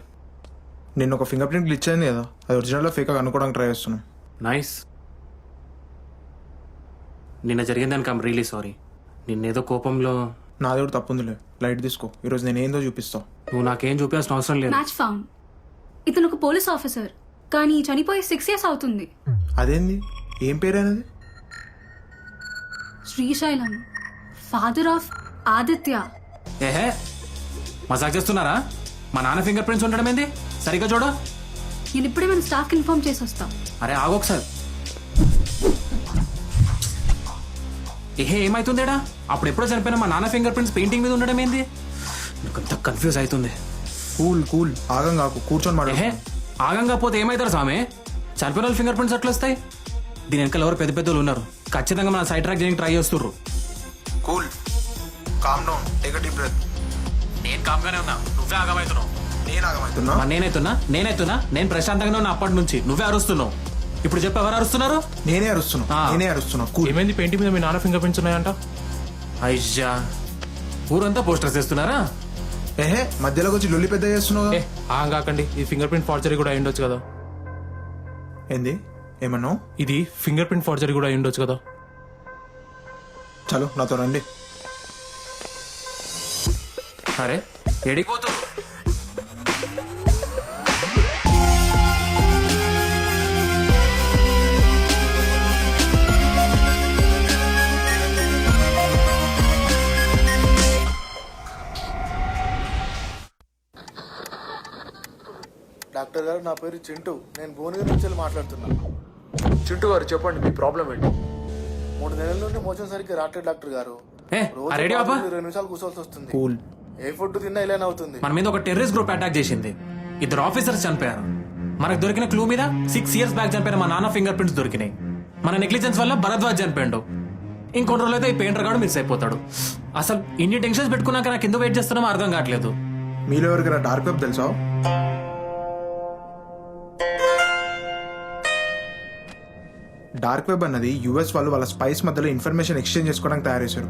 నేను ఒక ఫింగర్ ప్రింట్ గ్లిచ్ అయింది కదా, అది ఒరిజినల్ ఫేక్ అనుకోవడానికి ట్రై చేస్తున్నాను. నైస్. నిన్న జరిగిన దానికి ఐమ్ రియలీ సారీ. నిన్నేదో కోపంలో. నా దేవుడు తప్పుందిలే, లైట్ తీసుకో. ఈరోజు నేనేందో చూపిస్తా. నువ్వు నాకేం చూపించాల్సిన అవసరం లేదు. Match found. ఇతను ఒక పోలీస్ ఆఫీసర్, కానీ చనిపోయి 6 years అవుతుంది. అదేంది? ఏం పేరేనది? Srisailam, father of Aditya. ఏహే, మజాక్ చేస్తున్నారా? మా నాన్న ఫింగర్ ప్రింట్స్ ఉండడం ఏంది? సరిగ్గా చూడు. నేను ఇప్పుడే మన స్టాఫ్ ఇన్ఫార్మ్ చేసి వస్తా. అరే ఆగొకసారి. ఏహే, ఏమైతుందేడా? అప్పుడు ఎప్పుడో చనిపోయిన మా నాన్న ఫింగర్ ప్రింట్స్ పెయింటింగ్ మీద ఉండడం ఏంది? నాకంత కన్ఫ్యూజ్ అవుతుంది. కూల్ కూల్, ఆగం కాకు, కూర్చొని మాట. ఏహే, ఆగంగా పోతే ఏమవుతారు స్వామి? చనిపోయిన వాళ్ళ ఫింగర్ ప్రింట్స్ ఎట్లా వస్తాయి? దీని వెనకాల ఎవరు పెద్ద పెద్దలు ఉన్నారు. ఖచ్చితంగా మన సైడ్ ట్రాక్ చేయడానికి ట్రై చేస్తుర్రు. Cool, calm down, take a deep breath. నేను కామ్గానే ఉన్నా, నువ్వే ఆగమవుతున్నావు. నేను ఆగమవుతున్నా? నేనైతున్నా. నేను ప్రశాంతంగానే ఉన్నా అప్పటి నుంచి. నువ్వే అరుస్తున్నావు. ఇప్పుడు చెప్పు, ఎవరు అరుస్తున్నారు? నేనే అరుస్తున్నా. కూల్. ఏమైంది? పెయింటింగ్ మీద మీ నాన్న ఫింగర్ ప్రింట్స్ ఉన్నాయంట. అయ్యా, ఊరంతా పోస్టర్స్ చేస్తున్నారా? ఏహే, మధ్యలోకి వచ్చి లొల్లి పెద్ద చేస్తున్నావు. కాకండి, ఈ ఫింగర్ ప్రింట్ ఫార్జరీ కూడా అయ్యుండొచ్చు కదా. ఏంది? ఏమన్నావు? ఇది ఫింగర్ ప్రింట్ ఫార్జరీ కూడా అయ్యుండొచ్చు కదా. చలో నాతో రండి. అరే ఎడిపోతు. డాక్టర్ గారు, నా పేరు చింటూ. నేను భువనగిరి నుంచి మాట్లాడుతున్నా. చింటూ గారు, చెప్పండి మీ ప్రాబ్లం ఏంటి? 3 నెలల నుండి మోషన్ సరిగ్గా రావట్లేదు డాక్టర్ గారు. రోజు 20 నిమిషాలు కూర్చోవాల్సి వస్తుంది. కూల్. ఏ ఫుడ్ తిన్నా ఇలానే అవుతుంది. మన మీద ఒక టెర్రరిస్ట్ గ్రూప్ అటాక్ చేసింది. 2 ఆఫీసర్స్ చనిపోయారు. మనకు దొరికిన క్లూ మీద 6 years బ్యాక్ చనిపోయిన మా నాన్న ఫింగర్ ప్రింట్స్ దొరికినాయి. మన నెగ్లిజెన్స్ వల్ల భరద్వాజ్ చనిపోయాడు. ఇంకొన్ని రోజులైతే ఈ పెయింటర్ గాడు మిస్ అయిపోతాడు. అసలు ఇన్ని టెన్షన్స్ పెట్టుకున్నాక నాకు ఎందుకు వెయిట్ చేస్తున్నామో అర్థం కావట్లేదు. మీలో ఎవరికైనా డార్క్ వెబ్ తెలుసా? డార్క్ వెబ్ అన్నది యూఎస్ వాళ్ళు వాళ్ళ స్పైస్ మధ్యలో ఇన్ఫర్మేషన్ ఎక్స్చేంజ్ చేసుకోవడానికి తయారు చేశారు.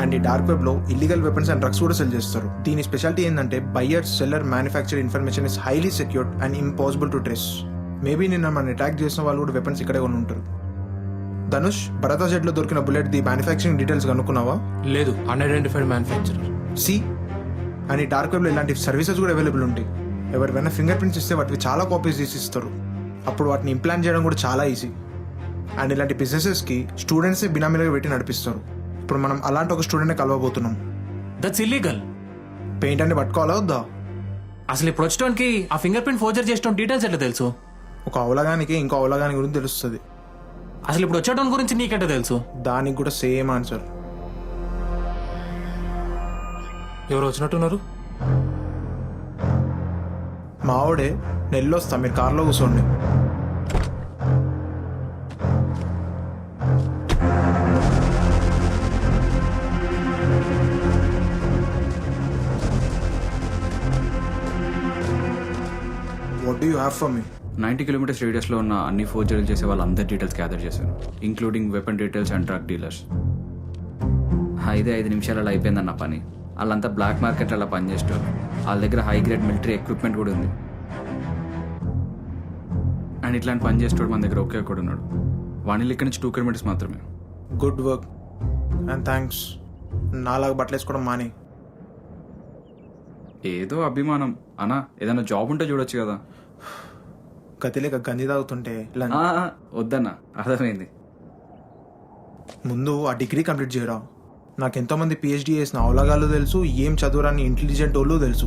అండ్ ఈ డార్క్ వెబ్ లో ఇల్లీగల్ వెపన్స్ అండ్ డ్రగ్స్ కూడా సెల్ చేస్తారు. దీని స్పెషాలిటీ ఏంటంటే buyer, seller, manufacture information is highly secured and impossible to trace. Maybe నిన్న మన అటాక్ చేసిన వాళ్ళు కూడా వెపన్స్ ఇక్కడే కొని ఉంటారు. ధనుష్, భరద్వాజ్ లో దొరికిన బుల్లెట్ ది మ్యానుఫ్యాక్చరింగ్ డీటెయిల్స్ కనుక్కున్నావా? లేదు, అన్ఐడెంటిఫైడ్ మ్యానుఫ్యాక్చరర్. సి అండ్ ఈ డార్క్ వెబ్ లో ఇలాంటి సర్వీసెస్ కూడా అవైలబుల్ ఉంటాయి. ఎవరికైనా ఫింగర్ ప్రింట్స్ ఇస్తే వాటికి చాలా కాపీస్ తీసి ఇస్తారు. అప్పుడు వాటిని ఇంప్లాంట్ చేయడం కూడా చాలా ఈజీ. అండ్ ఇలాంటి బిజినెసెస్కి స్టూడెంట్స్ బినామీలుగా పెట్టి నడిపిస్తారు. ఇప్పుడు మనం అలాంటి ఒక స్టూడెంట్ని కలవబోతున్నాం. That's illegal. పెయింట్ అన్ని పట్టుకోవాలా వద్దా? అసలు ఇప్పుడు వచ్చడానికి ఆ ఫింగర్ ప్రింట్ ఫోర్జర్ చేసిన డీటెయిల్స్ ఎట్లా తెలుసు? ఒక అవలగానికి ఇంకో అవలగాని గురించి తెలుస్తుంది. అసలు ఇప్పుడు వచ్చేటోని గురించి నీకెట్లా తెలుసు? దానికి కూడా సేమ్ ఆన్సర్. ఎవరు వచ్చినట్టున్నారు? మావాడే నెల్లొస్తా, మీరు కార్లో కూర్చోండి. What do you have for me? 90 kilometres రేడియస్లో ఉన్న అన్ని ఫోర్జరీలు చేసే వాళ్ళందరి డీటెయిల్స్ గ్యాదర్ చేశాను, including weapon details and drug dealers. 5 నిమిషాలలో అయిపోయిందన్న పని. వాళ్ళంతా బ్లాక్ మార్కెట్ అలా పనిచేస్తారు. వాళ్ళ దగ్గర హై గ్రేడ్ మిలిటరీ ఎక్విప్మెంట్ కూడా ఉంది. అండ్ ఇట్లాంటి పని చేసేవాడు మన దగ్గర ఒకే ఒకడు ఉన్నాడు. వాణిలు ఇక్కడ నుంచి 2 కిలోమీటర్స్ మాత్రమే. Good work and thanks. నాలాగా బట్టలు వేసుకోవడం మాని. ఏదో అభిమానం అన్నా, ఏదైనా జాబ్ ఉంటే చూడొచ్చు కదా. గతిలేక గంజి తాగుతుంటే వద్దన్నా, అర్థమైంది. ముందు ఆ డిగ్రీ కంప్లీట్ చేయరా. నాకు ఎంతోమంది పిహెచ్డీ చేసిన అవలగాళ్ళు తెలుసు, ఏం చదువురాని ఇంటెలిజెంట్ వాళ్ళు తెలుసు.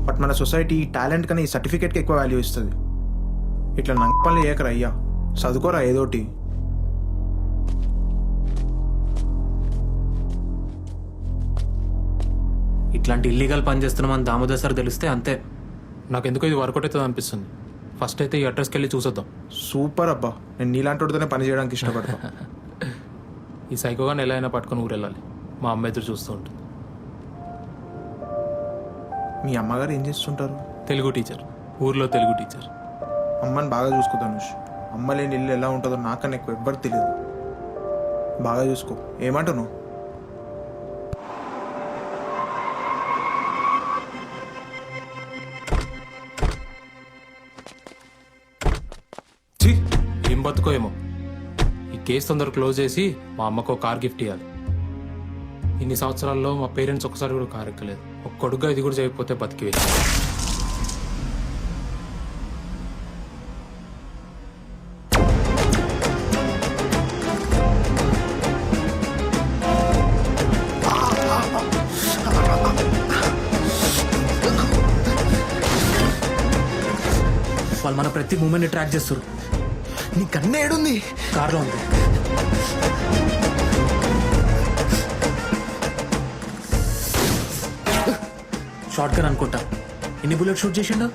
బట్ మన సొసైటీ టాలెంట్ కన్నా ఈ సర్టిఫికేట్కి ఎక్కువ వాల్యూ ఇస్తుంది. ఇట్లా నంగ పనులు చేయకరా అయ్యా, చదువుకోరా ఏదోటి. ఇట్లాంటి ఇల్లీగల్ పని చేస్తున్నామని దామోదర్ సార్ తెలిస్తే అంతే. నాకెందుకో ఇది వర్కౌట్ అవుతుంది అనిపిస్తుంది. ఫస్ట్ అయితే ఈ అడ్రస్కి వెళ్ళి చూసొద్దాం. సూపర్ అబ్బా, నేను నీలాంటి వాడితోనే పని చేయడానికి ఇష్టపడతా. ఈ సైకోగాన్ని ఎలా అయినా పట్టుకొని ఊరు వెళ్ళాలి. మా అమ్మ ఎదురు చూస్తూ ఉంటుంది. మీ అమ్మగారు ఏం చేస్తుంటారు? తెలుగు టీచర్, ఊర్లో తెలుగు టీచర్. అమ్మని బాగా చూసుకోతాను. అమ్మ లేని ఇల్లు ఎలా ఉంటుందో నాకన్నా ఎక్కువ ఎవ్వరికి తెలియదు. బాగా చూసుకో. ఏమంటావు? ఏం బతుకో ఏమో. ఈ కేసు తొందర క్లోజ్ చేసి మా అమ్మకు కార్ గిఫ్ట్ ఇవ్వాలి. ఇన్ని సంవత్సరాల్లో మా పేరెంట్స్ ఒకసారి కూడా కార్ ఎక్కలేదు. ఒక కొడుగ్గా ఇది కూడా చేయకపోతే బతికి. వాళ్ళు మన ప్రతి మూమెంట్ ట్రాక్ చేస్తారు. నీ కన్ను ఏడుంది? కార్లో ఉంది. షార్ట్ గన్ అనుకుంటా. ఎన్ని బుల్లెట్ షూట్ చేసిండు?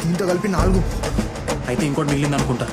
ఇంత కలిపి 4. అయితే ఇంకోటి మిగిలింది అనుకుంటా.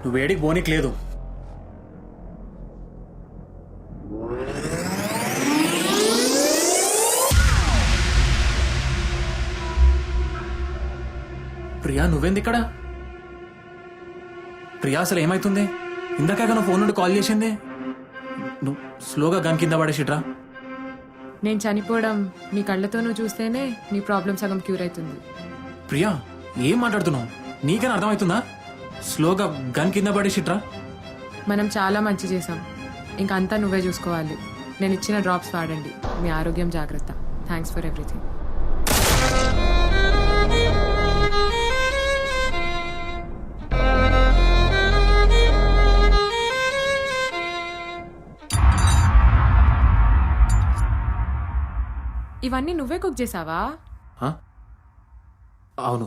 నువ్వు వేడికి పోనీకి లేదు. ప్రియా నువ్వేంది ఇక్కడ? ప్రియా అసలు ఏమైతుంది? ఇందాక నువ్వు ఫోన్ నుండి కాల్ చేసింది. నువ్వు స్లోగా గన్ కింద పడేసిట్రా. నేను చనిపోవడం నీ కళ్ళతో నువ్వు చూస్తేనే నీ ప్రాబ్లం సగం క్యూర్ అవుతుంది. ప్రియా ఏం మాట్లాడుతున్నావు? నీకైనా అర్థమవుతుందా? స్లోగా గన్ కింద పడేసిట్రా. మనం చాలా మంచి చేసాం. ఇంకా అంతా నువ్వే చూసుకోవాలి. నేను ఇచ్చిన డ్రాప్స్ వాడండి. మీ ఆరోగ్యం జాగ్రత్త. Thanks for everything. ఇవన్నీ నువ్వే కుక్ చేసావా? అవును.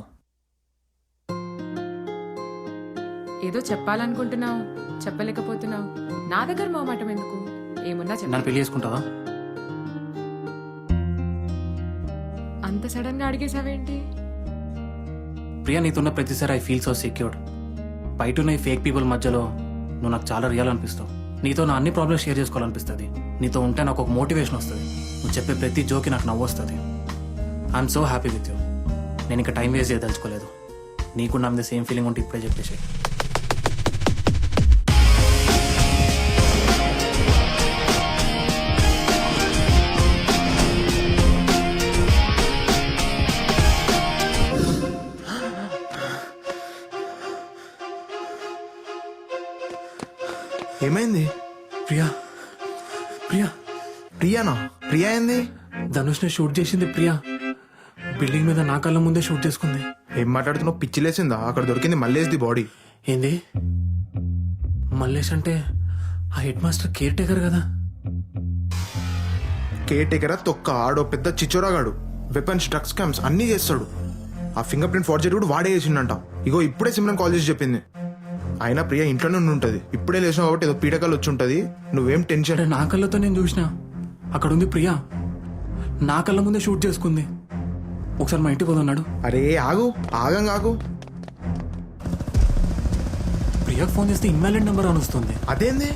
ఏదో చెప్పాలనుకుంటున్నావు, చెప్పలేకపోతున్నావు. నా దగ్గర మొహమాటం ఎందుకు? ఏమున్నా చెప్ప. నన్ను పెళ్లి చేసుకుంటావా? అంత సడన్ గా అడిగేసావేంటి? ప్రియా, నీతున్న ప్రతిసారి ఐ ఫీల్ సో సెక్యూర్డ్. బయట ఉన్న ఈ ఫేక్ పీపుల్ మధ్యలో నువ్వు నాకు చాలా రియల్ అనిపిస్తావు. నీతో నా అన్ని ప్రాబ్లమ్స్ షేర్ చేసుకోవాలనిపిస్తుంది. నీతో ఉంటే నాకు ఒక మోటివేషన్ వస్తుంది. నువ్వు చెప్పే ప్రతి జోకి నాకు నవ్వు వస్తుంది. I'm so happy with you. నేను ఇంకా టైం వేస్ట్ చేయదలుచుకోలేదు. నీకు నా మీద సేమ్ ఫీలింగ్ ఉంటే ఇప్పుడే చెప్పేసి. ఏమైంది? ప్రియా, ప్రియా, ప్రియానా? ప్రియా ఏంది? ధనుష్ని షూట్ చేసింది ప్రియా. బిల్డింగ్ మీద నా కళ్ళ ముందే షూట్ చేసుకుంది. ఏం మాట్లాడుతున్నావు? పిచ్చిలేసిందా? అక్కడ దొరికింది మల్లేష్ది బాడీ. ఏంది? మల్లేష్ అంటే ఆ హెడ్ మాస్టర్ కేర్ టేకర్ కదా? కేర్ టేకరా తొక్క? ఆడో పెద్ద చిచ్చోరాగాడు. వెపన్స్, డ్రగ్స్ క్యాంప్స్ అన్నీ చేస్తాడు. ఆ ఫింగర్ ప్రింట్ ఫార్జరీ కూడా వాడే చేసిండంట. ఇగో ఇప్పుడే సిమ్రన్ కాల్ చేసి చెప్పింది. అయినా ప్రియ ఇంట్లోనే ఉంటుంది. ఇప్పుడే లేచినావు కాబట్టి ఏదో పీడకలు వచ్చి ఉంటుంది. నువ్వేం టెన్షన్. నా కళ్ళతో నేను చూసిన. అక్కడ ఉంది ప్రియా. నా కళ్ళ ముందే షూట్ చేసుకుంది. ఒకసారి మా ఇంటికి పోతున్నాడు. అరే ఆగు, ఆగు. ప్రియాకు ఫోన్ చేస్తే ఇన్వాలిడ్ నెంబర్ అని వస్తుంది. అదేంది?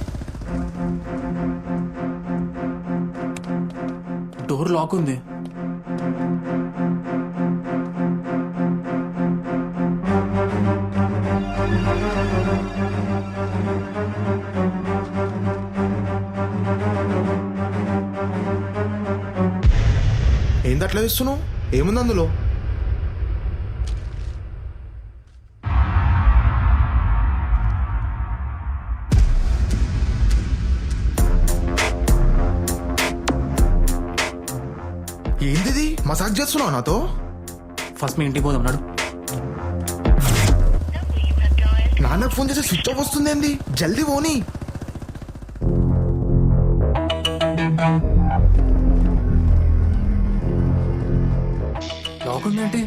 డోర్ లాక్ ఉంది. ఏంది అట్లా చేస్తున్నావు? ఏముంది అందులో? ఏంటిది? మసాజ్ చేస్తున్నావు నాతో? ఫస్ట్ మీ ఇంటికి పోదాం నాడు. నాన్నకు ఫోన్ చేస్తే స్విచ్ ఆఫ్ వస్తుంది. ఏంది? జల్దీ పోనీ. లాక్ ఉందంటే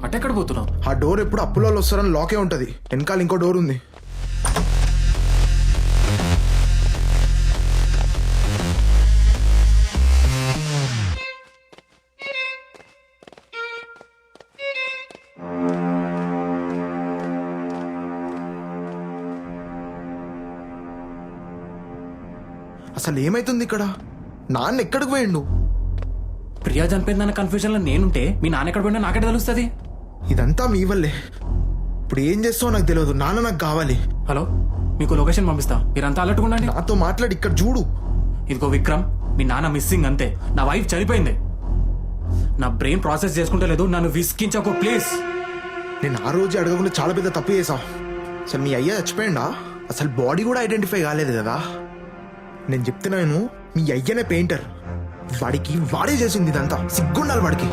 అటెక్కడ పోతున్నావు? ఆ డోర్ ఎప్పుడు అప్పులో వస్తారని లాకే ఉంటది. వెనకాల ఇంకో డోర్ ఉంది. అసలు ఏమైతుంది ఇక్కడ? నాన్న ఎక్కడికి పోయిండు? ప్రియా చనిపోయిందన్న కన్ఫ్యూజన్ లో నేనుంటే మీ నాన్న ఎక్కడ పోయినా నాకెట తెలుస్తుంది? ఇదంతా మీ వల్లే. ఇప్పుడు ఏం చేస్తావో నాకు తెలియదు. నాన్న నాకు కావాలి. హలో, మీకు లొకేషన్ పంపిస్తా. మీరంతా అలర్ట్గా ఉండండి. నాతో మాట్లాడి ఇక్కడ చూడు. ఇదిగో విక్రమ్, మీ నాన్న మిస్సింగ్ అంతే. నా వైఫ్ చనిపోయింది. నా బ్రెయిన్ ప్రాసెస్ చేసుకుంటే లేదు. నన్ను విసికించకు ప్లీజ్. నేను ఆ రోజు అడగకుండా చాలా పెద్ద తప్పు చేసావు. అసలు మీ అయ్య చచ్చిపోయిందా? అసలు బాడీ కూడా ఐడెంటిఫై కాలేదు కదా. నేను చెప్తున్నాను, మీ అయ్యనే పెయింటర్. వాడికి వాడే చేసింది ఇదంతా. సిగ్గుండాలి వాడికి.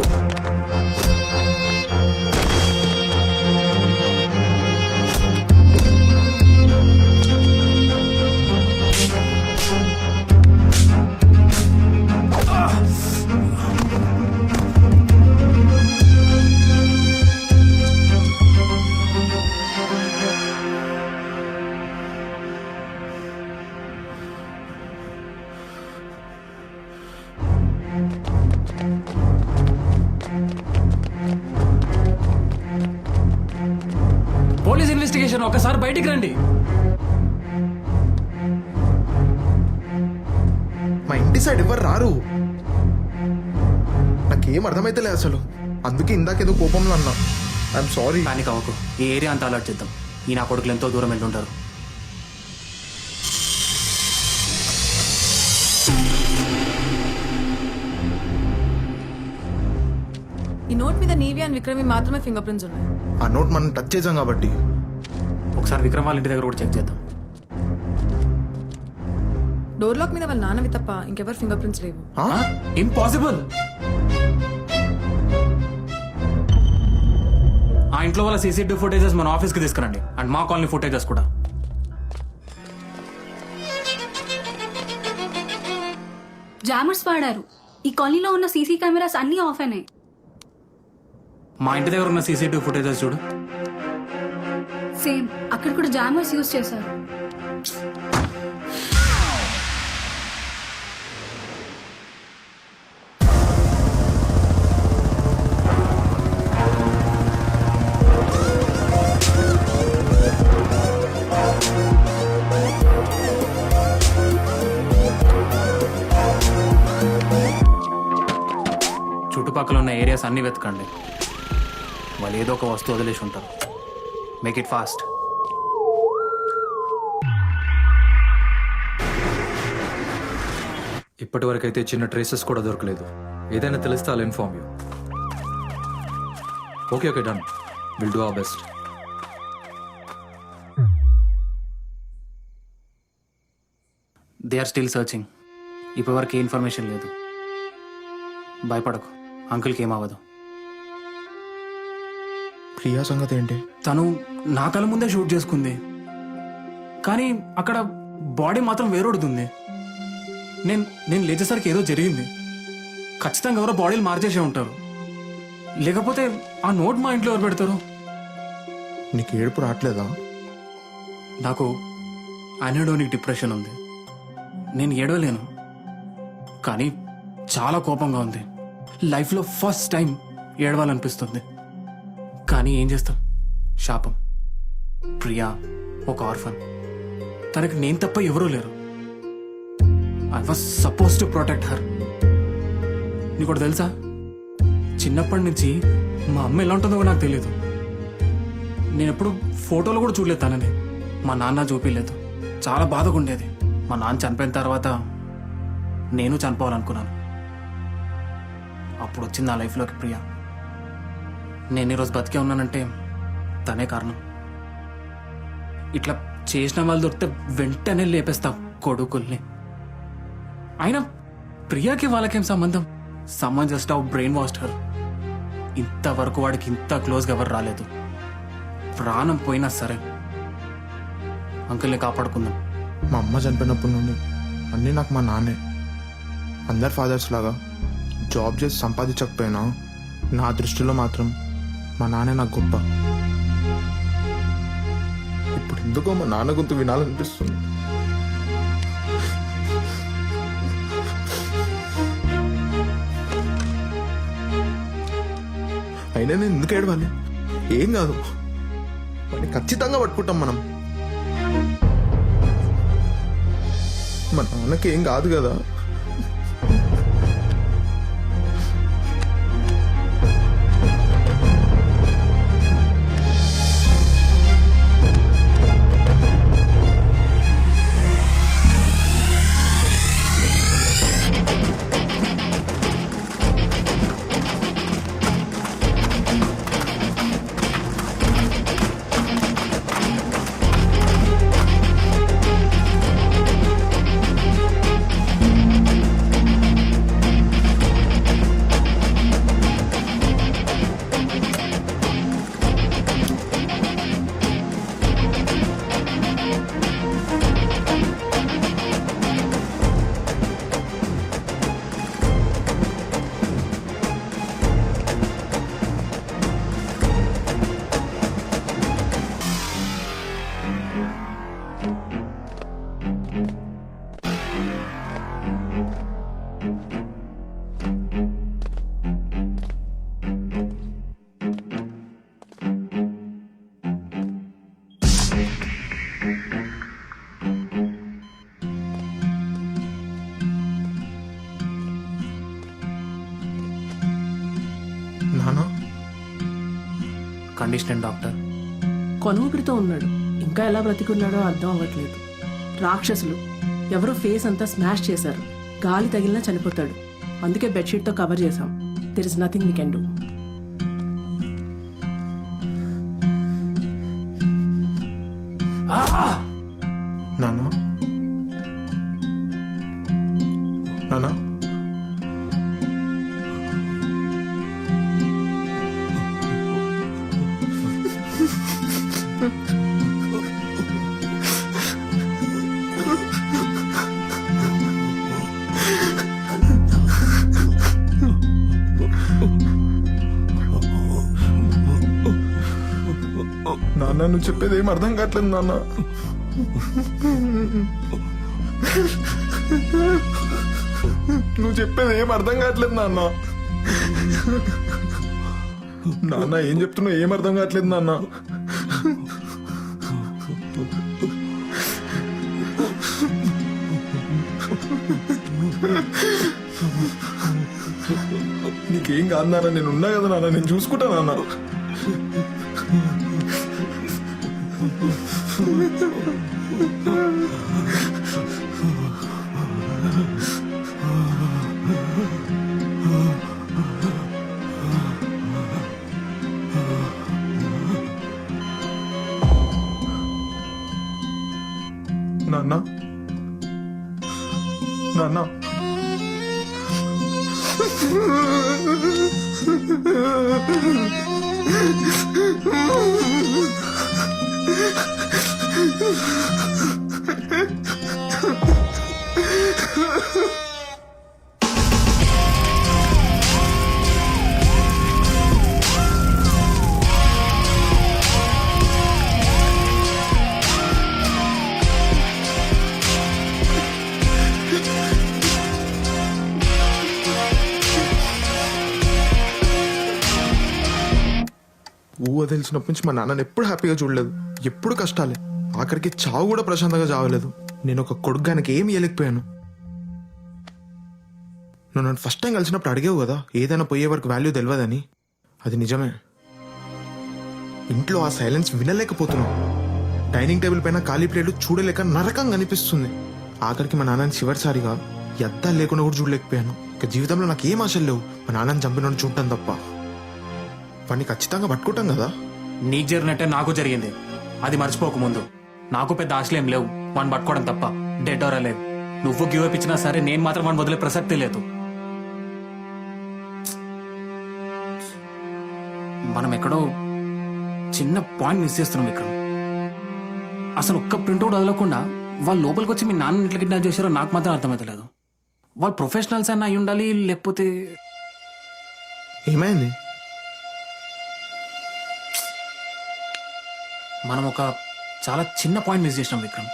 పోలీస్ ఇన్వెస్టిగేషన్, ఒకసారి బయటికి రండి. మా ఇంటి సైడ్ ఎవరు రారు. నాకేం అర్థమైతలే అసలు. అందుకే ఇందాకేదో కోపంలో అన్నా. I'm sorry. పానిక్ అవ్వకు. ఈ ఏరియా అంతా అలర్ట్ చేద్దాం. ఈ నా కొడుకులు ఎంతో దూరం వెళ్ళుంటారు. ఈ నోట్ మీద నీవి అండ్ విక్రమి మాత్రమే ఫింగర్ ప్రింట్స్ ఉన్నాయి. ఆ నోట్ మనం టచ్ చేసాం కాబట్టి. ఒకసారి విక్రమ్ వాళ్ళ ఇంటి దగ్గర కూడా చెక్ చేద్దాం. డోర్ లాక్ మీద వాళ్ళ నాన్నవి తప్ప ఇంకెవరు ఫింగర్ ప్రింట్స్ లేవు. ఇంపాసిబుల్. ఆ ఇంట్లో వాళ్ళ సీసీటీవీ ఫుటేజెస్ మన ఆఫీస్కి తీసుకురండి. అండ్ మా కాలనీ ఫుటేజెస్ కూడా. జామర్స్ వాడారు. ఈ కాలనీలో ఉన్న సీసీ కెమెరాస్ అన్నీ ఆఫ్ అయినాయి. మా ఇంటి దగ్గర ఉన్న సీసీటీవీ ఫుటేజెస్ చూడు. సేమ్, అక్కడ కూడా జామర్స్ యూజ్ చేశారు. చుట్టుపక్కల ఉన్న ఏరియాస్ అన్ని వెతకండి. వాళ్ళు ఏదో ఒక వస్తువు వదిలేసి ఉంటారు. Make it fast. ఇప్పటి వరకు అయితే చిన్న ట్రేసెస్ కూడా దొరకలేదు. ఏదైనా తెలిస్తే I'll inform you. Okay done. Will do our best. They are still searching. ఇప్పటి వరకు ఏ ఇన్ఫర్మేషన్ లేదు. భయపడకు, అంకుల్కి ఏమవ్వదు. ప్రియా సంగతి ఏంటి? తను నా కళ్ళ ముందే షూట్ చేసుకుంది, కానీ అక్కడ బాడీ మాత్రం వేరొడుతుంది. నేను లేచేసరికి ఏదో జరిగింది. ఖచ్చితంగా ఎవరో బాడీలు మార్చేసే ఉంటారు. లేకపోతే ఆ నోట్ మా ఇంట్లో ఎవరు పెడతారు? నీకు ఏడుపు రావట్లేదా? నాకు అనెడోనిక్ డిప్రెషన్ ఉంది. నేను ఏడవలేను, కానీ చాలా కోపంగా ఉంది. లైఫ్లో ఫస్ట్ టైం ఏడవాలనిపిస్తుంది, కానీ ఏం చేస్తాం? శాపం. ప్రియా ఒక ఆర్ఫన్. తనకి నేను తప్ప ఎవరూ లేరు. I was suppose to protect her. నీకు తెలుసా, చిన్నప్పటి నుంచి మా అమ్మ ఎలా ఉంటుందో నాకు తెలియదు. నేను ఎప్పుడు ఫోటోలు కూడా చూడలేదు తనని. మా నాన్న చూపించలేదు. చాలా బాధగా ఉండేది. మా నాన్న చనిపోయిన తర్వాత నేను చనిపోవాలనుకున్నాను. అప్పుడు వచ్చింది నా లైఫ్లోకి ప్రియా. నేను ఈరోజు బతికే ఉన్నానంటే తనే కారణం. ఇట్లా చేసిన వాళ్ళు దొరికితే వెంటనే లేపేస్తా కొడుకుల్ని. అయినా ప్రియాకి వాళ్ళకేం సంబంధం? Someone just how brain washed her. ఇంతవరకు వాడికి ఇంత క్లోజ్గా ఎవరు రాలేదు. ప్రాణం పోయినా సరే అంకుల్ని కాపాడుకుందాం. మా అమ్మ చనిపోయినప్పటి నుండి అన్నీ నాకు మా నాన్నే. అందరు ఫాదర్స్ లాగా జాబ్ చేసి సంపాదించకపోయినా నా దృష్టిలో మాత్రం మా నాన్నే నాకు గొప్ప. ఇప్పుడు ఎందుకో మా నాన్న గొంతు వినాలనిపిస్తుంది. అయినా నేను ఎందుకు ఏడవాలి? ఏం కాదు, వాడిని ఖచ్చితంగా పట్టుకుంటాం మనం. మా నాన్నకి ఏం కాదు కదా. నానా కండిషన్ డాక్టర్. కొనుగుపిడితో ఉన్నాడు. ఇంకా ఎలా బ్రతికున్నాడో అర్థం అవ్వట్లేదు. రాక్షసులు ఎవరో ఫేస్ అంతా స్మాష్ చేశారు. గాలి తగిలినా చనిపోతాడు. అందుకే బెడ్షీట్తో కవర్ చేశాం. There is nothing we can do. నానా నానా నాన్న నువ్వు చెప్పేది ఏం అర్థం కావట్లేదు నాన్న. నువ్వు చెప్పేది ఏం అర్థం కావట్లేదు నాన్న. నాన్న ఏం చెప్తున్నావు ఏం అర్థం కావట్లేదు నాన్న. నీకేం కాదు నాన్న, నేను ఉన్నా కదా నాన్న, నేను చూసుకుంటా నాన్న. నాన్న నాన్న ఊహ తెలిసినప్పటి నుంచి మా నాన్నని ఎప్పుడు హ్యాపీగా చూడలేదు. ఎప్పుడు కష్టాలే, ఆఖరికి చావు కూడా ప్రశాంతంగా చావలేదు. నేను ఒక కొడుకుగానికి ఏమి ఇవ్వలేకపోయాను. నువ్వు నన్ను ఫస్ట్ టైం కలిసినప్పుడు అడిగావు కదా ఏదైనా పోయే వరకు వాల్యూ తెలియదని. అది నిజమే. ఇంట్లో ఆ సైలెన్స్ వినలేకపోతున్నావు. డైనింగ్ టేబుల్ పైన ఖాళీ ప్లేట్లు చూడలేక నరకంగా అనిపిస్తుంది. ఆఖరికి మా నాన్నని చివరిసారిగా ఎద్దా లేకుండా కూడా చూడలేకపోయాను. ఇక జీవితంలో నాకు ఏం ఆశలు లేవు, మా నాన్నని చంపినోడు చూడటం తప్ప. వాడిని ఖచ్చితంగా పట్టుకుంటాం కదా. నీకు జరిగినట్టే నాకు జరిగింది, అది మర్చిపోక ముందు. నాకు పెద్ద ఆశలేం లేవు, వాడిని పట్టుకోవడం తప్ప. డెడ్ ఆర్ అలైవ్, నువ్వు గివ్ అప్ ఇచ్చినా సరే నేను మాత్రం వాడిని వదిలే ప్రసక్తి లేదు. మనం ఎక్కడో చిన్న పాయింట్ మిస్ చేస్తున్నాం విక్రమ్. అసలు ఒక్క ప్రింట్అవుట్ వదలకుండా వాళ్ళు లోపలికి వచ్చి మీ నాన్న ఎట్లా కిడ్నాప్ చేశారో నాకు మాత్రం అర్థమవుతలేదు. వాళ్ళు ప్రొఫెషనల్స్ అన్న అయి ఉండాలి, లేకపోతే ఏమైంది? మనం ఒక చాలా చిన్న పాయింట్ మిస్ చేసినాం విక్రమ్.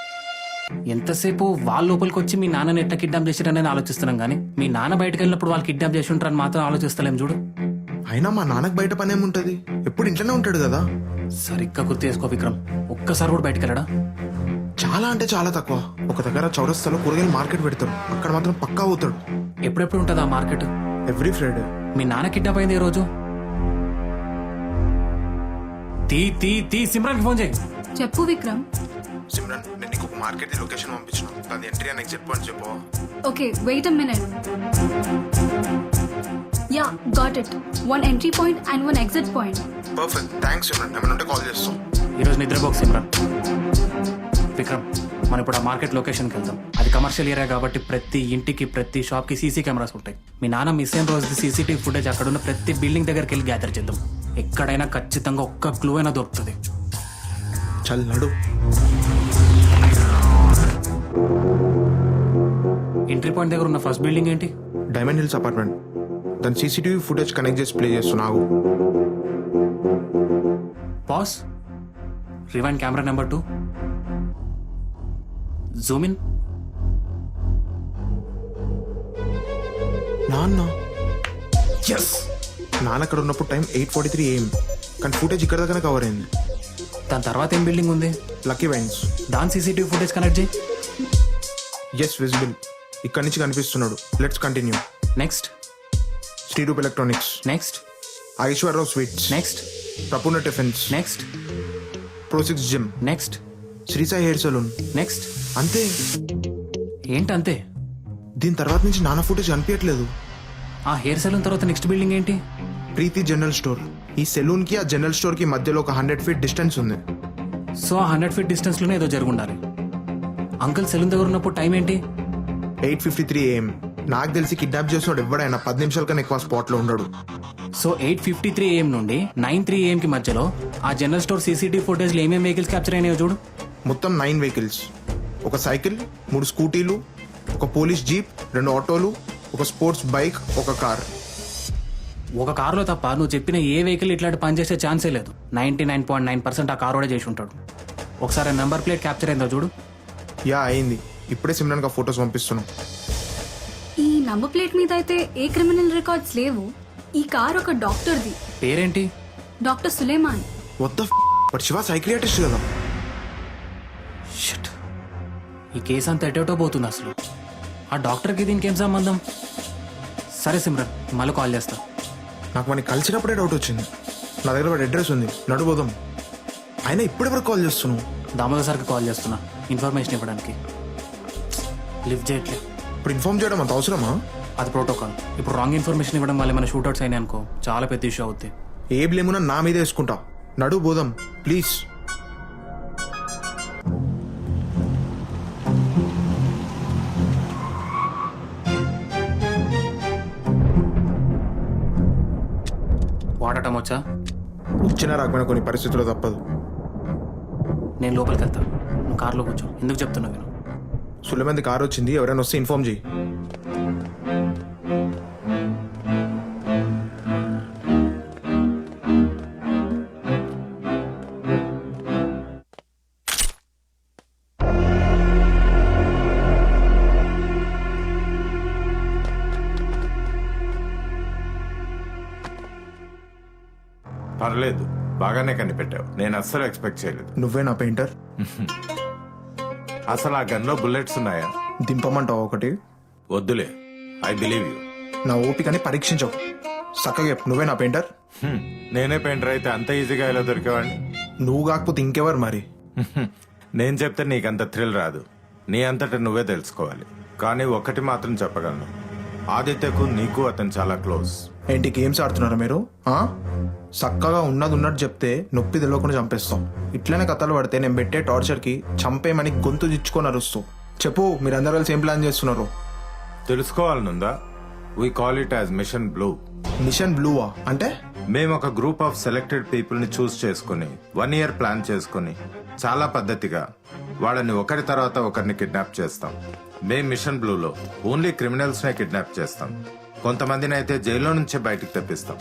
ఎంతసేపు వాళ్ళ లోపలికి వచ్చి మీ నాన్నని ఎట్లా కిడ్నాప్ చేశారని ఆలోచిస్తున్నాం కానీ మీ నాన్న బయటకు వెళ్ళినప్పుడు వాళ్ళు కిడ్నాప్ చేసి ఉంటారని మాత్రం ఆలోచిస్తలేం చూడు. అయినా మా నాన్నకు బయట పని ఏముంటది, ఎప్పుడు ఇంట్లోనే ఉంటాడు కదా. సరిగ్గా గుర్తు చేసుకో విక్రమ్, ఒక్కసారి కూడా బయటకు వెళ్ళడా? చాలా అంటే చాలా తక్కువ. ఒక దగ్గర చౌరస్తాలో కూరగాయలు మార్కెట్ పెడతారు, అక్కడ మాత్రం పక్కా అవుతాడు. ఎప్పుడెప్పుడు ఉంటుంది ఆ మార్కెట్? Every Friday. మీ నాన్న కిడ్నాప్ అయింది ఈ రోజు. తీ సిమ్రాన్ కి ఫోన్ చేయి. చెప్పు విక్రమ్. సిమ్రన్, నేను నీకు ఒక మార్కెట్ లొకేషన్ పంపించిన, దాని ఎంట్రీ అండ్ ఎగ్జిట్ పాయింట్ చెప్పు. Okay, wait a minute. Yeah, got it. 1 entry point and 1 exit point. Perfect, thanks Simran. ఏమైనా ఉంటే కాల్ చేస్తాం. ఈరోజు నిద్రపోకు సిమ్రాన్. విక్రమ్, మనం ఇప్పుడు ఆ మార్కెట్ లొకేషన్కి వెళ్దాం. అది కమర్షియల్ ఏరియా కాబట్టి ప్రతి ఇంటికి ప్రతి షాప్కి సీసీ కెమెరాస్ ఉంటాయి. మీ నాన్న మిస్ అయిన రోజు సీసీటీవీ ఫుటేజ్ అక్కడ ఉన్న ప్రతి బిల్డింగ్ దగ్గరికి వెళ్ళి గ్యాదర్ చేద్దాం. ఎక్కడైనా ఖచ్చితంగా ఒక్క క్లూ అయినా దొరుకుతుంది. చల్లడు. ఎంట్రీ పాయింట్ దగ్గర ఉన్న ఫస్ట్ బిల్డింగ్ ఏంటి? Diamond hills apartment. దాని సీసీటీవీ ఫుటేజ్ కనెక్ట్ చేసి ప్లే చేస్తున్నావు. Pass. Rewind camera number 2. Zoom in. నాన్న. ఎస్, నాన్న అక్కడ ఉన్నప్పుడు టైం 8:43 AM, కానీ ఫుటేజ్ ఇక్కడ దగ్గర కవర్ అయింది. దాని తర్వాత ఏం బిల్డింగ్ ఉంది? Lucky wines. దాని సీసీటీవీ ఫుటేజ్ కనెక్ట్ చేయి. Yes, visible. ఇక్కడి నుంచి కనిపిస్తున్నాడు. Let's continue. Next. Sriroop electronics. Next. ఐశ్వర్రావు sweets. Next. Prapurna tiffins. Next. ప్రో6 gym. Next. Srisai hair saloon. Next. అంతే. ఏంటంతే? దీని తర్వాత నుంచి నాన్న ఫుటేజ్ కనిపించట్లేదు. ఆ హెయిర్ సెలూన్ తర్వాత నెక్స్ట్ బిల్డింగ్ ఏంటి? Preethi general store. ఈ సెలూన్ కి ఆ జనరల్ స్టోర్ కి మధ్యలో ఒక 100 feet డిస్టెన్స్ ఉంది. సో ఆ 100 feet డిస్టెన్స్ లోనే ఏదో జరుగుండాలి. అంకుల్ సెలూన్ దగ్గర ఉన్నప్పుడు టైం ఏంటి? 8:53 AM. నాకు తెలిసి కిడ్నాప్ చేసినోడు ఎవడైనా 10 నిమిషాల కన్నా ఎక్కువ స్పాట్ లో ఉండడు. సో 8:53 AM నుండి 9:03 AM కి మధ్యలో ఆ జనరల్ స్టోర్ సీసీటీవీ ఫుటేజ్ లో ఏమేమి వెహికల్స్ క్యాప్చర్ అయినాయో చూడు. మొత్తం 9 వెహికల్స్. ఒక సైకిల్, 3 స్కూటీలు, ఒక పోలీస్ జీప్, 2 ఆటోలు, ఒక స్పోర్ట్స్ బైక్, ఒక కార్. ఒక కారులో తప్ప నువ్వు చెప్పిన ఏ వెహికల్ ఇట్లాంటి పని చేసే ఛాన్సే లేదు. 99.9% ఆ కారు కూడా చేసి ఉంటాడు. ఒకసారి నెంబర్ ప్లేట్ క్యాప్చర్ అయిందో చూడు. యా అయింది. ఇప్పుడే సిమ్రాన్కి ఫొటోస్ పంపిస్తున్నాం. ఈ నంబర్ ప్లేట్ మీద అయితే ఏ క్రిమినల్ రికార్డ్స్ లేవు. ఈ కార్ ఒక డాక్టర్ది. పేరేంటి? డాక్టర్ సులేమాన్. వద్ద బట్ శివ సైక్రియాటిస్ట్ కదా. షిట్. ఈ కేసు అంతా ఎటోటో పోతుంది అసలు. ఆ డాక్టర్కి దీనికి ఏం సంబంధం? సరే సిమ్రన్, మళ్ళీ కాల్ చేస్తా. నాకు మనకి కలిసినప్పుడే డౌట్ వచ్చింది. నా దగ్గర వాడి అడ్రస్ ఉంది, నడుబోదాం. అయినా ఇప్పటి వరకు కాల్ చేస్తున్నావు. దామోదర్ సార్కి కాల్ చేస్తున్నా ఇన్ఫర్మేషన్ ఇవ్వడానికి. లిఫ్ట్ చేయట్లే. ఇప్పుడు ఇన్ఫార్మ్ చేయడం అంత అవసరమా? అది ప్రోటోకాల్. ఇప్పుడు రాంగ్ ఇన్ఫర్మేషన్ ఇవ్వడం వల్ల ఏమైనా షూట్అవుట్స్ అయినాయి అనుకో, చాలా పెద్ద ఇష్యూ అవుతుంది. ఏ బ్లేమున్నా నా మీదే వేసుకుంటా. నడు పోదాం ప్లీజ్. వాడటం వచ్చా? వచ్చినా రాకపోయినా కొన్ని పరిస్థితుల్లో తప్పదు. నేను లోపలికి వెళ్తా, నువ్వు కార్లో కూర్చో. ఎందుకు చెప్తున్నా నేను? సులమంది కార్ వచ్చింది, ఎవరైనా వస్తే ఇన్ఫార్మ్ చేయి. పర్లేదు, బాగానే కనిపెట్టావు. నేను అస్సలు ఎక్స్పెక్ట్ చేయలేదు. నువ్వే నా పెయింటర్. అసలు ఆ గన్లో బుల్లెట్స్ ఉన్నాయా? దింపమంటావా ఒకటి? వద్దులే, ఐ బిలీవ్ యూ. నా ఓపికని పరీక్షించవు. చక్కగా చెప్పు, నువ్వే నా పెయింటర్. నేనే పెయింటర్ అయితే అంత ఈజీగా ఎలా దొరికేవాడిని? నువ్వు కాకపోతే ఇంకెవరు మరి? నేను చెప్తే నీకంత థ్రిల్ రాదు. నీ అంతటా నువ్వే తెలుసుకోవాలి. కానీ ఒక్కటి మాత్రం చెప్పగలను, ఆదిత్యకు నీకు అతను చాలా క్లోజ్. ఏంటి గేమ్స్ ఆడుతున్నారా మీరు? చక్కగా ఉన్నది ఉన్నట్టు చెప్తే నొప్పి తెలియకుండా చంపేస్తాం. ఇట్లనే కథలు పడితే నేను పెట్టే టార్చర్కి చంపేమని గొంతు దిచ్చుకొని అరుస్తావు. చెప్పు, మీరందరూ కలిసి ఏం ప్లాన్ చేస్తున్నారు? తెలుసుకోవాలనుందా? We call it as mission blue. Mission బ్లూవా అంటే? మేము ఒక గ్రూప్ ఆఫ్ సెలెక్టెడ్ పీపుల్ ని చూస్ చేసుకుని 1 year ప్లాన్ చేసుకుని చాలా పద్ధతిగా వాళ్ళని ఒకరి తర్వాత ఒకరిని కిడ్నాప్ చేస్తాం. మేము మిషన్ బ్లూలో ఓన్లీ క్రిమినల్స్ నే కిడ్నాప్ చేస్తాం. కొంతమందిని అయితే జైల్లో నుంచే బయటికి తెప్పిస్తాం.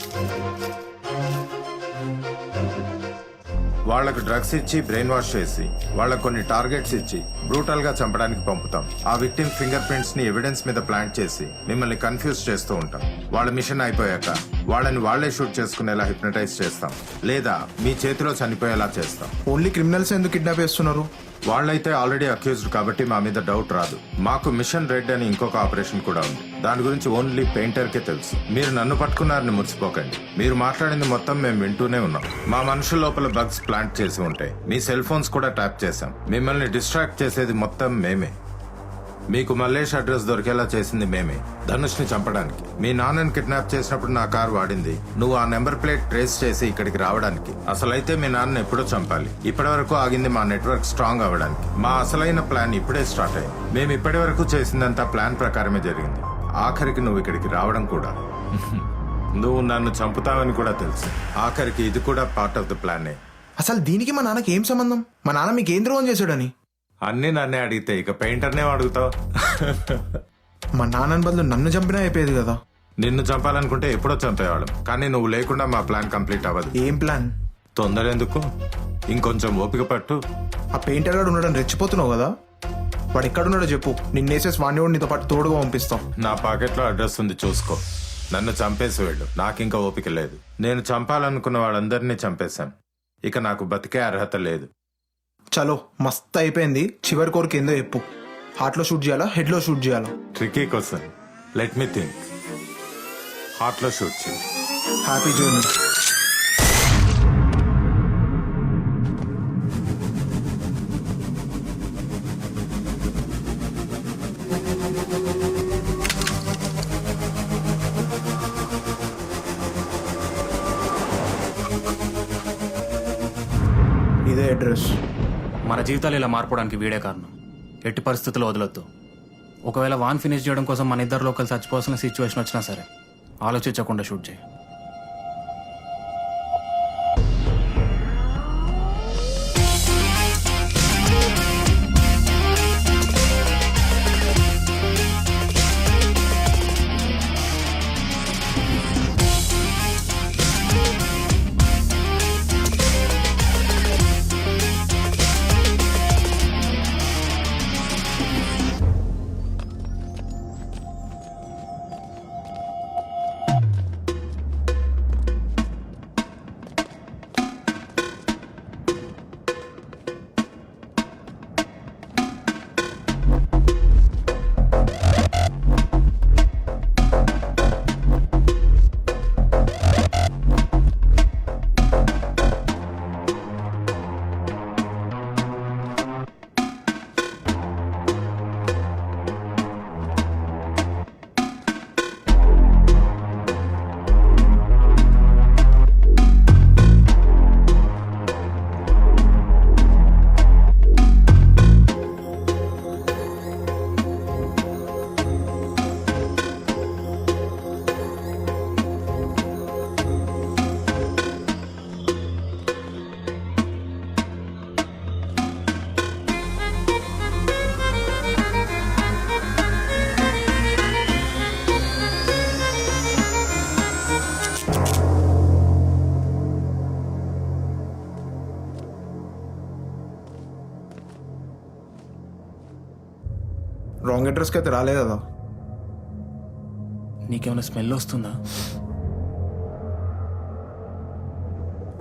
వాళ్లకు డ్రగ్స్ ఇచ్చి బ్రెయిన్ వాష్ చేసి వాళ్ళకు కొన్ని టార్గెట్స్ ఇచ్చి బ్రూటల్ గా చంపడానికి పంపుతాం. ఆ విక్టిమ్ ఫింగర్ ప్రింట్స్ ని ఎవిడెన్స్ మీద ప్లాంట్ చేసి మిమ్మల్ని కన్ఫ్యూజ్ చేస్తూ ఉంటాం. వాళ్ళ మిషన్ అయిపోయాక వాళ్ళని వాళ్లే షూట్ చేసుకునేలా హిప్నటైజ్ చేస్తాం, లేదా మీ చేతిలో చనిపోయేలా చేస్తాం. ఓన్లీ క్రిమినల్స్ ఎందుకు కిడ్నాప్ చేస్తున్నారు? వాళ్ళైతే ఆల్రెడీ అక్యూజ్డ్ కాబట్టి మా మీద డౌట్ రాదు. మాకు మిషన్ రెడ్ అని ఇంకొక ఆపరేషన్ కూడా ఉంది. దాని గురించి ఓన్లీ పెయింటర్ కే తెలుసు. మీరు నన్ను పట్టుకున్నారని మురిసిపోకండి. మీరు మాట్లాడింది మొత్తం మేము వింటూనే ఉన్నాం. మా మనుషుల లోపల బగ్స్ ప్లాంట్ చేసి ఉంటాయి. మీ సెల్ ఫోన్స్ కూడా ట్యాప్ చేశాం. మిమ్మల్ని డిస్ట్రాక్ట్ చేసేది మొత్తం మేమే. మీకు మల్లేష్ అడ్రస్ దొరికేలా చేసింది మేమే, ధనుష్ ని చంపడానికి. మీ నాన్నని కిడ్నాప్ చేసినప్పుడు నా కార్ వాడింది నువ్వు ఆ నెంబర్ ప్లేట్ ట్రేస్ చేసి ఇక్కడికి రావడానికి. అసలైతే మీ నాన్న ఎప్పుడో చంపాలి. ఇప్పటి వరకు ఆగింది మా నెట్వర్క్ స్ట్రాంగ్ అవ్వడానికి. మా అసలైన ప్లాన్ ఇప్పుడే స్టార్ట్ అయింది. మేము ఇప్పటి వరకు చేసిందంతా ప్లాన్ ప్రకారమే జరిగింది. ఆఖరికి నువ్వు ఇక్కడికి రావడం కూడా. నువ్వు నన్ను చంపుతావని కూడా తెలుసు. ఆఖరికి ఇది కూడా పార్ట్ ఆఫ్ ద ప్లానే. అసలు దీనికి మా నాన్నకి ఏం సంబంధం? మా నాన్న మీకు ఏం ద్రోహం చేశాడని? అన్ని నన్నే అడిగితే ఇక పెయింటర్నే అడుగుతావు. మా నాన్నని బదులు నన్ను చంపినా అయిపోయేది కదా. నిన్ను చంపాలనుకుంటే ఎప్పుడో చంపేవాళ్ళం, కానీ నువ్వు లేకుండా మా ప్లాన్ కంప్లీట్ అవ్వదు. ఏం ప్లాన్? తొందర ఎందుకు, ఇంకొంచెం ఓపిక పట్టు. ఆ పెయింటర్ గారు ఉండడం రెచ్చిపోతున్నావు కదా. వాడు ఎక్కడున్నాడో చెప్పు, నిన్నేసేసి వాడిని కూడా నీతో పాటు తోడుగా పంపిస్తాం. నా పాకెట్లో అడ్రస్ ఉంది, చూసుకో. నన్ను చంపేసి వెళ్ళు, నాకింకా ఓపిక లేదు. నేను చంపాలనుకున్న వాళ్ళందరినీ చంపేశాను. ఇక నాకు బతికే అర్హత లేదు. చలో, మస్త్ అయిపోయింది. చివరి కోరిక ఏందో చెప్పు. హార్ట్ లో షూట్ చేయాలా, హెడ్ లో షూట్ చేయాలా? Tricky question, let me think. Heart లో షూట్ చేయి. Happy journey. ఇదే అడ్రస్. మన జీవితాలు ఇలా మార్పుడానికి వీడే కారణం. ఎట్టి పరిస్థితుల్లో వదలొద్దు. ఒకవేళ వాన్ ఫినిష్ చేయడం కోసం మన ఇద్దరు లోకల్ చచ్చిపోవాల్సిన సిచ్యువేషన్ వచ్చినా సరే ఆలోచించకుండా షూట్ చేయి. రాంగ్ అడ్రస్కి అయితే రాలేదు కదా. నీకేమైనా స్మెల్ వస్తుందా?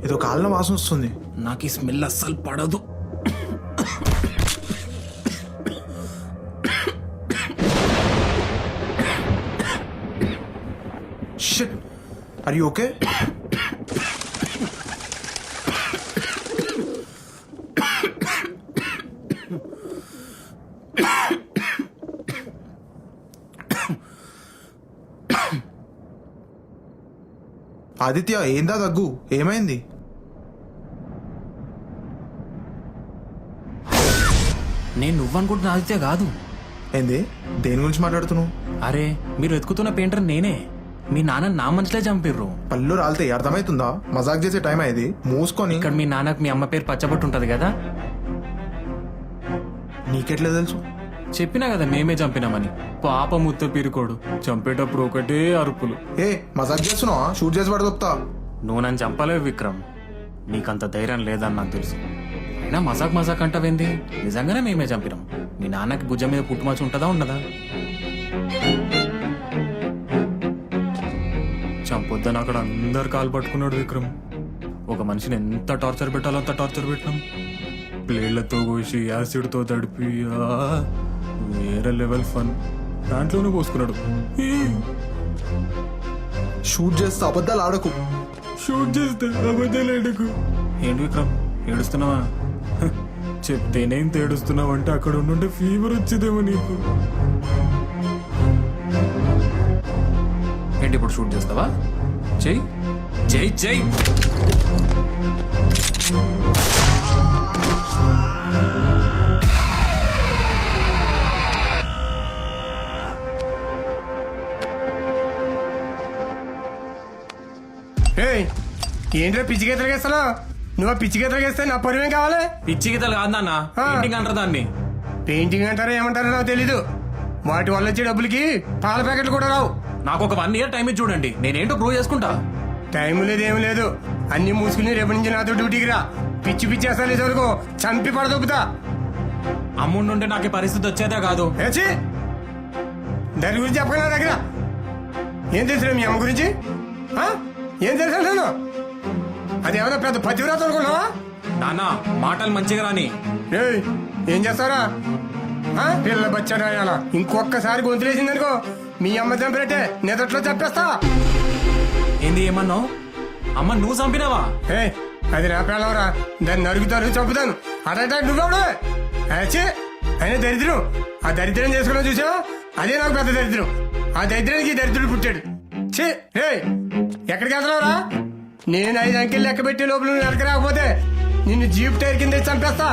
ఏదో కాలిన వాసన వస్తుంది. నాకు ఈ స్మెల్ అస్సలు పడదు. Shit, are you okay? Aditya, ఏందా దగ్గు? ఏమైంది? నేను నువ్వనుకుంటున్న ఆదిత్య కాదు. ఏంది? దేని గురించి మాట్లాడుతున్నావు? అరే, మీరు వెతుకుతున్న పెయింటర్ నేనే. మీ నాన్న నా మనుషులే చంపిర్రు. పళ్ళు రాలితే అర్థమవుతుందా? మజాక్ చేసే టైం అయ్యేది. మూసుకొని. ఇక్కడ మీ నాన్నకు మీ అమ్మ పేరు పచ్చబొట్టు ఉంటది కదా. నీకెట్లా తెలుసు? చెప్పినా కదా మేమే చంపినామని. పాప ముత్త పీరుకోడు చంపేటప్పుడు ఒకటే అరుపులు. ఏ మజాక్ చేస్తున్నావా? షూట్ చేసి పడదొప్తా. నువ్వు నన్ను చంపలేవు విక్రమ్. నీకంత ధైర్యం లేదని నాకు తెలుసు. అయినా మజాక్ అంటావేంది? నిజంగానే మేమే చంపినాం. మీ నాన్నకి భుజం మీద పుట్టుమచ్చ ఉంటుందా ఉండదా? చంపొద్దని అక్కడ అందరు కాలు పట్టుకున్నాడు విక్రమ్. ఒక మనిషిని ఎంత టార్చర్ పెట్టాలో అంత టార్చర్ పెట్టినాం. ప్లేట్లతో కోసి యాసిడ్తో తడిపి వేరే లెవెల్ ఫన్ దాంట్లోనే పోసుకున్నాడు. షూట్ చేస్తే అబద్ధాలు ఆడకు. షూట్ చేస్తే అబద్ధాలు ఆడకు. ఏంటి విక్రమ్ ఏడుస్తున్నావా? చెప్తేనే ఇంత ఏడుస్తున్నావు అంటే అక్కడ ఉండుంటే ఫీవర్ వచ్చిందేమో నీకు. ఏంటి ఇప్పుడు షూట్ చేస్తావా? చెయ్యి చెయ్యి చెయ్యి. ఏంటో పిచ్చి గీతలు గీస్తున్నావు? నువ్వు పిచ్చి గీతలు గీస్తే నా పరువేం కావాలి? పిచ్చి గీతలు కాదు నాన్న, పెయింటింగ్ అంటారు దాన్ని. పెయింటింగ్ అంటారో ఏమంటారో నాకు తెలీదు. వాటి వల్ల వచ్చే డబ్బులకి పాల ప్యాకెట్లు కూడా రావు. నాకు ఒక 1 year టైం ఇచ్చి చూడండి, నేనేంటో ప్రూవ్ చేసుకుంటా. టైం లేదు ఏం లేదు, అన్ని మూసుకుని రేపు నుంచి నాతో డ్యూటీకి రా. పిచ్చి పిచ్చి అసలు ఇదివరకు చంపి పడదొప్పుతా. అమ్ముండి ఉంటే నాకు ఈ పరిస్థితి వచ్చేదే కాదు. దాని గురించి చెప్పక నా దగ్గర. ఏం తెలుసు మీ అమ్మ గురించి? ఏం తెలుసు నేను? అది ఏమైనా పెద్ద పతివ్రత అనుకున్నావా? నాన్న మాటలు మంచిగా రాని. ఏం చేస్తారా? పిల్ల బచ్చాడా? ఇంకొకసారి గొంతులేసిందనుకో మీ అమ్మ చంపినట్టే నిదట్లో చెప్పేస్తా. ఏంది ఏమన్నావు? అమ్మ నువ్వు చంపినావా? అది నా పిల్లవరా, దాన్ని నరుగుతాను చంపుతాను. అటంటే నువ్వెవడు? అయినా దరిద్రం. ఆ దరిద్రం చేసుకున్నావు చూసావా, అదే నాకు పెద్ద దరిద్రం. ఆ దరిద్రానికి దరిద్రుడు పుట్టాడు. ఎక్కడికి వెళ్తున్నావురా? నేను 5 అంకెలు లెక్క పెట్టి లోపల నువ్వు వెనక రాకపోతే నిన్ను జీప్ టైర్ కింద చంపేస్తా.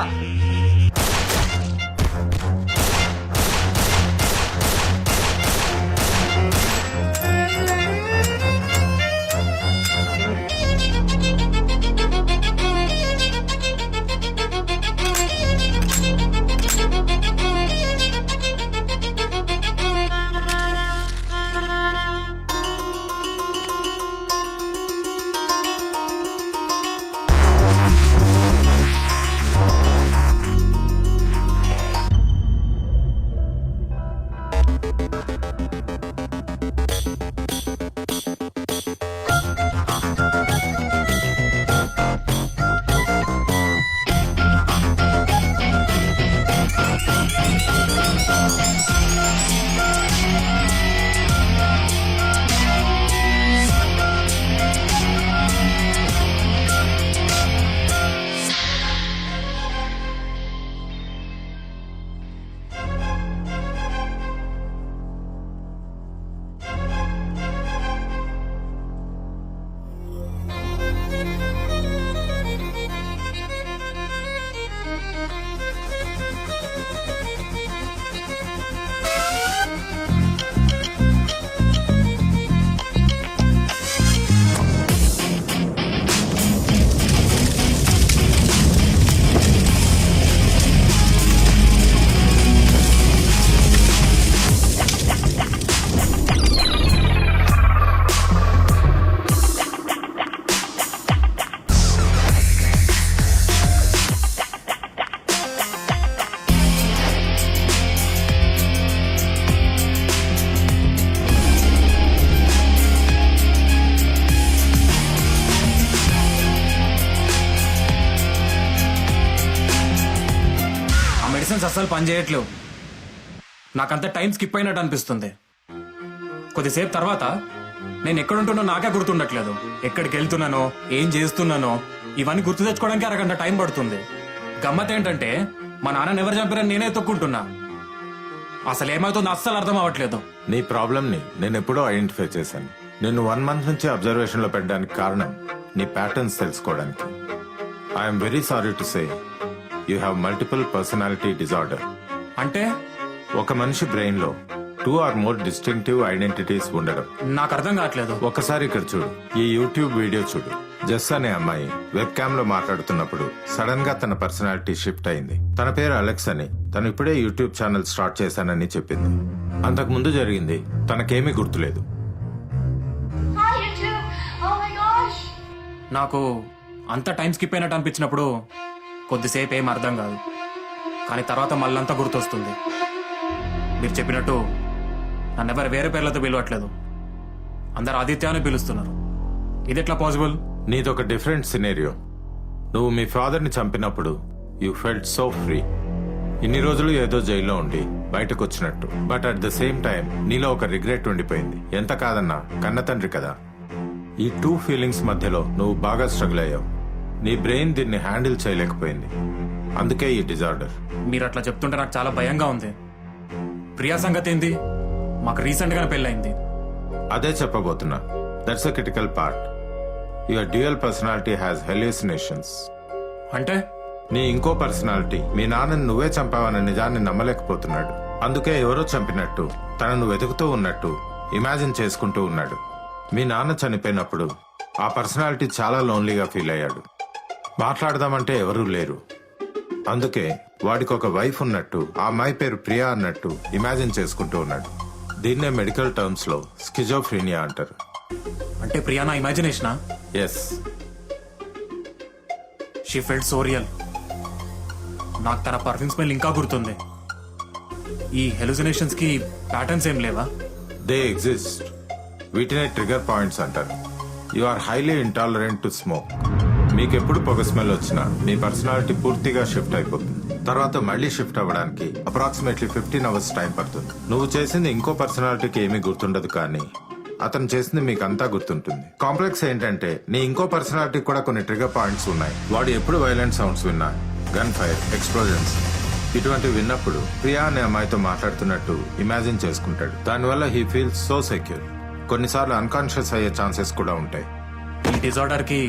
బ్రెయిన్స్ అస్సలు పనిచేయట్లేవు. నాకంతా టైం స్కిప్ అయినట్టు అనిపిస్తుంది. కొద్దిసేపు తర్వాత నేను ఎక్కడుంటున్నా నాకే గుర్తుండట్లేదు. ఎక్కడికి వెళ్తున్నానో, ఏం చేస్తున్నానో ఇవన్నీ గుర్తు తెచ్చుకోవడానికి అరగంట టైం పడుతుంది. గమ్మత్ ఏంటంటే మా నాన్నని ఎవరు చంపారని నేనే తొక్కుంటున్నా. అసలు ఏమవుతుందో అస్సలు అర్థం అవ్వట్లేదు. నీ ప్రాబ్లమ్ని నేను ఎప్పుడో ఐడెంటిఫై చేశాను. నిన్ను 1 month నుంచి అబ్జర్వేషన్లో పెట్టడానికి కారణం నీ ప్యాటర్న్స్ తెలుసుకోవడానికి. I'm very sorry to say you have multiple personality disorder. అంటే ఒక మనిషి బ్రెయిన్లో 2 or more డిస్టింక్టివ్ ఐడెంటిటీస్ ఉండడం. నాకు అర్థం కావట్లేదు. ఒకసారి ఇక్కడ చూడు, ఈ యూట్యూబ్ వీడియో చూడు. జస్ అనే అమ్మాయి వెబ్ క్యామ్ లో మాట్లాడుతున్నప్పుడు సడన్ గా తన పర్సనాలిటీ షిఫ్ట్ అయింది. తన పేరు అలెక్స్ అని, తను ఇప్పుడే యూట్యూబ్ ఛానల్ స్టార్ట్ చేశానని చెప్పింది. అంతకు ముందు జరిగింది తనకేమీ గుర్తులేదు. నాకు అంత టైం స్కిప్ అయినట్టు అనిపించినప్పుడు కొద్దిసేపు ఏం అర్థం కాదు, కానీ తర్వాత మళ్ళంతా గుర్తొస్తుంది. మీరు చెప్పినట్టు నన్నెవరు వేరే పేర్లతో పిలవట్లేదు, అందరు ఆదిత్య అని పిలుస్తున్నారు. ఇది ఎట్లా పాసిబుల్? నీదొక different scenario. నువ్వు మీ ఫాదర్ని చంపినప్పుడు యూ ఫెల్ట్ సో ఫ్రీ. ఇన్ని రోజులు ఏదో జైల్లో ఉండి బయటకు వచ్చినట్టు. But at the same time నీలో ఒక రిగ్రెట్ ఉండిపోయింది. ఎంత కాదన్నా కన్న తండ్రి కదా. ఈ 2 ఫీలింగ్స్ మధ్యలో నువ్వు బాగా స్ట్రగుల్ అయ్యావు. నీ బ్రెయిన్ దీన్ని హ్యాండిల్ చేయలేకపోయింది. అందుకే ఈ డిజార్డర్. మీరు అట్లా చెప్తుంటే నాకు చాలా భయంగా ఉంది. ప్రియా సంగతి ఏంది? మాకు రీసెంట్ గా పెళ్ళైంది. అదే చెప్పబోతున్నా. That's a critical part. Your dual personality has hallucinations. అంటే నీ ఇంకో పర్సనాలిటీ మీ నాన్నని నువ్వే చంపావన్న నిజాన్ని నమ్మలేకపోతున్నాడు. అందుకే ఎవరో చంపినట్టు, తనను వెతుకుతూ ఉన్నట్టు ఇమాజిన్ చేసుకుంటూ ఉన్నాడు. మీ నాన్న చనిపోయినప్పుడు ఆ పర్సనాలిటీ చాలా లోన్లీగా ఫీల్ అయ్యాడు. మాట్లాడదామంటే ఎవరూ లేరు. అందుకే వాడికి ఒక వైఫ్ ఉన్నట్టు, ఆ అమ్మాయి పేరు ప్రియా అన్నట్టు ఇమాజిన్ చేసుకుంటూ ఉన్నాడు. దీన్నే మెడికల్ టర్మ్స్ లో స్కిజోఫ్రీనియా అంటారు. అంటే ప్రియా నా ఇమాజినేషనా? Yes. She felt so real. నాకు తన పర్ఫ్యూమ్ స్మెల్ ఇంకా గుర్తుంది. ఈ హెలుసినేషన్స్ కి ప్యాటర్న్స్ ఏం లేవా? They exist. వీటినే ట్రిగర్ పాయింట్స్ అంటారు. You are highly intolerant to smoke. మీకెప్పుడు పొగ స్మెల్ వచ్చినా మీ పర్సనాలిటీ పూర్తిగా షిఫ్ట్ అయిపోతుంది. తర్వాత మళ్ళీ షిఫ్ట్ అవ్వడానికి అప్రాక్సిమేట్లీ 15 hours టైం పడుతుంది. నువ్వు చేసింది ఇంకో పర్సనాలిటీకి ఏమీ గుర్తుండదు, కానీ అతను చేసింది మీకు అంతా గుర్తుంటుంది. కాంప్లెక్స్ ఏంటంటే నీ ఇంకో పర్సనాలిటీకి కూడా కొన్ని ట్రిగర్ పాయింట్స్ ఉన్నాయి. వాడు ఎప్పుడు వైలెంట్ సౌండ్స్ విన్నా, గన్ ఫైర్, ఎక్స్ప్లోజన్స్ ఇటువంటివి విన్నప్పుడు ప్రియా అనే అమ్మాయితో మాట్లాడుతున్నట్టు ఇమాజిన్ చేసుకుంటాడు. దానివల్ల హీ ఫీల్స్ సో సెక్యూర్. కొన్నిసార్లు అన్కాన్షియస్ అయ్యే ఛాన్సెస్ కూడా ఉంటాయి. ఈ డిజార్డర్ కి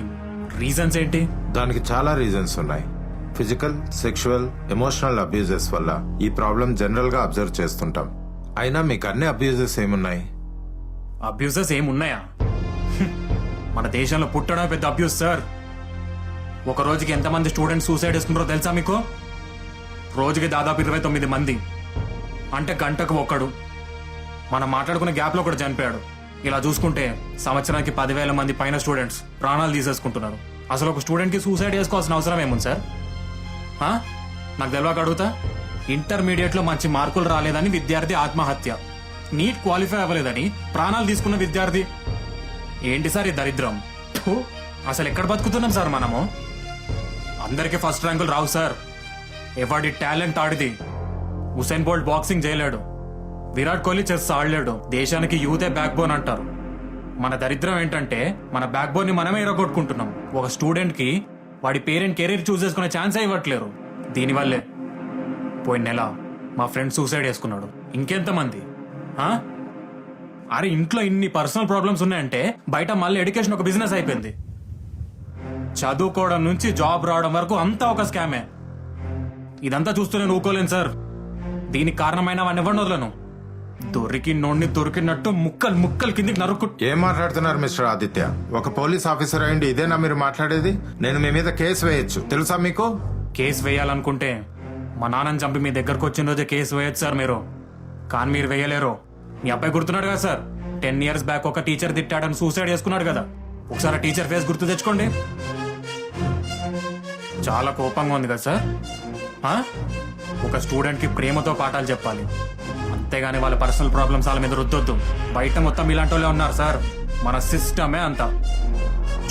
రీజన్స్ ఏంటి? దానికి చాలా రీజన్స్ ఉన్నాయి. ఫిజికల్, సెక్షువల్, ఎమోషనల్ అబ్యూజెస్ వల్ల ఈ ప్రాబ్లం జనరల్ గా అబ్జర్వ్ చేస్తుంటాం. అయినా మీకు అన్ని అబ్యూజెస్ ఏమున్నాయి? అబ్యూజెస్ ఏమున్నాయా? మన దేశంలో పుట్టడం పెద్ద అబ్యూస్ సార్. ఒక రోజుకి ఎంతమంది స్టూడెంట్స్ సూసైడ్ చేసుకుంటారో తెలుసా మీకు? రోజుకి దాదాపు 29 మంది. అంటే గంటకు ఒకడు. మనం మాట్లాడుకునే గ్యాప్ లో కూడా చనిపోయాడు. ఇలా చూసుకుంటే సంవత్సరానికి 10,000 మంది పైన స్టూడెంట్స్ ప్రాణాలు తీసేసుకుంటున్నారు. అసలు ఒక స్టూడెంట్ కి సూసైడ్ చేసుకోవాల్సిన అవసరం ఏముంది సార్? నాకు తెలియక అడుగుతా. ఇంటర్మీడియట్ లో మంచి మార్కులు రాలేదని విద్యార్థి ఆత్మహత్య, నీట్ క్వాలిఫై అవ్వలేదని ప్రాణాలు తీసుకున్న విద్యార్థి. ఏంటి సార్ ఈ దరిద్రం? ఫు, అసలు ఎక్కడ బతుకుతున్నాం సార్ మనము? అందరికీ ఫస్ట్ ర్యాంకులు రావు సార్. ఎవడి టాలెంట్ ఆడిది. ఉసైన్ బోల్ట్ బాక్సింగ్ చేయలేడు, విరాట్ కోహ్లీ చెస్ ఆడలేడు. దేశానికి యూతే బ్యాక్ బోన్ అంటారు. మన దరిద్రం ఏంటంటే మన బ్యాక్ బోన్ ని మనమే ఎరగొట్టుకుంటున్నాం. ఒక స్టూడెంట్ కి వాడి పేరెంట్ కెరీర్ చూస్ చేసుకునే ఛాన్సే ఇవ్వట్లేరు. దీనివల్లే పోయిన నెల మా ఫ్రెండ్ సూసైడ్ చేసుకున్నాడు. ఇంకెంతమంది? అరే ఇంట్లో ఇన్ని పర్సనల్ ప్రాబ్లమ్స్ ఉన్నాయంటే బయట మళ్ళీ ఎడ్యుకేషన్ ఒక బిజినెస్ అయిపోయింది. చదువుకోవడం నుంచి జాబ్ రావడం వరకు అంతా ఒక స్కామే. ఇదంతా చూస్తూ నేను ఊకోలేను సార్. దీనికి కారణమైన వాడిని ఎవరిని వదలను. దొరికినోడిని దొరికినట్టు ముక్కలు ముక్కలు కిందికి నరుక్కు. ఏం మాట్లాడుతున్నారు మిస్టర్ ఆదిత్య? ఒక పోలీస్ ఆఫీసర్ అయ్యండి ఇదేనా మీరు మాట్లాడేది? నేను మీ మీద కేసు వేయొచ్చు, తెలుసా మీకు? కేసు వేయాలనుకుంటే మా నాన్నని చంపి మీ దగ్గరకు వచ్చిన రోజే కేసు వేయచ్చు సార్ మీరు. కానీ మీరు వేయలేరు. మీ అబ్బాయి గుర్తున్నాడు కదా సార్, 10 years బ్యాక్ ఒక టీచర్ తిట్టాడని సూసైడ్ చేసుకున్నాడు కదా. ఒకసారి టీచర్ ఫేస్ గుర్తు తెచ్చుకోండి. చాలా కోపంగా ఉంది కదా సార్. ఒక స్టూడెంట్ కి ప్రేమతో పాఠాలు చెప్పాలి, అంతేగాని వాళ్ళ పర్సనల్ ప్రాబ్లమ్స్ వాళ్ళ మీద రుద్దొద్దు. బయట మొత్తం ఇలాంటి వాళ్ళే ఉన్నారు సార్. మన సిస్టమే అంతా.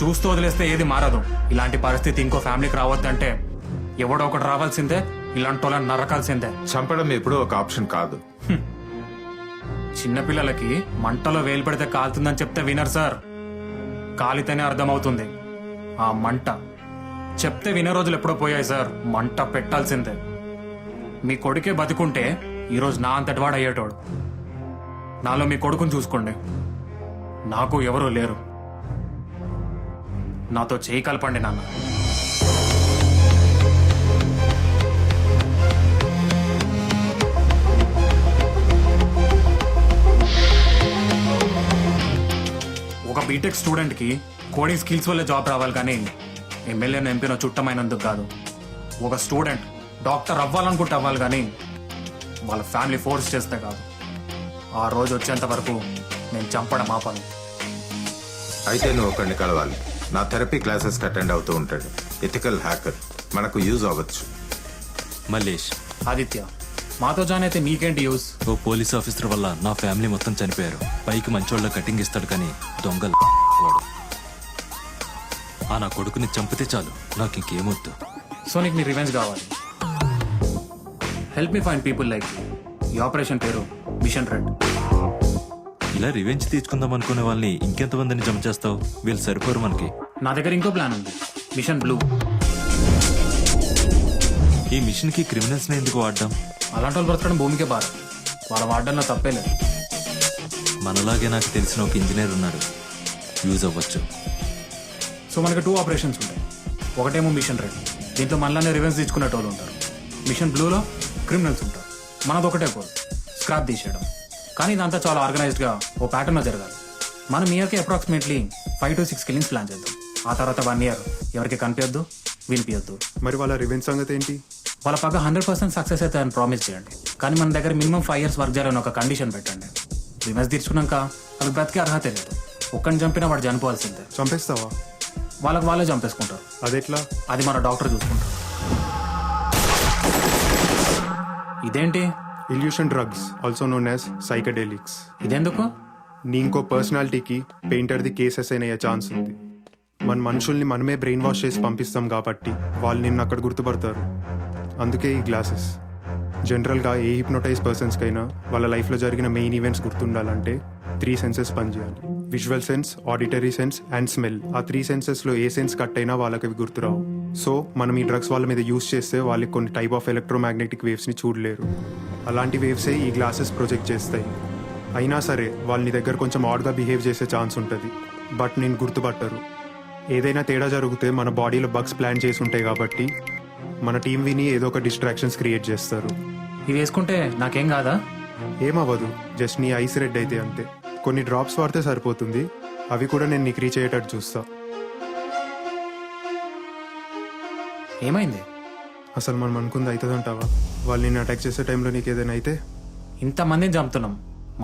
చూస్తూ వదిలేస్తే ఏది మారదు. ఇలాంటి పరిస్థితి ఇంకో ఫ్యామిలీకి రావద్దంటే ఎవడో ఒకటి రావాల్సిందే. ఇలాంటి వాళ్ళని నరకాల్సిందే. చంపడం ఎప్పుడూ ఒక ఆప్షన్ కాదు. చిన్నపిల్లలకి మంటలో వేలు పెడితే కాలుతుందని చెప్తే వినరు సార్. కాలితేనే అర్థమవుతుంది ఆ మంట. చెప్తే వినే రోజులు ఎప్పుడో పోయాయి సార్. మంట పెట్టాల్సిందే. మీ కొడుకే బతికుంటే ఈరోజు నా అంతటి వాడు అయ్యేటోడు. నాలో మీ కొడుకుని చూసుకోండి. నాకు ఎవరూ లేరు. నాతో చేయి కలపండి నాన్న. ఒక బీటెక్ స్టూడెంట్కి కోడింగ్ స్కిల్స్ వల్ల జాబ్ రావాలి, కానీ ఎమ్మెల్యేను ఎంపీనో చుట్టమైనందుకు కాదు. ఒక స్టూడెంట్ డాక్టర్ అవ్వాలనుకుంటే అవ్వాలి, కానీ వాళ్ళ ఫ్యామిలీ ఫోర్స్ చేస్తే కాదు. ఆ రోజు వచ్చేంత వరకు నేను చంపడం ఆ పని. అయితే నువ్వు ఒకరిని కలవాలి. నా థెరపీ క్లాసెస్ అటెండ్ అవుతూ ఉంటాడు. ఎథికల్ హ్యాకర్, మనకు యూజ్ అవ్వచ్చు. మల్లేష్, ఆదిత్య, మాతో జాయిన్ అయితే నీకేంటి యూస్? ఓ పోలీస్ ఆఫీసర్ వల్ల నా ఫ్యామిలీ మొత్తం చనిపోయారు. పైకి మంచోళ్ళ కటింగ్ ఇస్తాడు, కానీ దొంగలు వాడు. ఆ నా కొడుకుని చంపితే చాలు, నాకు ఇంకేమొద్దు. సో నీకు నీ రివెంజ్ కావాలి. Help me find people like. ఈ ఆపరేషన్ పేరు మిషన్ రెడ్. ఇలా రివెంజ్ తీర్చుకుందాం అనుకునే వాళ్ళని ఇంకెంతమందిని జమ చేస్తావు? వీళ్ళు సరిపోరు మనకి. నా దగ్గర ఇంకో ప్లాన్ ఉంది, మిషన్ బ్లూ. ఈ మిషన్ కి క్రిమినల్స్ ని ఎందుకు వాడడం? అలాంటి వాళ్ళు బ్రతకడం భూమికే భారం. వాళ్ళ వాడడంలో తప్పే లేదు. మనలాగే నాకు తెలిసిన ఒక ఇంజనీర్ ఉన్నాడు, యూజ్ అవ్వచ్చు. సో మనకి 2 ఆపరేషన్స్ ఉంటాయి. ఒకటేమో మిషన్ రెడ్, దీంట్లో మనలానే రివెంజ్ తీసుకునేటోళ్ళు ఉంటారు. మిషన్ బ్లూలో క్రిమినల్స్ ఉంటారు. మనది ఒకటే గోల్, స్క్రాప్ తీసేయడం. కానీ ఇదంతా చాలా ఆర్గనైజ్డ్గా ఓ ప్యాటర్న్లో జరగాలి. మనం ఇయర్కి అప్రాక్సిమేట్లీ 5 to 6 కిల్లింగ్స్ ప్లాన్ చేద్దాం. ఆ తర్వాత 1 year ఎవరికి కనిపించద్దు, వినిపించద్దు. మరి వాళ్ళ రివెంజ్ సంగతి ఏంటి? వాళ్ళ పక్క 100% సక్సెస్ అయితే అని ప్రామిస్ చేయండి. కానీ మన దగ్గర మినిమం 5 years వర్క్ చేయాలని ఒక కండిషన్ పెట్టండి. రివెంజ్ తీర్చుకున్నాక వాళ్ళకి బ్రతికే అర్హత లేదు. ఒక్కడిని చంపినా వాడు చనిపోవాల్సిందే. చంపేస్తావా? వాళ్ళకి వాళ్ళే చంపేసుకుంటారు. అదెట్లా? అది మన డాక్టర్ చూసుకుంటారు. ఇదేంటి? Illusion drugs, also known as psychedelics. ఇదెందుకు? నీ ఇంకో పర్సనాలిటీకి పెయింటర్ది కేసెస్ అయ్యే ఛాన్స్ ఉంది. మన మనుషుల్ని మనమే బ్రెయిన్ వాష్ చేసి పంపిస్తాం కాబట్టి వాళ్ళు నిన్ను అక్కడ గుర్తుపడతారు. అందుకే ఈ గ్లాసెస్. జనరల్గా ఏ హిప్నోటైజ్ పర్సన్స్కైనా వాళ్ళ లైఫ్లో జరిగిన మెయిన్ ఈవెంట్స్ గుర్తుండాలంటే 3 సెన్సెస్ పనిచేయాలి. Visual sense, auditory sense and smell. ఆ 3 సెన్సెస్లో ఏ సెన్స్ కట్ అయినా వాళ్ళకి అవి గుర్తురావు. సో మనం ఈ డ్రగ్స్ వాళ్ళ మీద యూస్ చేస్తే వాళ్ళకి కొన్ని టైప్ ఆఫ్ ఎలక్ట్రోమాగ్నెటిక్ వేవ్స్ని చూడలేరు. అలాంటి వేవ్సే ఈ గ్లాసెస్ ప్రొజెక్ట్ చేస్తాయి. అయినా సరే వాళ్ళ దగ్గర కొంచెం ఆడ్గా బిహేవ్ చేసే ఛాన్స్ ఉంటుంది. బట్ నేను గుర్తుపట్టరు. ఏదైనా తేడా జరిగితే మన బాడీలో బగ్స్ ప్లాన్ చేసి ఉంటాయి కాబట్టి మన టీం విని ఏదో ఒక డిస్ట్రాక్షన్స్ క్రియేట్ చేస్తారు. ఇవి వేసుకుంటే నాకేం కాదా? ఏమవ్వదు, జస్ట్ నీ ఐస్ రెడ్ అయితే అంతే. కొన్ని డ్రాప్స్ వాడితే సరిపోతుంది. అవి కూడా నేను నీకు రీచ్ అయ్యేటట్టు చూస్తా. ఏమైంది? అసలు మనం అనుకుంది అవుతుందంటావా? వాళ్ళు నిన్ను అటాక్ చేసే టైంలో నీకు ఏదైనా అయితే? ఇంతమందిని చంపుతున్నాం,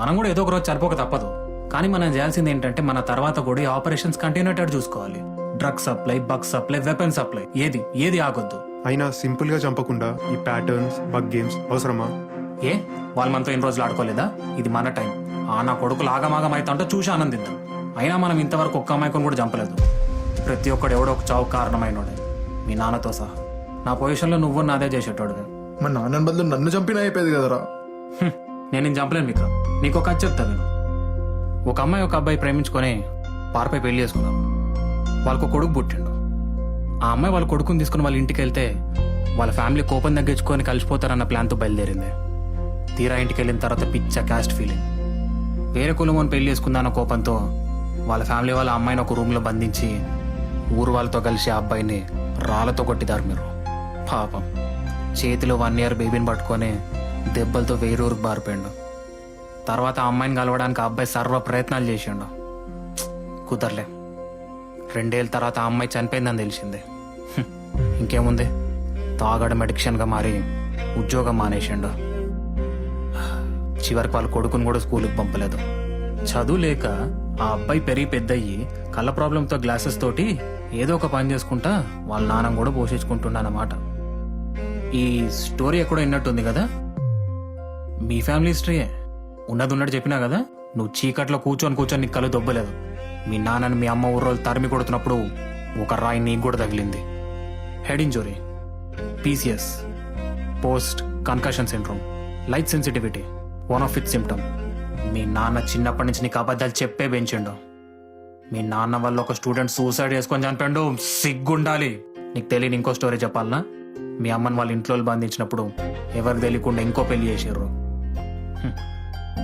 మనం కూడా ఏదో ఒక రోజు చనిపోక తప్పదు. కానీ మనం చేయాల్సింది ఏంటంటే మన తర్వాత కూడా ఈ ఆపరేషన్స్ కంటిన్యూ అయ్యేటట్టు చూసుకోవాలి. Drug supply, bug supply, weapon supply, ఏది ఆగొద్దు. అయినా సింపుల్ గా చంపకుండా ఈ ప్యాటర్న్స్, బగ్ గేమ్స్ అవసరమా? ఏ వాళ్ళు మనతో ఎన్ని రోజులు ఆడుకోలేదా? ఇది మన టైం. నా కొడుకులు ఆగమాగం అవుతా చూసి ఆనందిద్దాం. అయినా మనం ఇంతవరకు ఒక్క అమ్మాయికొని కూడా చంపలేదు. ప్రతి ఒక్కడు ఎవడో ఒక చావు కారణమైనోడే, మీ నాన్నతో సహా. నా పొజిషన్లో నువ్వు నాదే చేసేటోడుగా. మా నాన్న బదులు నన్ను చంపిన అయిపోయేది కదరా. నేను చంపలేను విక్రమ్. నీకు ఒక కథ చెప్తా విను. ఒక అమ్మాయి ఒక అబ్బాయి ప్రేమించుకొని పార్పై పెళ్లి చేసుకున్నారు. వాళ్ళకు కొడుకు పుట్టిండు. ఆ అమ్మాయి వాళ్ళ కొడుకుని తీసుకుని వాళ్ళ ఇంటికి వెళ్తే వాళ్ళ ఫ్యామిలీ కోపం తగ్గించుకొని కలిసిపోతారన్న ప్లాన్తో బయలుదేరింది. తీరా ఇంటికి వెళ్ళిన తర్వాత పిచ్చ క్యాస్ట్ ఫీలింగ్. వేరే కులం పెళ్లి చేసుకుందాన్న కోపంతో వాళ్ళ ఫ్యామిలీ వాళ్ళ అమ్మాయిని ఒక రూమ్లో బంధించి ఊరు వాళ్ళతో కలిసి ఆ అబ్బాయిని రాళ్లతో కొట్టిదారు మీరు. పాపం చేతిలో 1 year బేబీని పట్టుకొని దెబ్బలతో వేరే ఊరికి బారిపోయిండు. తర్వాత ఆ అమ్మాయిని కలవడానికి ఆ అబ్బాయి సర్వ ప్రయత్నాలు చేసిండు, కుదరలే. 2 ఏళ్ళ తర్వాత ఆ అమ్మాయి చనిపోయిందని తెలిసింది. ఇంకేముంది, తాగడం అడిక్షన్గా మారి ఉద్యోగం మానేసిండు. చివరికి వాళ్ళ కొడుకుని కూడా స్కూల్కి పంపలేదు. చదువు లేక ఆ అబ్బాయి పెరిగి పెద్దయ్యి కళ్ళ ప్రాబ్లంతో గ్లాసెస్ తోటి ఏదో ఒక పని చేసుకుంటా వాళ్ళ నాన్న కూడా పోషించుకుంటున్నానమాట. ఈ స్టోరీ ఎక్కడో విన్నట్టుంది కదా. మీ ఫ్యామిలీ హిస్టరీయే. ఉన్నది చెప్పినా కదా. నువ్వు చీకట్లో కూర్చొని నీకు కళ్ళు దొబ్బలేదు. మీ నాన్నని మీ అమ్మ ఊర్రోలు తరిమి కొడుతున్నప్పుడు ఒక రాయి నీకు కూడా తగిలింది. Head injury, PCS. Post concussion syndrome, light sensitivity, one of it symptom. మీ నాన్న చిన్నప్పటి నుంచి నీకు అబద్ధాలు చెప్పే పెంచిండు. మీ నాన్న వల్ల ఒక స్టూడెంట్ సూసైడ్ చేసుకొని చనిపోయిండు. సిగ్గుండాలి. నీకు తెలియని ఇంకో స్టోరీ చెప్పాలనా? మీ అమ్మని వాళ్ళ ఇంట్లో బంధించినప్పుడు ఎవరికి తెలియకుండా ఇంకో పెళ్లి చేసారు.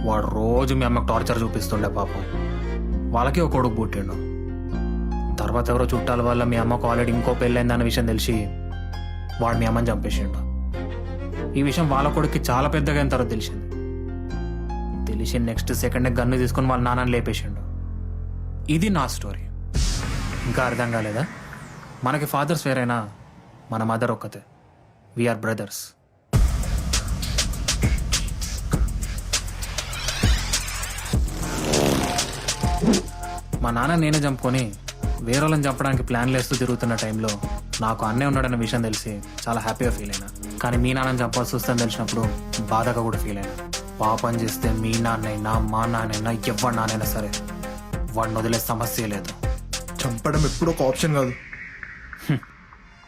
వాడు రోజు మీ అమ్మకు టార్చర్ చూపిస్తుండే పాపం. వాళ్ళకి ఒక కొడుకు పుట్టిండు. తర్వాత ఎవరో చుట్టాల వల్ల మీ అమ్మకు ఆల్రెడీ ఇంకో పెళ్ళైందన్న విషయం తెలిసి వాడు మీ అమ్మని చంపేసిండు. ఈ విషయం వాళ్ళ కొడుక్కి చాలా పెద్దగా అయిన తర్వాత తెలిసింది. తెలిసి నెక్స్ట్ సెకండ్ గన్ను తీసుకొని వాళ్ళ నాన్నని లేపేసిండు. ఇది నా స్టోరీ. ఇంకా అర్థం కాలేదా? మనకి ఫాదర్స్ వేరైనా మన మదర్ ఒక్కతే. We're brothers. మా నాన్న నేనే చంపుకొని వేరేళ్ళని చంపడానికి ప్లాన్లు వేస్తూ తిరుగుతున్న టైంలో నాకు అన్నే ఉన్నాడన్న విషయం తెలిసి చాలా హ్యాపీగా ఫీల్ అయినా. కానీ మీ నాన్నని చంపాల్సి వస్తుందని తెలిసినప్పుడు బాధగా కూడా ఫీల్ అయినా. పాపం చేస్తే మీ నాన్నైనా మా నాన్నైనా ఎవరి నాన్నైనా సరే వాడిని వదిలే సమస్య లేదు. చంపడం ఎప్పుడు ఒక ఆప్షన్ కాదు.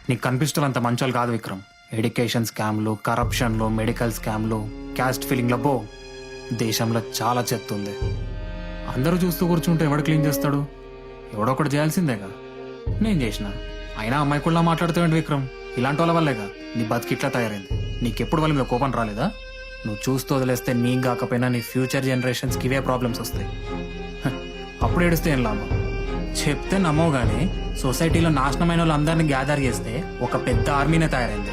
నీకు కనిపిస్తున్నంత మంచోళ్ళు కాదు విక్రమ్. ఎడ్యుకేషన్ స్కామ్లు, కరప్షన్లు, మెడికల్ స్కామ్లు, క్యాస్ట్ ఫీలింగ్లో బో దేశంలో చాలా చెత్త ఉంది. అందరూ చూస్తూ కూర్చుంటే ఎవడు క్లీన్ చేస్తాడు? ఎవడో ఒకటి చేయాల్సిందేగా. నేను చేసిన. అయినా అమ్మాయి కూడా మాట్లాడుతావేంటి విక్రమ్? ఇలాంటి వాళ్ళ వల్లేగా నీ బతికి ఇట్లా తయారైంది. నీకెప్పుడు వాళ్ళ మీద కోపం రాలేదా? నువ్వు చూస్తూ వదిలేస్తే నీకు కాకపోయినా నీ ఫ్యూచర్ జనరేషన్స్కి ఇవే ప్రాబ్లమ్స్ వస్తాయి. అప్పుడు ఏడుస్తే ఏం లాభం? చెప్తే నమ్మవు కానీ సొసైటీలో నాశనమైన వాళ్ళందరినీ గ్యాదర్ చేస్తే ఒక పెద్ద ఆర్మీనే తయారైంది.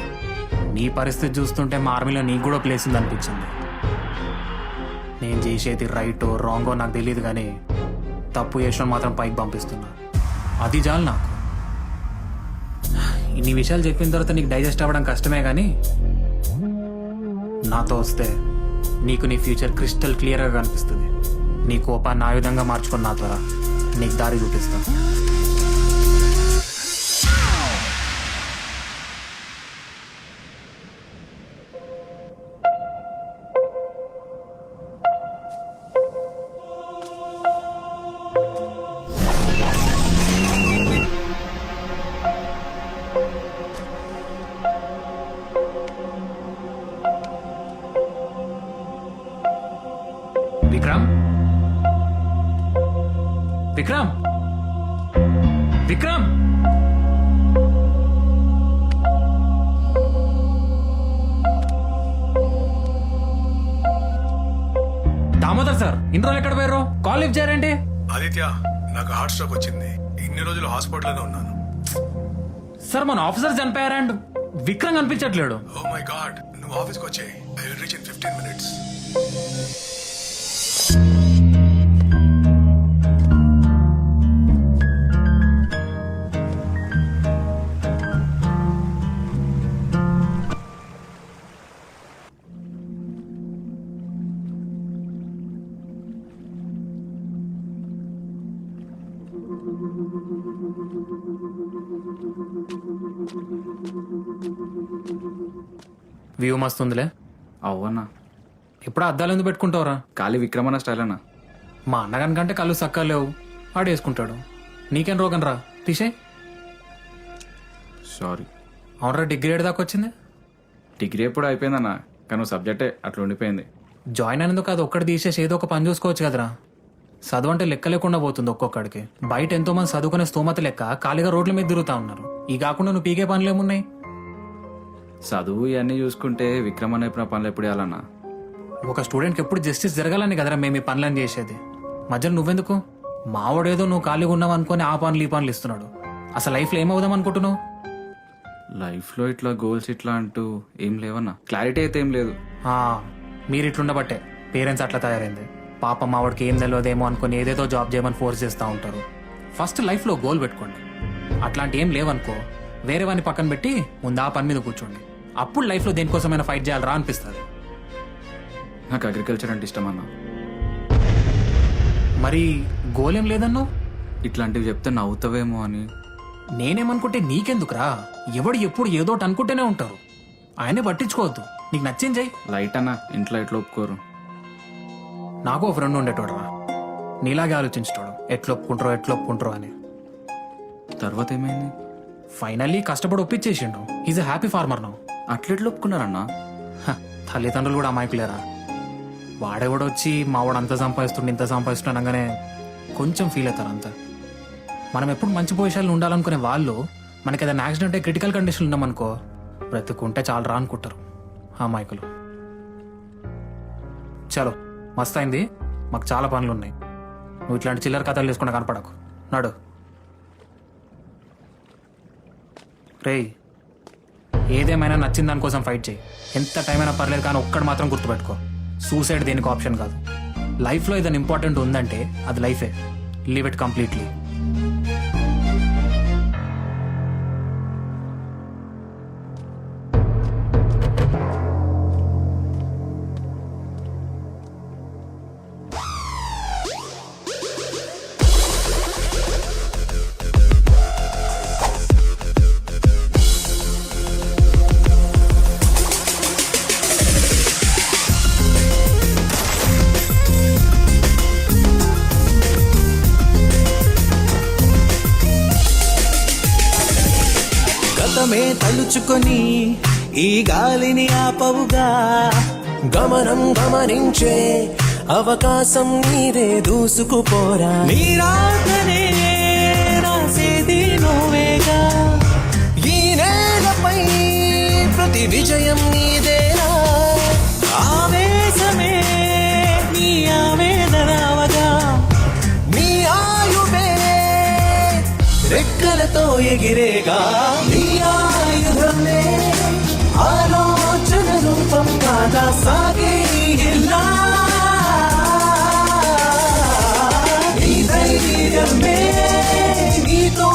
నీ పరిస్థితి చూస్తుంటే మా ఆర్మీలో నీకు కూడా ప్లేస్ ఉంది అనిపించింది. నేను చేసేది రైటో రాంగో నాకు తెలియదు కానీ తప్పు చేసిన మాత్రం పైకి పంపిస్తున్నా. అది చాలు నాకు. ఇన్ని విషయాలు చెప్పిన తర్వాత నీకు డైజెస్ట్ అవ్వడం కష్టమే కానీ నాతో వస్తే నీకు నీ ఫ్యూచర్ క్రిస్టల్ క్లియర్గా కనిపిస్తుంది. నీ కోపాన్ని ఆయుధంగా మార్చుకున్న నా ద్వారా నీకు దారి చూపిస్తాను. విక్రమ్, విక్రమ్, విక్రమ్, దామోదర్ సార్ ఇన్ని రోజులు ఎక్కడ పోయారు? Call lift చేయారండి. ఆదిత్య, నాకు హార్ట్ స్ట్రోక్ వచ్చింది. ఇన్ని రోజులు హాస్పిటల్లోనే ఉన్నాను. సార్ మన ఆఫీసర్ చనిపోయారు అండ్ విక్రమ్ కనిపించట్లేడు. ఓ మై గాడ్, నువ్వు ఆఫీస్కి వచ్చేయి. I will reach in 15 minutes. వ్యూ మస్తుందిలే. అవ్వన్నా, ఇప్పుడు అద్దాలు ఎందుకు పెట్టుకుంటావురా? ఖాళీ విక్రమణ స్టైల్ అన్నా. మా అన్నగానికంటే కళ్ళు సక్కా లేవు, ఆడేసుకుంటాడు. నీకేం రోగం రా, తీసే. సారీ. అవునరా, డిగ్రీ ఏడు దాకా వచ్చింది? డిగ్రీ ఎప్పుడు అయిపోయిందన్నా, కానీ సబ్జెక్టే అట్లా ఉండిపోయింది. జాయిన్ అయినందుకు అది ఒక్కటి తీసేసి ఏదో ఒక పని చూసుకోవచ్చు కదరా. చదువు అంటే లెక్క లేకుండా పోతుంది ఒక్కొక్కడికి. బయట ఎంతో మంది చదువుకునే స్తోమత లెక్క ఖాళీగా రోడ్ల మీద తిరుగుతా ఉన్నారు. ఈ కాకుండా నువ్వు పీకే పనులు ఏమున్నాయి? చదువు ఇవన్నీ చూసుకుంటే విక్రమణ చెప్పిన పనులు ఎప్పుడు వేయాలన్నా? ఒక స్టూడెంట్కి ఎప్పుడు జస్టిస్ జరగాలని కదరా మేము ఈ పనులను చేసేది. మధ్యలో నువ్వెందుకు? మావాడేదో నువ్వు ఖాళీగా ఉన్నావు అనుకుని ఆ పనులు ఈ పనులు ఇస్తున్నాడు. అసలు లైఫ్లో ఏమవుదాం అనుకుంటున్నావు? లైఫ్లో ఇట్లా గోల్స్ ఇట్లా అంటూ ఏం లేవన్నా. క్లారిటీ అయితే ఏం లేదు. మీరు ఇట్లుండబట్టే పేరెంట్స్ అట్లా తయారైంది. పాప మావాడికి ఏం తెలియదేమో అనుకుని ఏదేదో జాబ్ చేయమని ఫోర్స్ చేస్తూ ఉంటారు. ఫస్ట్ లైఫ్లో గోల్ పెట్టుకోండి. అట్లాంటి ఏం లేవనుకో వేరే వాడిని పక్కన పెట్టి ముందు ఆ పని మీద కూర్చోండి. అప్పుడు లైఫ్లో దేనికోసమైనా ఫైట్ చేయాలరా అనిపిస్తుంది. నాకు అగ్రికల్చర్ అంటే ఇష్టం అన్నా. మరి గోల్ ఏం లేదన్నావు? ఇట్లాంటివి చెప్తే నవ్వుతావేమో అని. నేనేమనుకుంటే నీకెందుకురా? ఎవడు ఎప్పుడు ఏదోటి అనుకుంటూనే ఉంటారు. ఆయనే పట్టించుకోవద్దు. నీకు నచ్చింది చెయ్యి. లైట్ అన్నా, ఇంట్లో ఎట్లా ఒప్పుకోరు. నాకు ఒక ఫ్రెండ్ ఉండేటోడు రా, నీలాగే ఆలోచించటోడు. ఎట్లా ఒప్పుకుంటారో అని. తర్వాత ఏమైంది? ఫైనల్లీ కష్టపడి ఒప్పించేసిండు. Is a happy farmer now. అట్లెట్లు ఒప్పుకున్నారన్నా? తల్లిదండ్రులు కూడా అమాయకులేరా. వాడేవాడు వచ్చి మావాడు అంత సంపాదిస్తుండే ఇంత సంపాదిస్తుండే అనగానే కొంచెం ఫీల్ అవుతారు అంతా. మనం ఎప్పుడు మంచి పొజిషన్లో ఉండాలనుకునే వాళ్ళు మనకి ఏదైనా యాక్సిడెంట్ అయ్యి క్రిటికల్ కండిషన్ ఉన్నామనుకో బ్రతుకుంటే చాలా రా అనుకుంటారు అమాయకులు. చలో మస్త్ అయింది, మాకు చాలా పనులు ఉన్నాయి. నువ్వు ఇట్లాంటి చిల్లర కథలు తీసుకుంటా కనపడకు. నాడు రేయ్, ఏదేమైనా నచ్చిన దానికోసం ఫైట్ చేయి. ఎంత టైం అయినా పర్లేదు, కానీ ఒక్కడు మాత్రం గుర్తుపెట్టుకో, సూసైడ్ దేనికి ఆప్షన్ కాదు. లైఫ్లో ఏదైనా ఇంపార్టెంట్ ఉందంటే అది లైఫే. Leave it completely. గతమే తలుచుకొని ఈ గాలిని ఆపవుగా, గమనం గమనించే అవకాశం నీదే, దూసుకుపోరా. నీరాకనే రాసేది నువ్వేగా, ఈ నేలపై ప్రతి విజయం నీదేనా. ఆవేశమే నీ ఆవేదనవగా, నీ ఆయువే రెక్కలతో ఎగిరేగా. నీ ఆయుధమే ఆలోచన రూపం కాగా సాగే ఇలా. నీ ధైర్యమే నీతో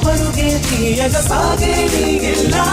పరుగే తీయగా సాగే ఇలా.